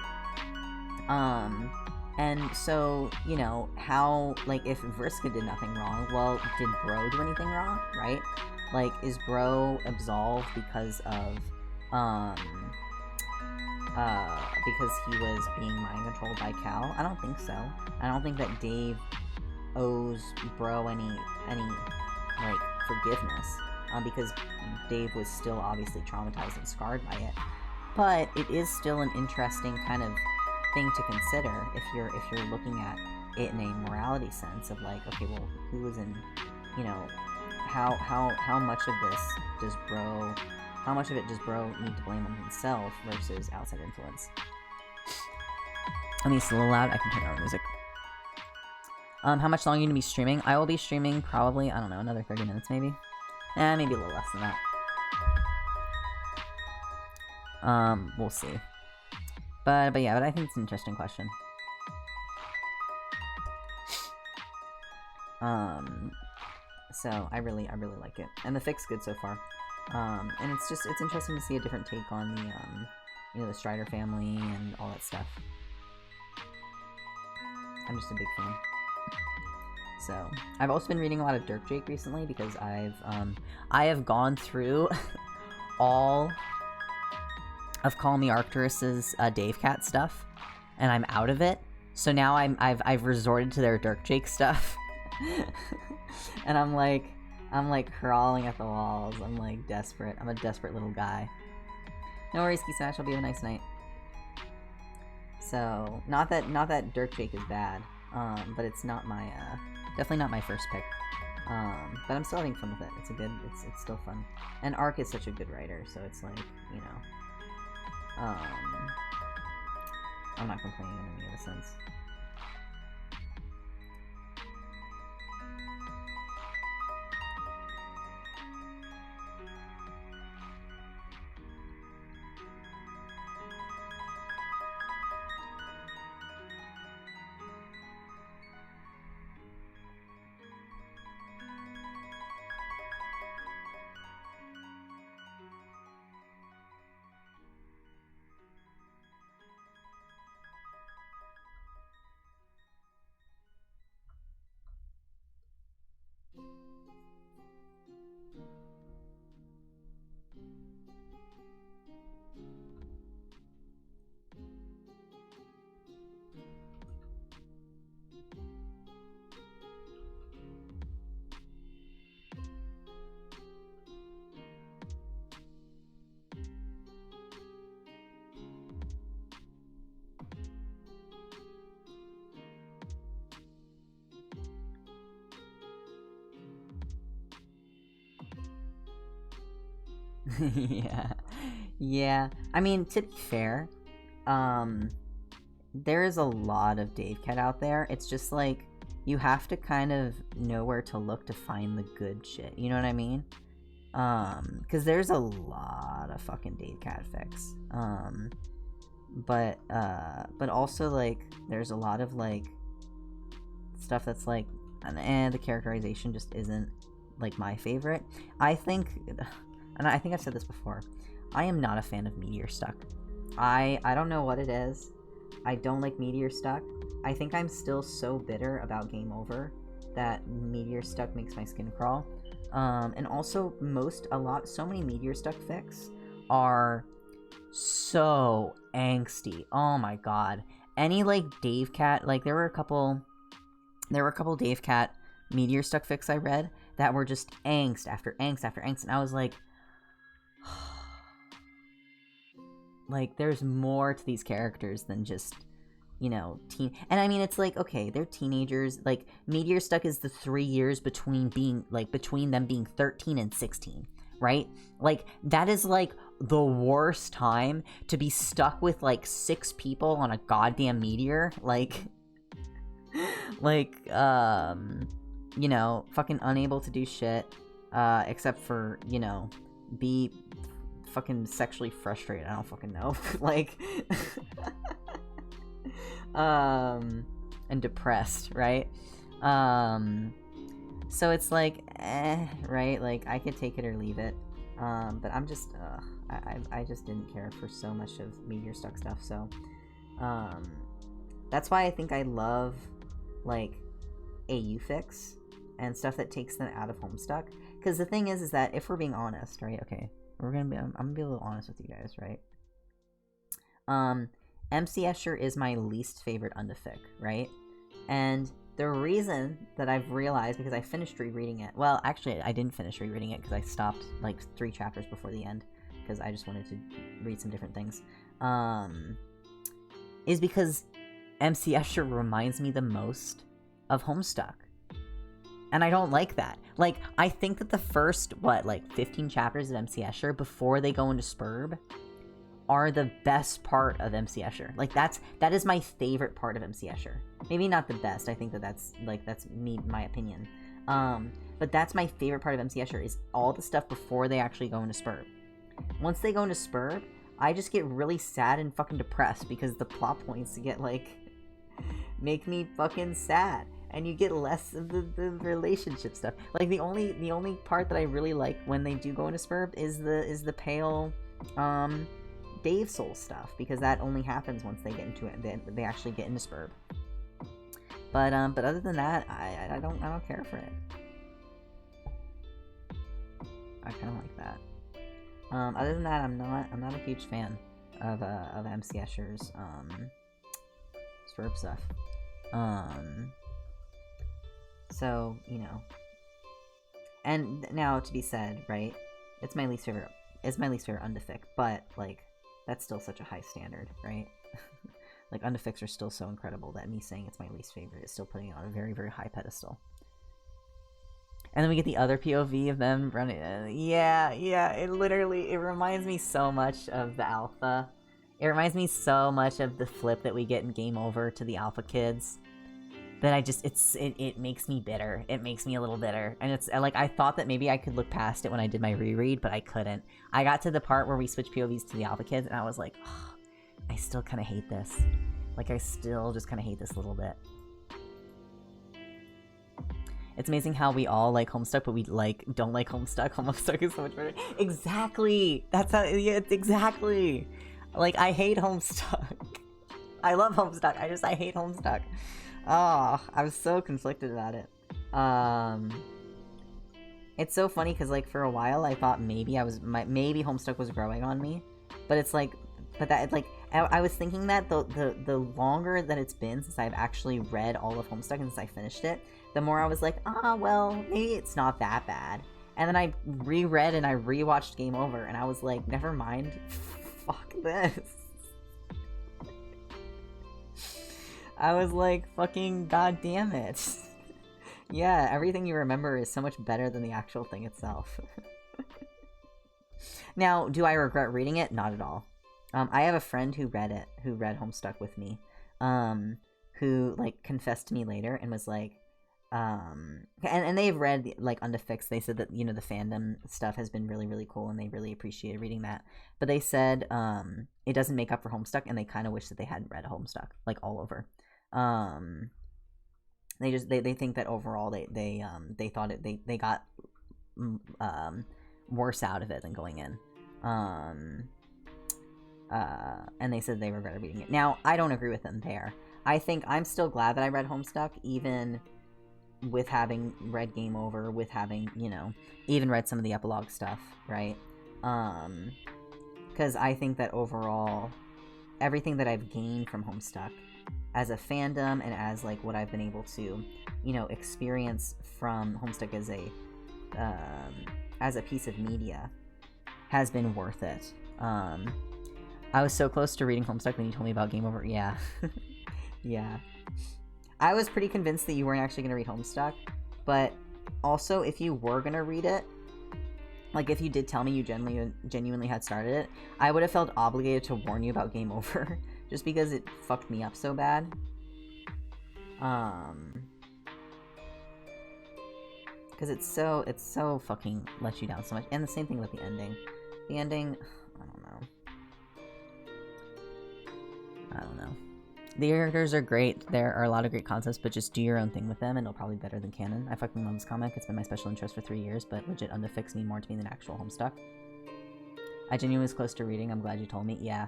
And so, you know, how, like, if Vriska did nothing wrong, well, did Bro do anything wrong, right? Like, is Bro absolved because of, because he was being mind controlled by Cal? I don't think so. I don't think that Dave owes Bro any like, forgiveness, because Dave was still obviously traumatized and scarred by it. But it is still an interesting kind of thing to consider if you're looking at it in a morality sense of, like, okay, well, who is in, you know, how much of this does Bro, how much of it does Bro need to blame on himself versus outside influence? I mean, it's a little loud. I can turn down the music. How much longer are you going to be streaming? I will be streaming probably, I don't know, another 30 minutes maybe. Maybe a little less than that. We'll see. But I think it's an interesting question. So I really like it. And the fic's good so far. And it's interesting to see a different take on the, you know, the Strider family and all that stuff. I'm just a big fan. So, I've also been reading a lot of Dirk Jake recently because I have gone through all of Call Me Arcturus's Dave Cat stuff, and I'm out of it. So now I've resorted to their Dirk Jake stuff, and I'm like crawling at the walls. I'm like desperate. I'm a desperate little guy. No worries, Key Smash. I'll be have a nice night. So not that Dirk Jake is bad, but it's not my definitely not my first pick. But I'm still having fun with it. It's still fun. And Ark is such a good writer, so it's like, you know, I'm not complaining in any other sense. Yeah. I mean, to be fair, there is a lot of Dave Cat out there. It's just like, you have to kind of know where to look to find the good shit. You know what I mean? Because there's a lot of fucking Dave Cat fics. But also, like, there's a lot of, like, stuff that's like, and the characterization just isn't, like, my favorite. I think, and I think I've said this before, I am not a fan of Meteor Stuck. I don't know what it is. I don't like Meteor Stuck. I think I'm still so bitter about Game Over that Meteor Stuck makes my skin crawl. And also, so many Meteor Stuck fics are so angsty. Oh my god. Any, like, Dave Cat, like, there were a couple Dave Cat Meteor Stuck fics I read that were just angst after angst after angst, and I was like, like, there's more to these characters than just, you know, teen. And I mean, it's like, okay, they're teenagers. Like, Meteor Stuck is the 3 years between them being 13 and 16, right? Like, that is like the worst time to be stuck with like 6 people on a goddamn meteor. Like, you know, fucking unable to do shit, except for, you know, be fucking sexually frustrated. I don't fucking know. Like, and depressed, right? So it's like, right? Like, I could take it or leave it. But I'm just, I just didn't care for so much of Meteor Stuck stuff, so, that's why I think I love, like, AU fix and stuff that takes them out of Homestuck. Because the thing is that if we're being honest, right? Okay, I'm gonna be a little honest with you guys, right? MC Escher is my least favorite undefic, right? And the reason that I've realized, because I finished rereading it, well, actually, I didn't finish rereading it because I stopped, like, 3 chapters before the end, because I just wanted to read some different things, is because MC Escher reminds me the most of Homestuck. And I don't like that. Like, I think that the first, 15 chapters of MC Escher, before they go into Spurb, are the best part of MC Escher. Like, that is my favorite part of MC Escher. Maybe not the best, I think that's me, my opinion. But that's my favorite part of MC Escher, is all the stuff before they actually go into Spurb. Once they go into Spurb, I just get really sad and fucking depressed, because the plot points get, like, make me fucking sad. And you get less of the relationship stuff. Like, the only part that I really like when they do go into Spurb is the pale, Dave Soul stuff, because that only happens once they get into it. They actually get into Spurb. But other than that, I don't care for it. I kind of like that. Other than that, I'm not a huge fan of MC Escher's Spurb stuff. So, you know. And now, to be said, right? It's my least favorite undefic, but, like, that's still such a high standard, right? Like, undefics are still so incredible that me saying it's my least favorite is still putting it on a very, very high pedestal. And then we get the other POV of them running. Yeah, it reminds me so much of the alpha. It reminds me so much of the flip that we get in Game Over to the alpha kids. That it makes me bitter. It makes me a little bitter. And it's, like, I thought that maybe I could look past it when I did my reread, but I couldn't. I got to the part where we switch POVs to the alpha kids, and I was like, oh, I still kind of hate this. Like, I still just kind of hate this a little bit. It's amazing how we all like Homestuck, but we, like, don't like Homestuck. Homestuck is so much better. Exactly! That's how, yeah, exactly! Like, I hate Homestuck. I love Homestuck, I hate Homestuck. Oh, I was so conflicted about it. It's so funny, because, like, for a while I thought maybe maybe Homestuck was growing on me, but it's like, I was thinking that the longer that it's been since I've actually read all of Homestuck and since I finished it, the more I was like, well, maybe it's not that bad. And then I reread and I rewatched Game Over, and I was like, never mind, fuck this. I was like, fucking goddamn it. Yeah, everything you remember is so much better than the actual thing itself. Now, do I regret reading it? Not at all. I have a friend who read Homestuck with me, who, like, confessed to me later and was like, and they've read, like, Undefix. They said that, you know, the fandom stuff has been really, really cool, and they really appreciated reading that. But they said, it doesn't make up for Homestuck, and they kind of wish that they hadn't read Homestuck, like, all over. They think that overall they thought they got worse out of it than going in. And they said they regretted reading it. Now, I don't agree with them there. I think I'm still glad that I read Homestuck, even with having read Game Over, with having, you know, even read some of the epilogue stuff, right? Because I think that overall, everything that I've gained from Homestuck as a fandom and as, like, what I've been able to, you know, experience from Homestuck as a as a piece of media has been worth it. I was so close to reading Homestuck when you told me about Game Over. Yeah. Yeah. I was pretty convinced that you weren't actually going to read Homestuck, but also if you were going to read it, like if you did tell me you genuinely had started it, I would have felt obligated to warn you about Game Over, just because it fucked me up so bad. Because it's so fucking let you down so much. And the same thing with the ending. The ending, I don't know. The characters are great. There are a lot of great concepts, but just do your own thing with them, and it'll probably be better than canon. I fucking love this comic. It's been my special interest for 3 years, but legit Undefix mean more to me than actual Homestuck. I genuinely was close to reading. I'm glad you told me. Yeah.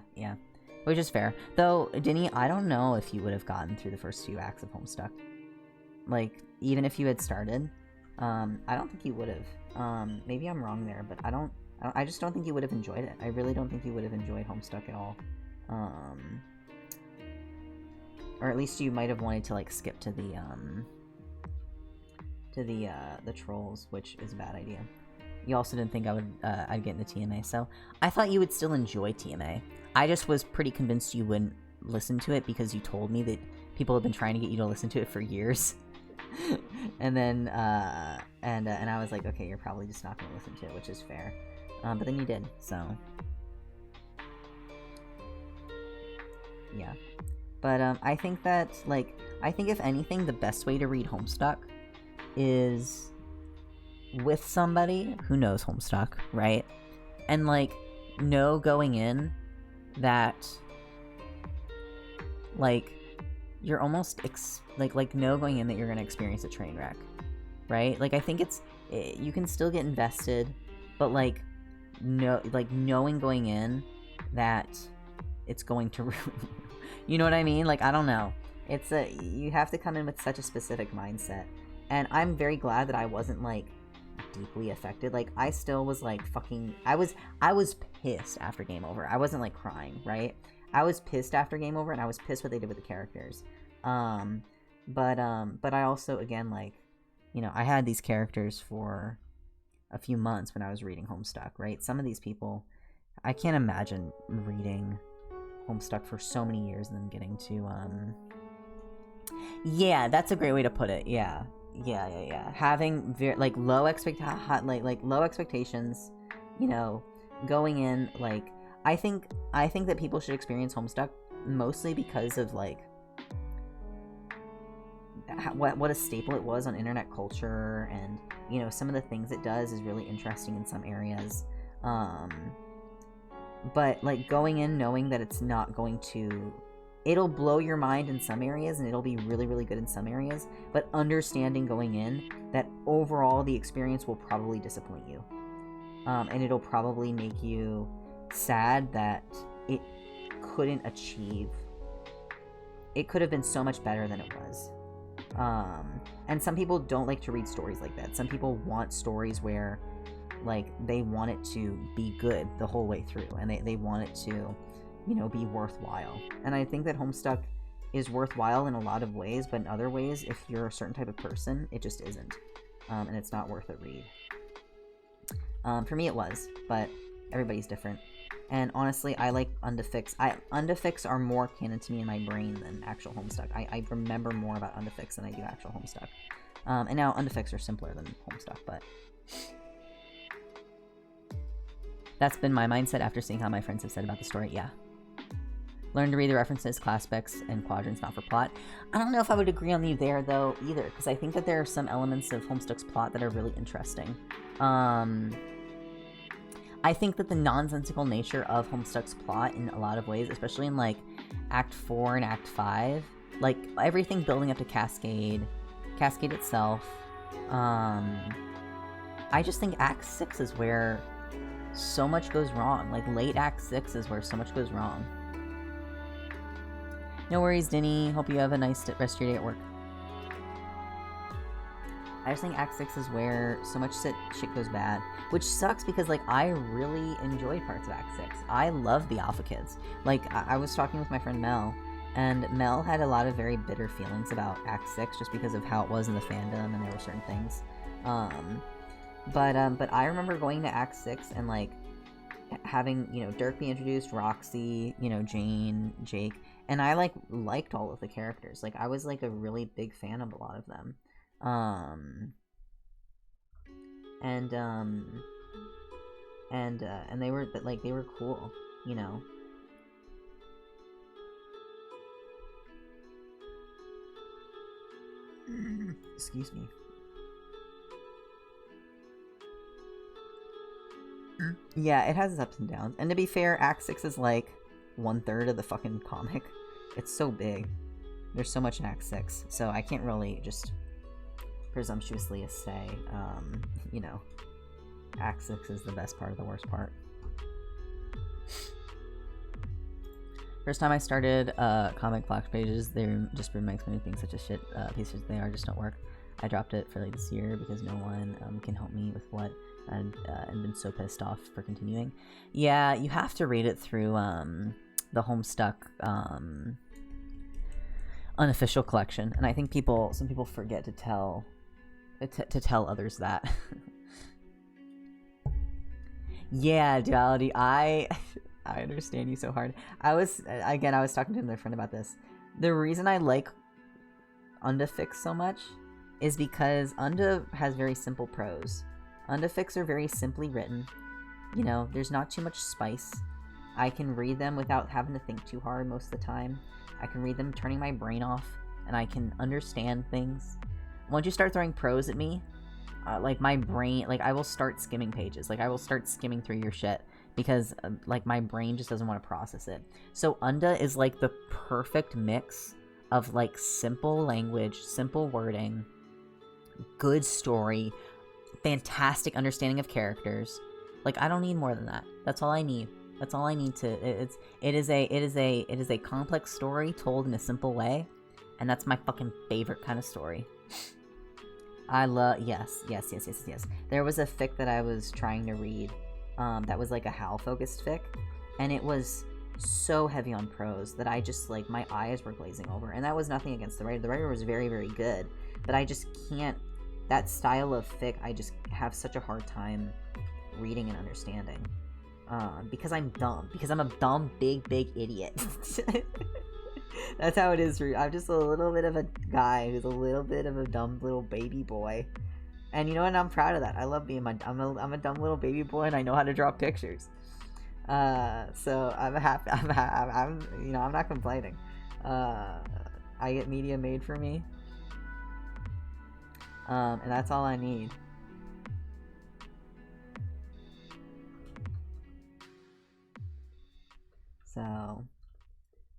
Which is fair. Though, Denny, I don't know if you would have gotten through the first few acts of Homestuck. Like, even if you had started, I don't think you would have. Maybe I'm wrong there, but I just don't think you would have enjoyed it. I really don't think you would have enjoyed Homestuck at all. Or at least you might have wanted to, like, skip to the trolls, which is a bad idea. You also didn't think I'd get into TMA, so I thought you would still enjoy TMA. I just was pretty convinced you wouldn't listen to it because you told me that people have been trying to get you to listen to it for years. And then, and I was like, okay, you're probably just not going to listen to it, which is fair. But then you did, so. Yeah. But, I think that, like, if anything, the best way to read Homestuck is with somebody who knows Homestuck, right? And, like, know going in that, like, you're almost, know going in that you're gonna experience a train wreck, right? Like, I think you can still get invested, but, like, knowing going in that it's going to ruin you. You know what I mean? Like, I don't know. You have to come in with such a specific mindset. And I'm very glad that I wasn't, like, deeply affected. Like, I still was, like, fucking... I was pissed after Game Over. I wasn't, like, crying, right? I was pissed after Game Over, and I was pissed what they did with the characters. But I also, again, like, you know, I had these characters for a few months when I was reading Homestuck, right? Some of these people, I can't imagine reading Homestuck for so many years and then getting to, yeah, that's a great way to put it, yeah. Having low expectations, you know, going in, like, I think that people should experience Homestuck mostly because of, like, what a staple it was on internet culture, and, you know, some of the things it does is really interesting in some areas, but, like, going in knowing that it's not going to... It'll blow your mind in some areas, and it'll be really, really good in some areas, but understanding going in that overall the experience will probably disappoint you. And it'll probably make you sad that it couldn't achieve... It could have been so much better than it was. And some people don't like to read stories like that. Some people want stories where, like, they want it to be good the whole way through, and they want it to, you know, be worthwhile. And I think that Homestuck is worthwhile in a lot of ways, but in other ways, if you're a certain type of person, it just isn't. And it's not worth a read. For me it was, but everybody's different. And honestly, I like Undefix. Undefix are more canon to me in my brain than actual Homestuck. I remember more about Undefix than I do actual Homestuck. And now Undefix are simpler than Homestuck, but... That's been my mindset after seeing how my friends have said about the story, yeah. Learn to read the references, class specs, and quadrants, not for plot. I don't know if I would agree on you there, though, either, because I think that there are some elements of Homestuck's plot that are really interesting. I think that the nonsensical nature of Homestuck's plot in a lot of ways, especially in, like, Act 4 and Act 5, like, everything building up to Cascade itself, I just think Act 6 is where so much goes wrong. Like, late Act 6 is where so much goes wrong. No worries, Denny. Hope you have a nice rest of your day at work. I just think Act 6 is where so much shit goes bad. Which sucks because, like, I really enjoyed parts of Act 6. I love the Alpha Kids. Like, I was talking with my friend Mel, and Mel had a lot of very bitter feelings about Act 6 just because of how it was in the fandom, and there were certain things. But I remember going to Act 6 and, like, having, you know, Dirk be introduced, Roxy, you know, Jane, Jake, and I, like, liked all of the characters. Like, I was, like, a really big fan of a lot of them. And they were, like, they were cool, you know. Excuse me. Yeah, it has its ups and downs. And to be fair, Act 6 is like 1/3 of the fucking comic. It's so big. There's so much in Act 6, so I can't really just presumptuously say, you know, Act 6 is the best part of the worst part. First time I started comic flash pages, they just remakes many things such as shit pieces they are just don't work. I dropped it for like this year because no one can help me with what and been so pissed off for continuing. Yeah, you have to read it through the Homestuck unofficial collection, and I think some people forget to tell others that. Yeah, Duality, I understand you so hard. I was talking to another friend about this. The reason I like Undafix so much is because Unda has very simple prose. Undafix are very simply written. You know, there's not too much spice. I can read them without having to think too hard most of the time. I can read them turning my brain off, and I can understand things. Once you start throwing prose at me, like, my brain, like, I will start skimming pages. Like, I will start skimming through your shit because, like, my brain just doesn't want to process it. So Unda is, like, the perfect mix of, like, simple language, simple wording, good story, fantastic understanding of characters. Like, I don't need more than that. That's all I need. That's all I need to. It is a complex story told in a simple way, and that's my fucking favorite kind of story. I love yes. There was a fic that I was trying to read, that was like a Hal focused fic, and it was so heavy on prose that I just, like, my eyes were glazing over. And that was nothing against the writer. The writer was very, very good, but I just can't. That style of fic, I just have such a hard time reading and understanding. Because I'm dumb. Because I'm a dumb, big idiot. That's how it is. I'm just a little bit of a guy who's a little bit of a dumb little baby boy. And you know what? I'm proud of that. I love being I'm a dumb little baby boy, and I know how to draw pictures. So I'm happy. I'm you know, I'm not complaining. I get media made for me. And that's all I need. So,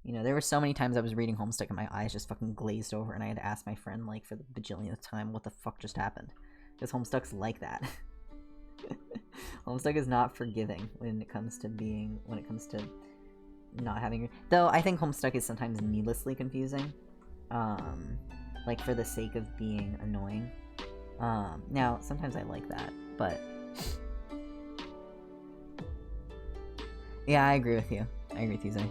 you know, there were so many times I was reading Homestuck and my eyes just fucking glazed over, and I had to ask my friend, like, for the bajillionth time, what the fuck just happened? Because Homestuck's like that. Homestuck is not forgiving when it comes to not having... Though, I think Homestuck is sometimes needlessly confusing. Like, for the sake of being annoying. Now, sometimes I like that, but... Yeah, I agree with you. I agree with you, Zay.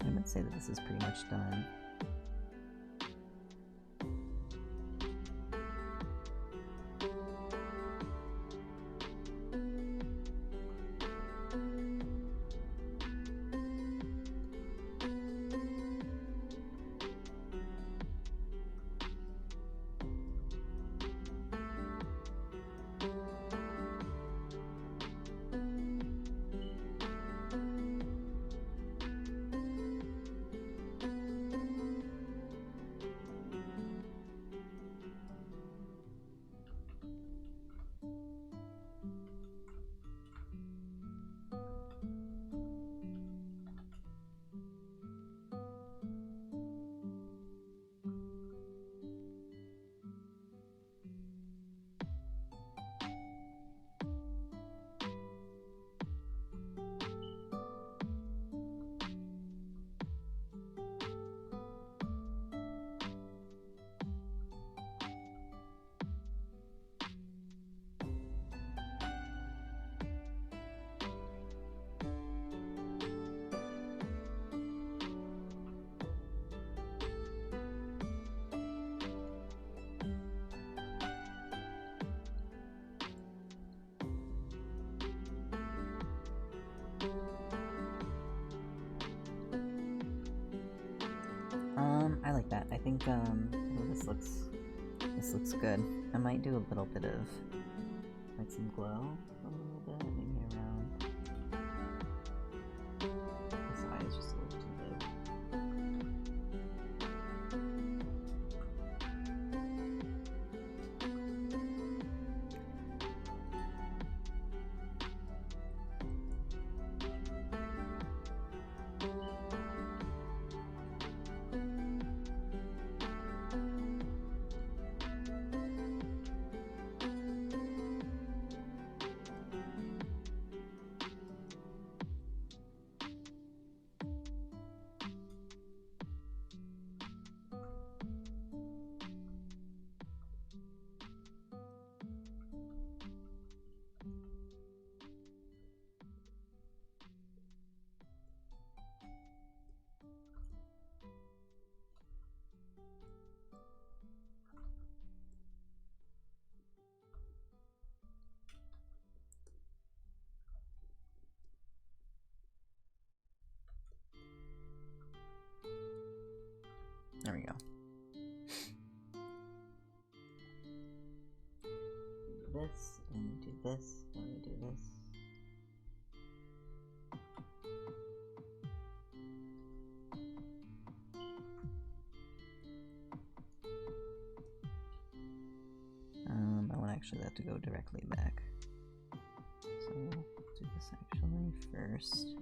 I would say that this is pretty much done. think, oh, this looks good. I might do a little bit of, like, some glow, a little bit, maybe around, this eye is just a little too big. There we go. This, and we do this, and we do this. I want actually that to go directly back. So we'll do this actually first.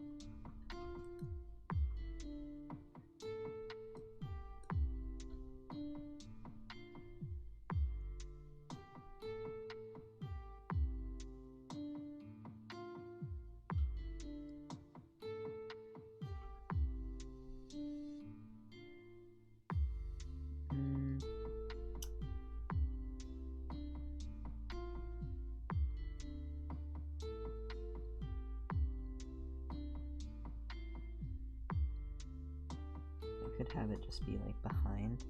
Could have it just be like behind.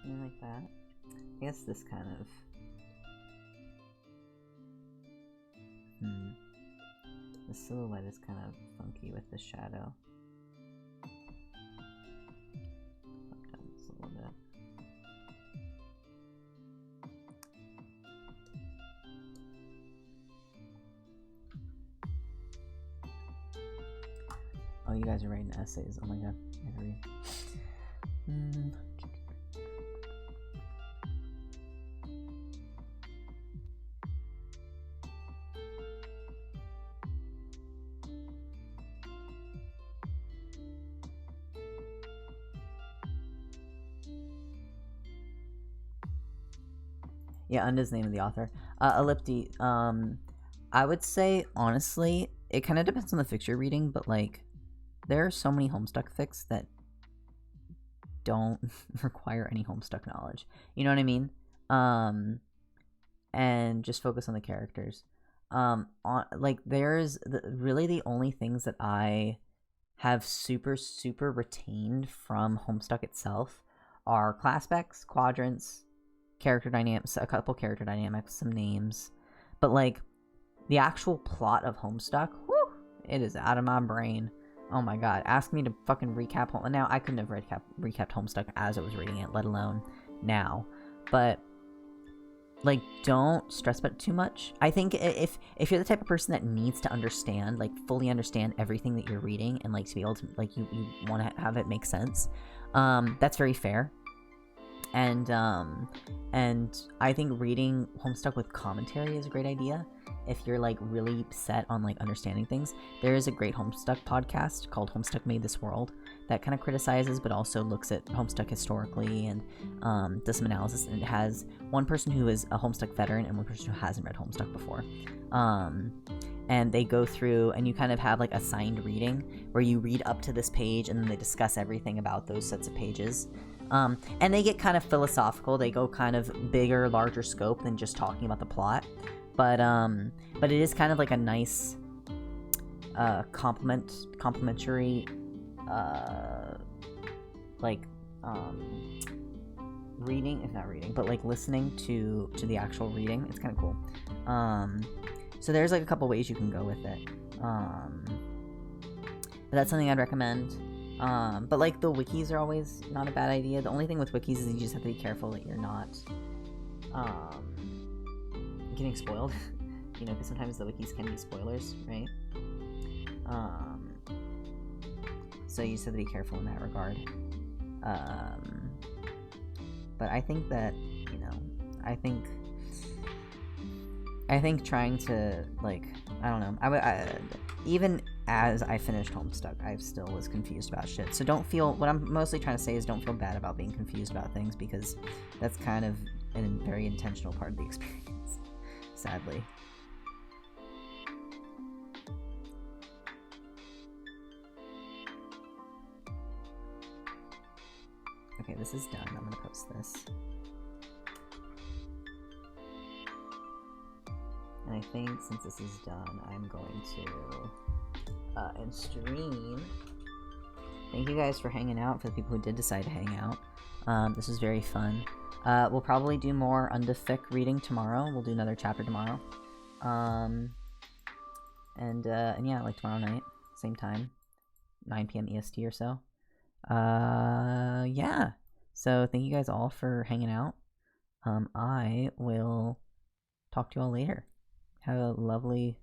Something like that. I guess this kind of... The silhouette is kind of funky with the shadow. Up down this a little bit. Oh, you guys are writing essays. Oh my god. I gotta read. Yeah, Unda's the name of the author. Ellipti, I would say, honestly, it kind of depends on the fic you're reading, but, like, there are so many Homestuck fics that don't require any Homestuck knowledge. You know what I mean? And just focus on the characters. There's really the only things that I have super retained from Homestuck itself are class specs, quadrants, character dynamics, a couple character dynamics, some names, but like the actual plot of Homestuck, whew, It is out of my brain. Oh my god. Ask me to fucking recap home. Now, I couldn't have recapped Homestuck as I was reading it, let alone now. But, like, don't stress about it too much. I think if you're the type of person that needs to understand, like, fully understand everything that you're reading and, like, to be able to, like, you want to have it make sense, that's very fair. And I think reading Homestuck with commentary is a great idea. If you're, like, really set on, like, understanding things, there is a great Homestuck podcast called Homestuck Made This World that kind of criticizes but also looks at Homestuck historically and does some analysis, and it has one person who is a Homestuck veteran and one person who hasn't read Homestuck before. And they go through, and you kind of have, like, assigned reading where you read up to this page and then they discuss everything about those sets of pages. And they get kind of philosophical. They go kind of bigger, larger scope than just talking about the plot. But it is kind of like a nice complimentary reading, if not reading, but like listening to the actual reading. It's kind of cool. So there's like a couple ways you can go with it. But that's something I'd recommend. But like the wikis are always not a bad idea. The only thing with wikis is you just have to be careful that you're not getting spoiled. You know, because sometimes the wikis can be spoilers, right? So you just have to be careful in that regard. But I think that, you know, I think trying to, like, I don't know, even as I finished Homestuck, I still was confused about shit. So don't feel, what I'm mostly trying to say is don't feel bad about being confused about things, because that's kind of a very intentional part of the experience, sadly. Okay, this is done. I'm gonna post this. And I think since this is done, I'm going to end stream. Thank you guys for hanging out, for the people who did decide to hang out. This was very fun. We'll probably do more Undefic reading tomorrow. We'll do another chapter tomorrow. And yeah, like tomorrow night, same time, 9 p.m. EST or so. Yeah. So thank you guys all for hanging out. I will talk to you all later. Have a lovely,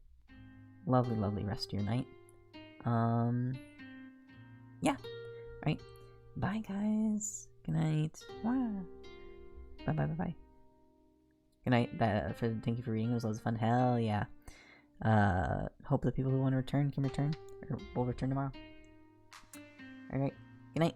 lovely, lovely rest of your night. Yeah. Right. Bye, guys. Good night. Bye, bye, bye, bye. Good night. Thank you for reading. It was loads of fun. Hell yeah. Hope the people who want to return can return, or will return tomorrow. Alright. Good night.